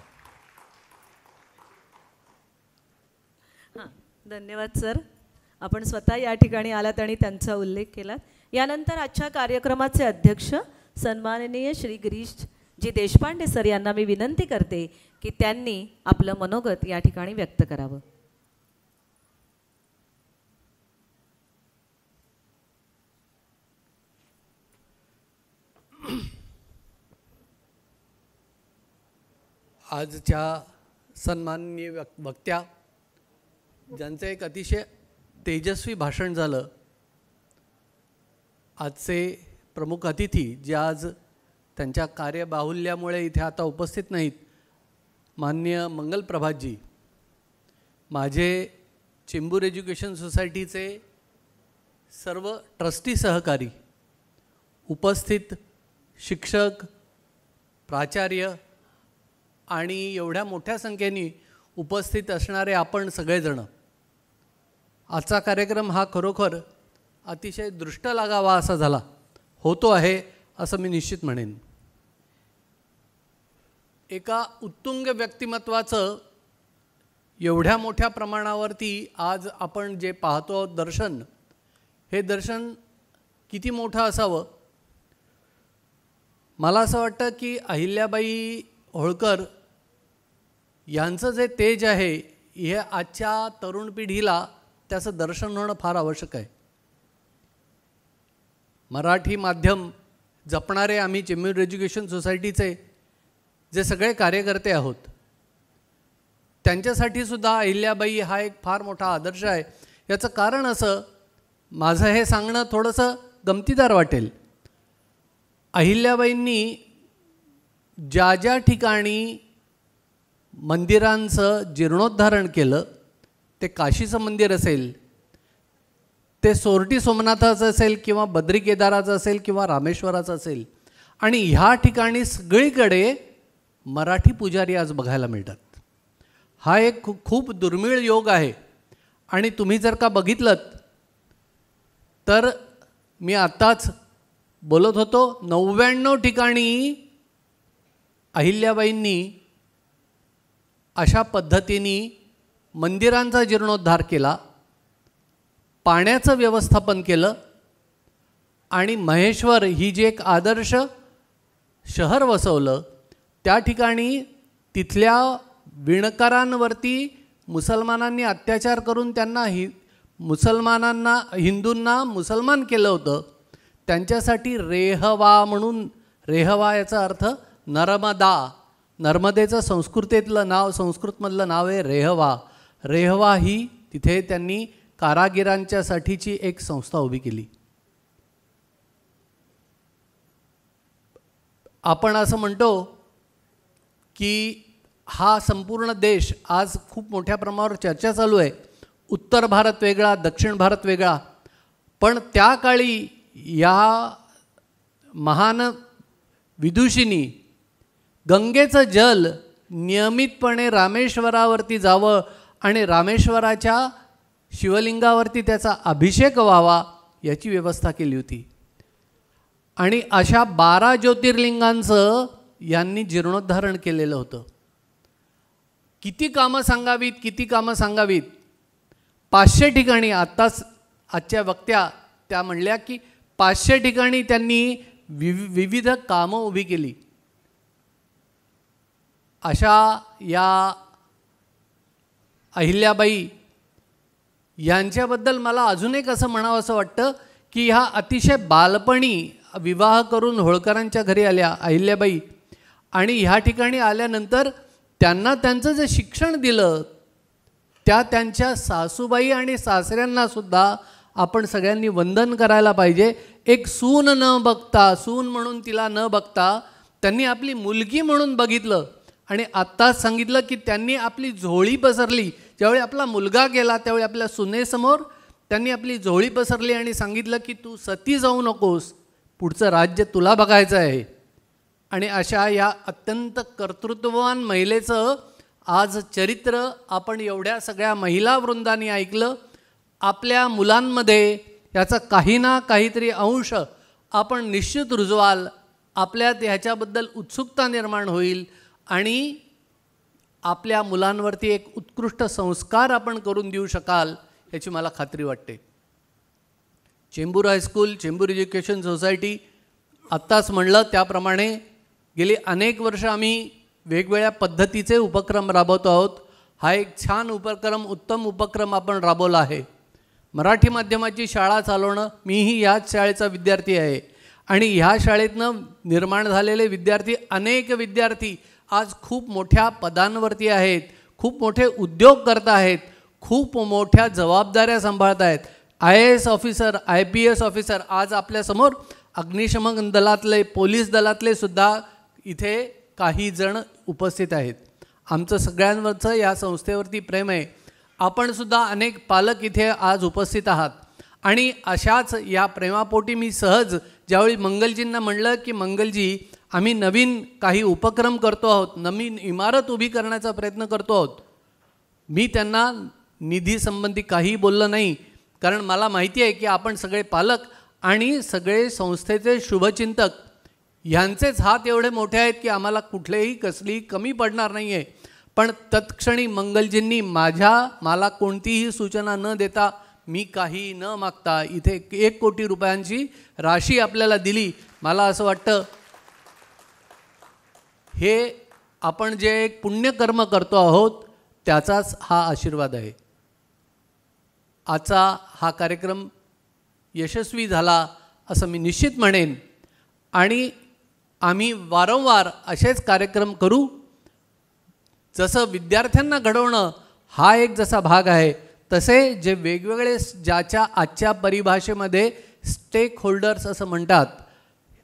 हां, धन्यवाद सर. आपण स्वतः या ठिकाणी आलात आणि त्यांचा उल्लेख केलात. यानंतर आजच्या कार्यक्रमाचे अध्यक्ष सन्माननीय श्री गिरीशजी देशपांडे सर यांना मी विनंती करते की त्यांनी आपलं मनोगत या ठिकाणी व्यक्त करावं. आजच्या सन्माननीय वक्त्या ज्यांचं एक अतिशय तेजस्वी भाषण झालं, आजचे प्रमुख अतिथी जे आज त्यांच्या कार्यबाहुल्यामुळे इथे आता उपस्थित नाहीत, माननीय मंगलप्रभातजी, माझे चेंबूर एज्युकेशन सोसायटीचे सर्व ट्रस्टी सहकारी, उपस्थित शिक्षक, प्राचार्य आणि एवढ्या मोठ्या संख्येने उपस्थित असणारे आपण सगळेजण, आजचा कार्यक्रम हा खरोखर अतिशय दृष्ट लागावा असा झाला, होतो आहे असं मी निश्चित म्हणेन. एका उत्तुंग व्यक्तिमत्वाचं एवढ्या मोठ्या प्रमाणावरती आज आपण जे पाहतो आहोत दर्शन, हे दर्शन किती मोठं असावं. मला असं वाटतं की अहिल्याबाई होळकर यांचं जे तेज आहे हे आजच्या तरुण पिढीला त्याचं दर्शन होणं फार आवश्यक आहे. मराठी माध्यम जपणारे आम्ही चेंबूर एज्युकेशन सोसायटीचे जे सगळे कार्यकर्ते आहोत, त्यांच्यासाठी सुद्धा अहिल्याबाई हा एक फार मोठा आदर्श आहे. याचं कारण असं, माझं हे सांगणं थोडंसं गमतीदार वाटेल. अहिल्याबाईंनी ज्या ज्या ठिकाणी मंदिरांचं जीर्णोद्धारण केलं, ते काशीचं मंदिर असेल, ते सोरटी सोमनाथाचं असेल किंवा बद्री केदाराचं असेल किंवा रामेश्वराचं असेल, आणि ह्या ठिकाणी सगळीकडे मराठी पुजारी आज बघायला मिळतात. हा एक खूप दुर्मिळ योग आहे. आणि तुम्ही जर का बघितलं तर मी आत्ताच बोलत होतो, 99 ठिकाणी अहिल्याबाईंनी अशा पद्धतीने मंदिरांचा जीर्णोद्धार केला, पाण्याचं व्यवस्थापन केलं आणि महेश्वर ही जी एक आदर्श शहर वसवलं. त्या ठिकाणी तिथल्या विणकरांवरती मुसलमानांनी अत्याचार करून त्यांना हिंदूंना मुसलमान केलं होतं. त्यांच्यासाठी रेहवा म्हणून, रेहवा याचा अर्थ नर्मदा, नर्मदेचं संस्कृतमधलं नाव आहे रेहवा. रेहवा ही तिथे त्यांनी कारागिरांच्यासाठीची एक संस्था उभी केली. आपण असं म्हणतो की हा संपूर्ण देश आज खूप मोठ्या प्रमाणावर चर्चा चालू आहे, उत्तर भारत वेगळा, दक्षिण भारत वेगळा. पण त्या काळी या महान विदुषींनी गंगेचं जल नियमितपणे रामेश्वरावरती जावं आणि रामेश्वराच्या शिवलिंगावरती त्याचा अभिषेक व्हावा याची व्यवस्था केली होती. आणि अशा 12 ज्योतिर्लिंगांचं यांनी जीर्णोद्धारण केलेलं होतं. किती कामं सांगावीत. 500 ठिकाणी, आजच्या वक्त्या त्या म्हणल्या की 500 ठिकाणी त्यांनी विविध कामं उभी केली. अशा या अहिल्याबाई यांच्याबद्दल मला अजून एक असं म्हणावं असं वाटतं की ह्या अतिशय बालपणी विवाह करून होळकरांच्या घरी आल्या अहिल्याबाई, आणि ह्या ठिकाणी आल्यानंतर त्यांना त्यांचं जे शिक्षण दिलं त्या त्यांच्या सासूबाई आणि सासऱ्यांनासुद्धा आपण सगळ्यांनी वंदन करायला पाहिजे. एक सून म्हणून तिला न बघता त्यांनी आपली मुलगी म्हणून बघितलं. आणि आत्ताच सांगितलं की त्यांनी आपली झोळी पसरली. ज्यावेळी आपला मुलगा गेला त्यावेळी आपल्या सुनेसमोर त्यांनी आपली झोळी पसरली आणि सांगितलं की तू सती जाऊ नकोस, पुढचं राज्य तुला बघायचं आहे. आणि अशा या अत्यंत कर्तृत्ववान महिलेचं आज चरित्र आपण एवढ्या सगळ्या महिला वृंदांनी ऐकलं. आपल्या मुलांमध्ये याचा काही ना काहीतरी अंश आपण निश्चित रुजवाल. आपल्यात ह्याच्याबद्दल उत्सुकता निर्माण होईल आणि आपल्या मुलांवरती एक उत्कृष्ट संस्कार आपण करून देऊ शकाल याची मला खात्री वाटते. Chembur high school, Chembur education society, आत्ताच म्हणलं त्याप्रमाणे गेली अनेक वर्ष आम्ही वेगवेगळ्या पद्धतीचे उपक्रम राबवतो आहोत. हा एक छान उपक्रम, उत्तम उपक्रम आपण राबवला आहे. मराठी माध्यमाची शाळा चालवणं, मीही याच शाळेचा विद्यार्थी आहे आणि ह्या शाळेतनं निर्माण झालेले विद्यार्थी, अनेक विद्यार्थी आज खूप मोठ्या पदांवरती आहेत, खूप मोठे उद्योग करत आहेत, खूप मोठ्या जबाबदाऱ्या सांभाळत आहेत. IAS ऑफिसर, IPS ऑफिसर, आज आपल्यासमोर अग्निशमन दलातले, पोलीस दलातले सुद्धा इथे काही जण उपस्थित आहेत. आमचं सगळ्यांवरचं या संस्थेवरती प्रेम आहे आपणसुद्धा अनेक पालक इथे आज उपस्थित आहात आणि अशाच या प्रेमापोटी मी सहज ज्यावेळी मंगलजींना म्हणलं की मंगलजी आम्ही नवीन काही उपक्रम करतो आहोत, नवीन इमारत उभी करण्याचा प्रयत्न करतो आहोत, मी त्यांना निधीसंबंधी काहीही बोललं नाही, कारण मला माहिती आहे की आपण सगळे पालक आणि सगळे संस्थेचे शुभचिंतक ह्यांचेच हात एवढे मोठे आहेत की आम्हाला कुठलेही कसलीही कमी पडणार नाही आहे. पण तत्क्षणी मंगलजींनी मला कोणतीही सूचना न देता, मी काही न मागता इथे 1 कोटी रुपयांची राशी आपल्याला दिली. मला असं वाटतं हे आपण जे एक पुण्यकर्म करतो आहोत त्याचाच हा आशीर्वाद आहे. आजचा हा कार्यक्रम यशस्वी झाला असं मी निश्चित म्हणेन आणि आम्ही वारंवार असेच कार्यक्रम करू. जसं विद्यार्थ्यांना घडवणं हा एक जसा भाग आहे, तसे जे वेगवेगळे ज्याच्या आजच्या परिभाषेमध्ये स्टेक होल्डर्स असं म्हणतात,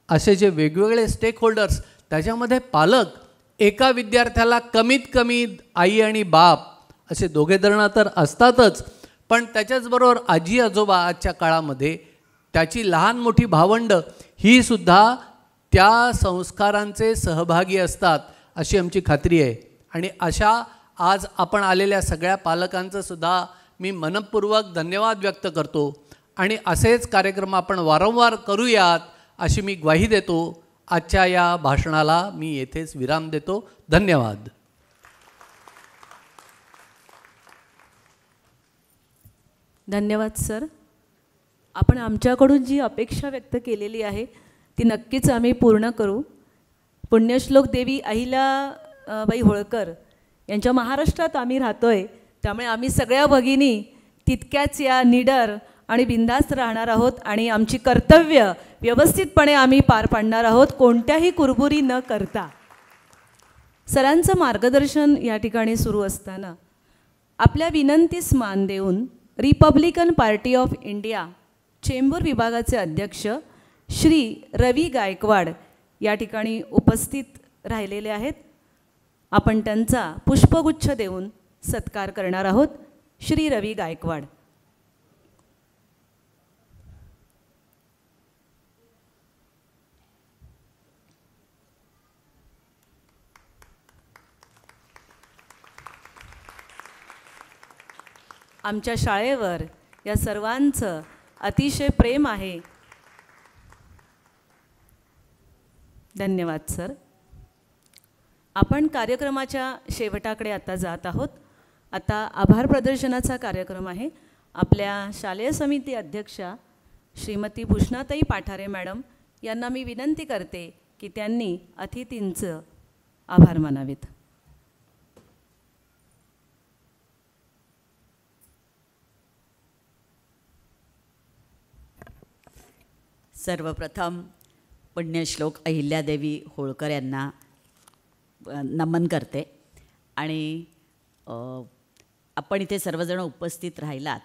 असे जे वेगवेगळे स्टेक होल्डर्स त्याच्यामध्ये पालक, एका विद्यार्थ्याला कमीत कमी आई आणि बाप असे दोघे जण तर असतातच, पण त्याच्याचबरोबर आजी आजोबा आजच्या काळामध्ये त्याची लहान मोठी भावंड ही सुद्धा त्या संस्कारांचे सहभागी असतात अशी आमची खात्री आहे. आणि अशा आज आपण आलेल्या सगळ्या पालकांचं सुद्धा मी मनपूर्वक धन्यवाद व्यक्त करतो आणि असेच कार्यक्रम आपण वारंवार करूयात अशी मी ग्वाही देतो. आजच्या या भाषणाला मी येथेच विराम देतो. धन्यवाद. धन्यवाद सर. आपण आमच्याकडून जी अपेक्षा व्यक्त केलेली आहे ती नक्कीच आम्ही पूर्ण करू. पुण्यश्लोक देवी अहिल्याबाई होळकर यांच्या महाराष्ट्रात आम्ही राहतोय, त्यामुळे आम्ही सगळ्या भगिनी तितक्याच या निडर आणि बिनधास्त राहणार आहोत आणि आमची कर्तव्य व्यवस्थितपणे आम्ही पार पाडणार आहोत, कोणत्याही कुरबुरी न करता. सरांचं मार्गदर्शन या ठिकाणी सुरू असताना आपल्या विनंतीस मान देऊन Republican party of India Chembur विभागाचे अध्यक्ष श्री रवी गायकवाड या ठिकाणी उपस्थित राहिलेले आहेत. आपण त्यांचा पुष्पगुच्छ देऊन सत्कार करणार आहोत. श्री रवी गायकवाड. आमच्या शाळेवर या सर्वांचं अतिशय प्रेम आहे. धन्यवाद सर. आपण कार्यक्रमाच्या शेवटाकडे आता जात आहोत. आता आभार प्रदर्शनाचा कार्यक्रम आहे. आपल्या शालेय समिती अध्यक्षा श्रीमती भूषणाताई पाठारे मॅडम यांना मी विनंती करते की त्यांनी अतिथींचं आभार मानावेत. सर्वप्रथम पुण्यश्लोक अहिल्यादेवी होळकर यांना नमन करते आणि आपण इथे सर्वजण उपस्थित राहिलात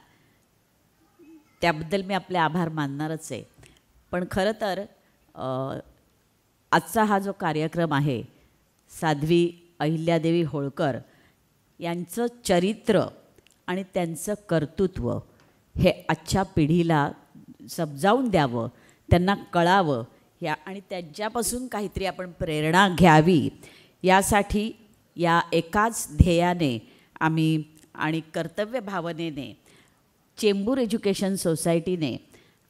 त्याबद्दल मी आपले आभार मानणारच आहे. पण खरं तर आजचा हा जो कार्यक्रम आहे, साध्वी अहिल्यादेवी होळकर यांचं चरित्र आणि त्यांचं कर्तृत्व हे आजच्या पिढीला समजावून द्यावं, त्यांना कळावं या आणि त्यांच्यापासून काहीतरी आपण प्रेरणा घ्यावी यासाठी या एकाच ध्येयाने आम्ही आणि कर्तव्य भावनेने चेंबूर एज्युकेशन सोसायटीने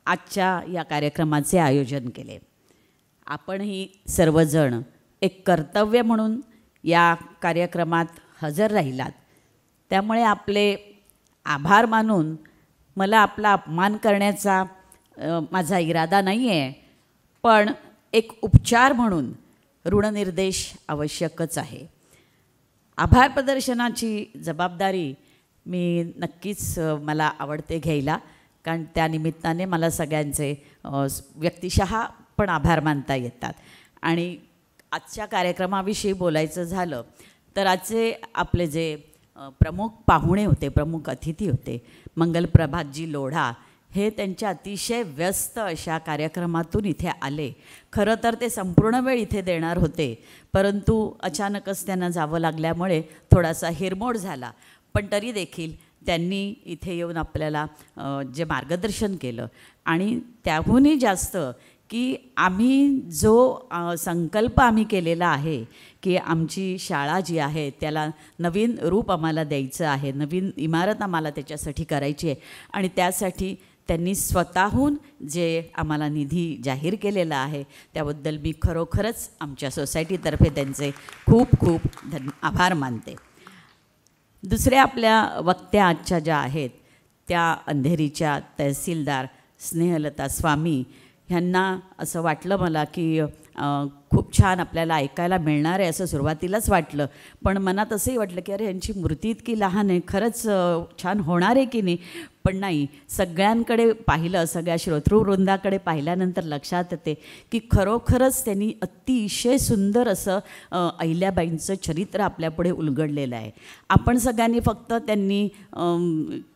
आजच्या या कार्यक्रमाचे आयोजन केले. आपणही सर्वजण एक कर्तव्य म्हणून या कार्यक्रमात हजर राहिलात, त्यामुळे आपले आभार मानून मला आपला अपमान करण्याचा माझा इरादा नाही आहे, पण एक उपचार म्हणून ऋणनिर्देश आवश्यकच आहे. आभार प्रदर्शनाची जबाबदारी मी नक्कीच मला आवडते घ्यायला, कारण त्या निमित्ताने मला सगळ्यांचे व्यक्तिशः पण आभार मानता येतात. आणि आजच्या कार्यक्रमाविषयी बोलायचं झालं तर आजचे आपले जे प्रमुख पाहुणे होते, प्रमुख अतिथी होते, मंगलप्रभातजी लोढा, हे त्यांच्या अतिशय व्यस्त अशा कार्यक्रमातून इथे आले. खरं तर ते संपूर्ण वेळ इथे देणार होते, परंतु अचानकच त्यांना जावं लागल्यामुळे थोडासा हिरमोड झाला. पण तरी देखील त्यांनी इथे येऊन आपल्याला जे मार्गदर्शन केलं आणि त्याहूनही जास्त की आम्ही जो संकल्प आम्ही केलेला आहे की आमची शाळा जी आहे त्याला नवीन रूप आम्हाला द्यायचं आहे, नवीन इमारत आम्हाला त्याच्यासाठी करायची आहे आणि त्यासाठी त्यांनी स्वतःहून जे आम्हाला निधी जाहीर केलेला आहे त्याबद्दल मी खरोखरच आमच्या सोसायटीतर्फे त्यांचे खूप खूप आभार मानते. दुसऱ्या आपल्या वक्त्या आजच्या ज्या आहेत त्या अंधेरीच्या तहसीलदार स्नेहलता स्वामी ह्यांना असं वाटलं मला की खूप छान आपल्याला ऐकायला मिळणार आहे असं सुरुवातीलाच वाटलं, पण मनात असंही वाटलं की अरे यांची मूर्ती इतकी लहान आहे, खरंच छान होणार आहे की नाही. पण नाही, सगळ्यांकडे पाहिलं, सगळ्या श्रोतृवृंदाकडे पाहिल्यानंतर लक्षात येते की खरोखरच त्यांनी अतिशय सुंदर असं अहिल्याबाईंचं चरित्र आपल्यापुढे उलगडलेलं आहे. आपण सगळ्यांनी फक्त त्यांनी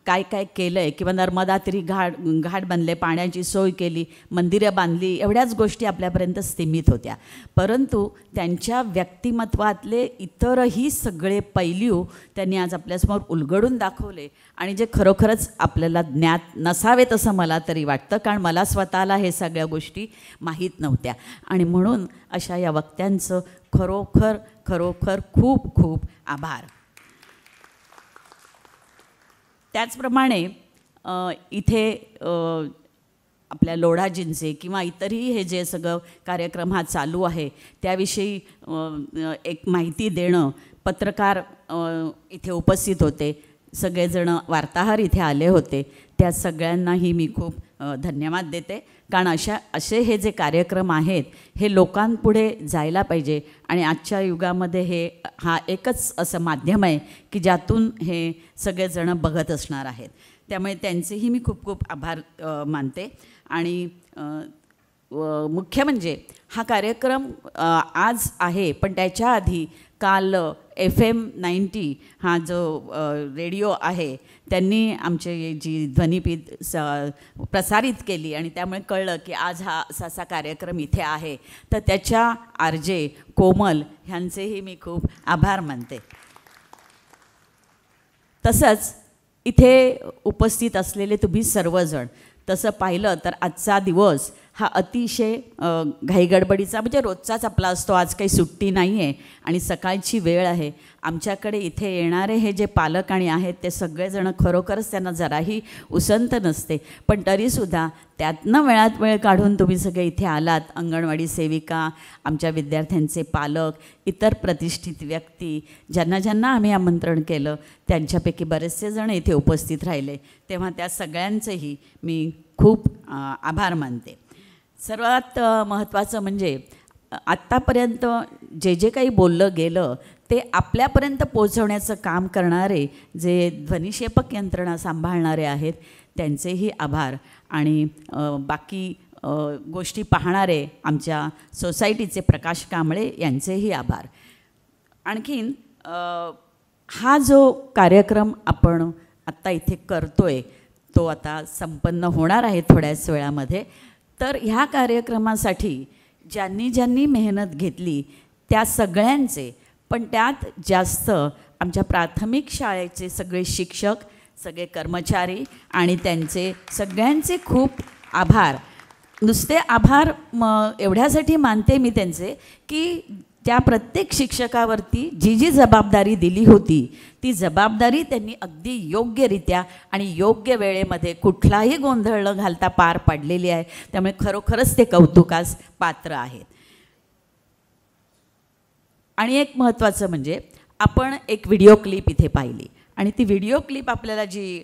काय काय केलं आहे किंवा नर्मदा तीरी घाट बांधले, पाण्याची सोय केली, मंदिरं बांधली, एवढ्याच गोष्टी आपल्यापर्यंत सीमित होत्या. परंतु त्यांच्या व्यक्तिमत्वातले इतरही सगळे पैलू त्यांनी आज आपल्यासमोर उलगडून दाखवले आणि जे खरोखरच आपल्याला ज्ञात नसावेत असं मला तरी वाटतं, कारण मला स्वतःला हे सगळ्या गोष्टी माहीत नव्हत्या आणि म्हणून अशा या वक्त्यांचं खरोखर खरोखर खूप खूप आभार. त्याचप्रमाणे इथे आपल्या लोढाजींचे किंवा इतरही हे जे सगळं कार्यक्रम हा चालू आहे त्याविषयी एक माहिती देणं, पत्रकार इथे उपस्थित होते, सगळेजण वार्ताहर इथे आले होते, त्या सगळ्यांनाही मी खूप धन्यवाद देते, कारण असे हे जे कार्यक्रम आहेत हे लोकांपुढे जायला पाहिजे आणि आजच्या युगामध्ये हा एकच असं माध्यम आहे की ज्यातून हे सगळेजण बघत असणार आहेत. त्यामुळे त्यांचेही मी खूप खूप आभार मानते. आणि मुख्य म्हणजे हा कार्यक्रम आज आहे, पण त्याच्या आधी काल FM 90 हा जो रेडिओ आहे त्यांनी आमचे जी ध्वनिपीठ प्रसारित केली आणि त्यामुळे कळलं की आज हा असा कार्यक्रम इथे आहे, तर त्याच्या RJ कोमल ह्यांचेही मी खूप आभार मानते. तसंच इथे उपस्थित असलेले तुम्ही सर्वजण, तसं पाहिलं तर आजचा दिवस हा अतिशय घाईगडबडीचा म्हणजे रोजचाच आपला असतो, आज काही सुट्टी नाही आहे आणि सकाळची वेळ आहे. आमच्याकडे इथे येणारे हे जे पालक आणि आहेत ते सगळेजण खरोखरच त्यांना जराही उसंत नसते, पण तरीसुद्धा त्यातनं वेळात वेळ काढून तुम्ही सगळे इथे आलात. अंगणवाडी सेविका, आमच्या विद्यार्थ्यांचे पालक, इतर प्रतिष्ठित व्यक्ती, ज्यांना ज्यांना आम्ही आमंत्रण केलं त्यांच्यापैकी बरेचसे जण इथे उपस्थित राहिले, तेव्हा त्या सगळ्यांचेही मी खूप आभार मानते. सर्वात महत्त्वाचं म्हणजे आत्तापर्यंत जे जे काही बोललं गेलं ते आपल्यापर्यंत पोहोचवण्याचं काम करणारे जे ध्वनिक्षेपक यंत्रणा सांभाळणारे आहेत त्यांचेही आभार आणि बाकी गोष्टी पाहणारे आमच्या सोसायटीचे प्रकाश कांबळे यांचेही आभार. आणखीन हा जो कार्यक्रम आपण आत्ता इथे करतोय तो आता संपन्न होणार आहे थोड्याच वेळामध्ये, तर ह्या कार्यक्रमासाठी ज्यांनी ज्यांनी मेहनत घेतली त्या सगळ्यांचे, पण त्यात जास्त आमच्या प्राथमिक शाळेचे सगळे शिक्षक, सगळे कर्मचारी आणि त्यांचे सगळ्यांचे खूप आभार. नुसते आभार एवढ्यासाठी मानते मी त्यांचे की त्या प्रत्येक शिक्षकावरती जी जी जबाबदारी दिली होती ती जबाबदारी त्यांनी अगदी योग्यरित्या आणि योग्य वेळेमध्ये कुठलाही गोंधळ न घालता पार पाडलेली आहे. त्यामुळे खरोखरच ते कौतुकास पात्र आहेत. आणि एक महत्त्वाचं म्हणजे आपण एक व्हिडिओ क्लिप इथे पाहिली आणि ती व्हिडिओ क्लिप आपल्याला जी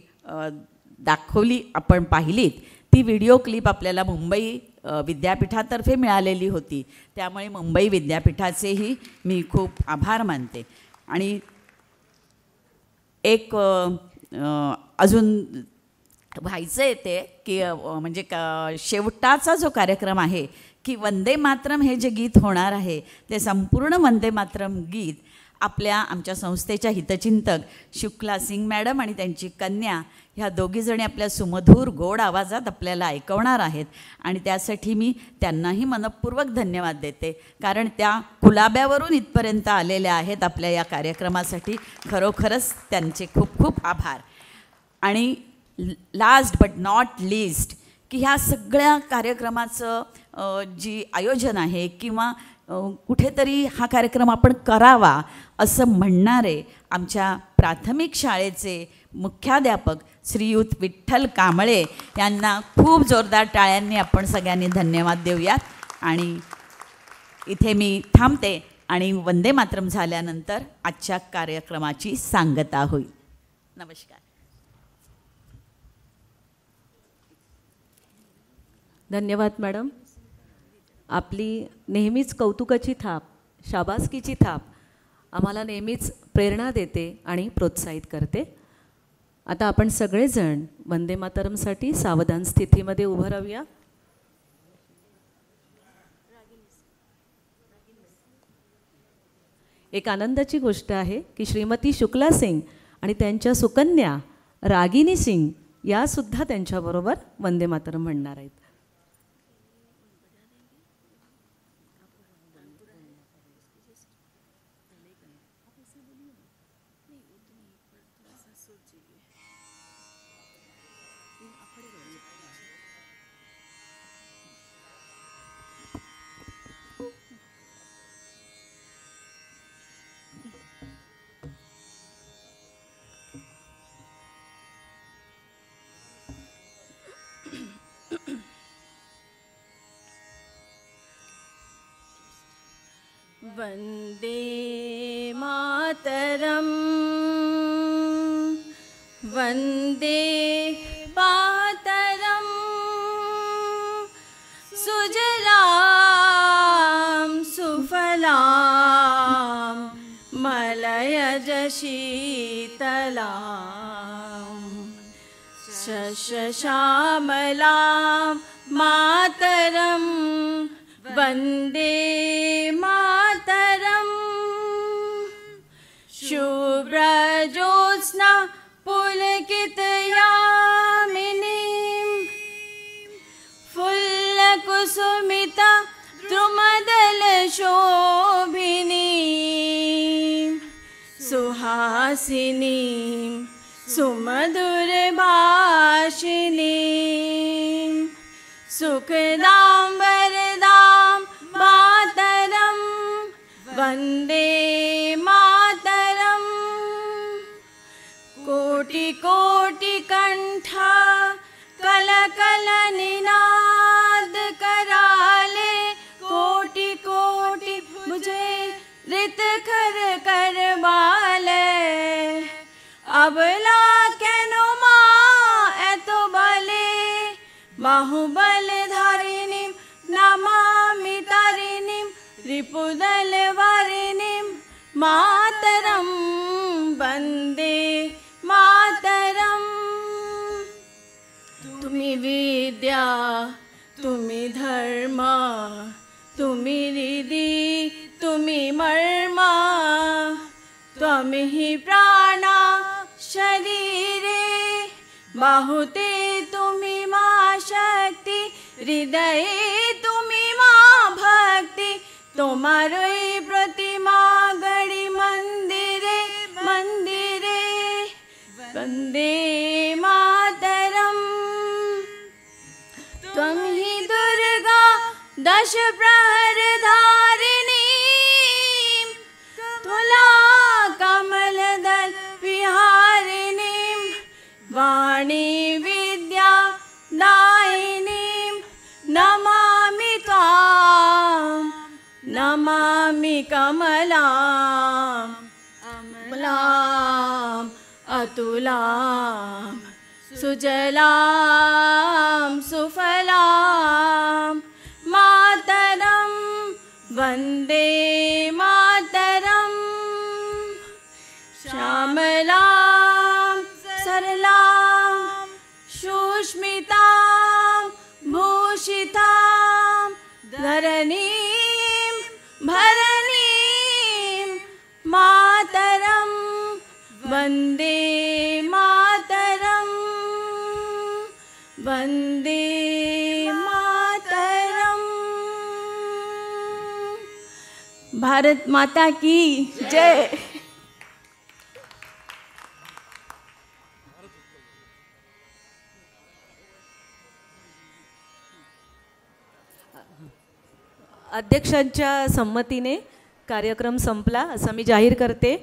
दाखवली, आपण पाहिलीत ती व्हिडिओ क्लिप आपल्याला मुंबई विद्यापीठातर्फे मिळालेली होती. त्यामुळे मुंबई विद्यापीठाचेही मी खूप आभार मानते. आणि एक अजून व्हायचं येते की म्हणजे शेवटाचा जो कार्यक्रम आहे की वंदे मातरम हे जे गीत होणार आहे ते संपूर्ण वंदे मातरम गीत आमच्या संस्थेच्या हितचिंतक शुक्ला सिंग मॅडम आणि त्यांची कन्या ह्या दोघीजणी आपल्या सुमधूर गोड आवाजात आपल्याला ऐकवणार आहेत आणि त्यासाठी मी त्यांनाही मनपूर्वक धन्यवाद देते, कारण त्या कुलाब्यावरून इथपर्यंत आलेल्या आहेत आपल्या या कार्यक्रमासाठी. खरोखरच त्यांचे खूप खूप आभार. आणि लास्ट बट नॉट लिस्ट की ह्या सगळ्या कार्यक्रमाचं जी आयोजन आहे किंवा कुठेतरी हा कार्यक्रम आपण करावा असं म्हणणारे आमच्या प्राथमिक शाळेचे मुख्याध्यापक श्रीयुत विठ्ठल कांबळे यांना खूप जोरदार टाळ्यांनी आपण सगळ्यांनी धन्यवाद देऊयात. आणि इथे मी थांबते आणि वंदे मातरम झाल्यानंतर आजच्या कार्यक्रमाची सांगता होईल. नमस्कार. धन्यवाद मॅडम. आपली नेहमीच कौतुकाची थाप, शाबासकीची थाप आम्हाला नेहमीच प्रेरणा देते आणि प्रोत्साहित करते. आता आपण सगळेजण वंदे मातरमसाठी सावधान स्थितीमध्ये उभं राहूया. एक आनंदाची गोष्ट आहे की श्रीमती शुक्ला सिंग आणि त्यांच्या सुकन्या रागिनी सिंग यासुद्धा त्यांच्याबरोबर वंदे मातरम म्हणणार आहेत. वंदे मातरम वंदे मातरम सुजलाम सुफलाम मलयज शीतलाम शश्यामलाम मातरम वंदे मातरम शुभ्रज्योत्स्ना पुलकितयामिनीं फुल्लकुसुमिता द्रुमदलशोभिनीं सुहासिनीं सुमधुरभाषिणीं सुखदां वरदां मातरं वन्दे मातरं कोटि कोटि कंठा कल कल निनाद कराले कोटि कोटि मुझे रित कर कर बाले अबला केनो मा एतो बले बाहुबल धारिणीं नमामि तारिणीं रिपुदल वारिणीं मातरं वन्दे मातरं तुम्ही विद्या तुम्ही धर्म तुम्ही रिदी तुम्ही मर्म त्वमिहि प्राणा शरीरे बाहुते तुम्ही मा शक्ति हृदये तुम्ही मा भक्ति तुम्हारी प्रतिमा गढ़ी मंदिरे मंदिरे वंदे मातरम त्वं हि दुर्गा दश प्रहर धारिणी तुला कमलदल विहारिणीं वाणी विद्या दायिनीं नमामि त्वां नमामि कमलां अमलां अतुलां सुजलां सुफलां मातरं वन्दे मातरं श्यामलां सरलां सुष्मितां भूषितां धरणीं भरणीं मातरं वन्दे मातरं वन्दे मातरं. भारत माता की जय. अध्यक्षांच्या संमतीने कार्यक्रम संपला असं मी जाहीर करते.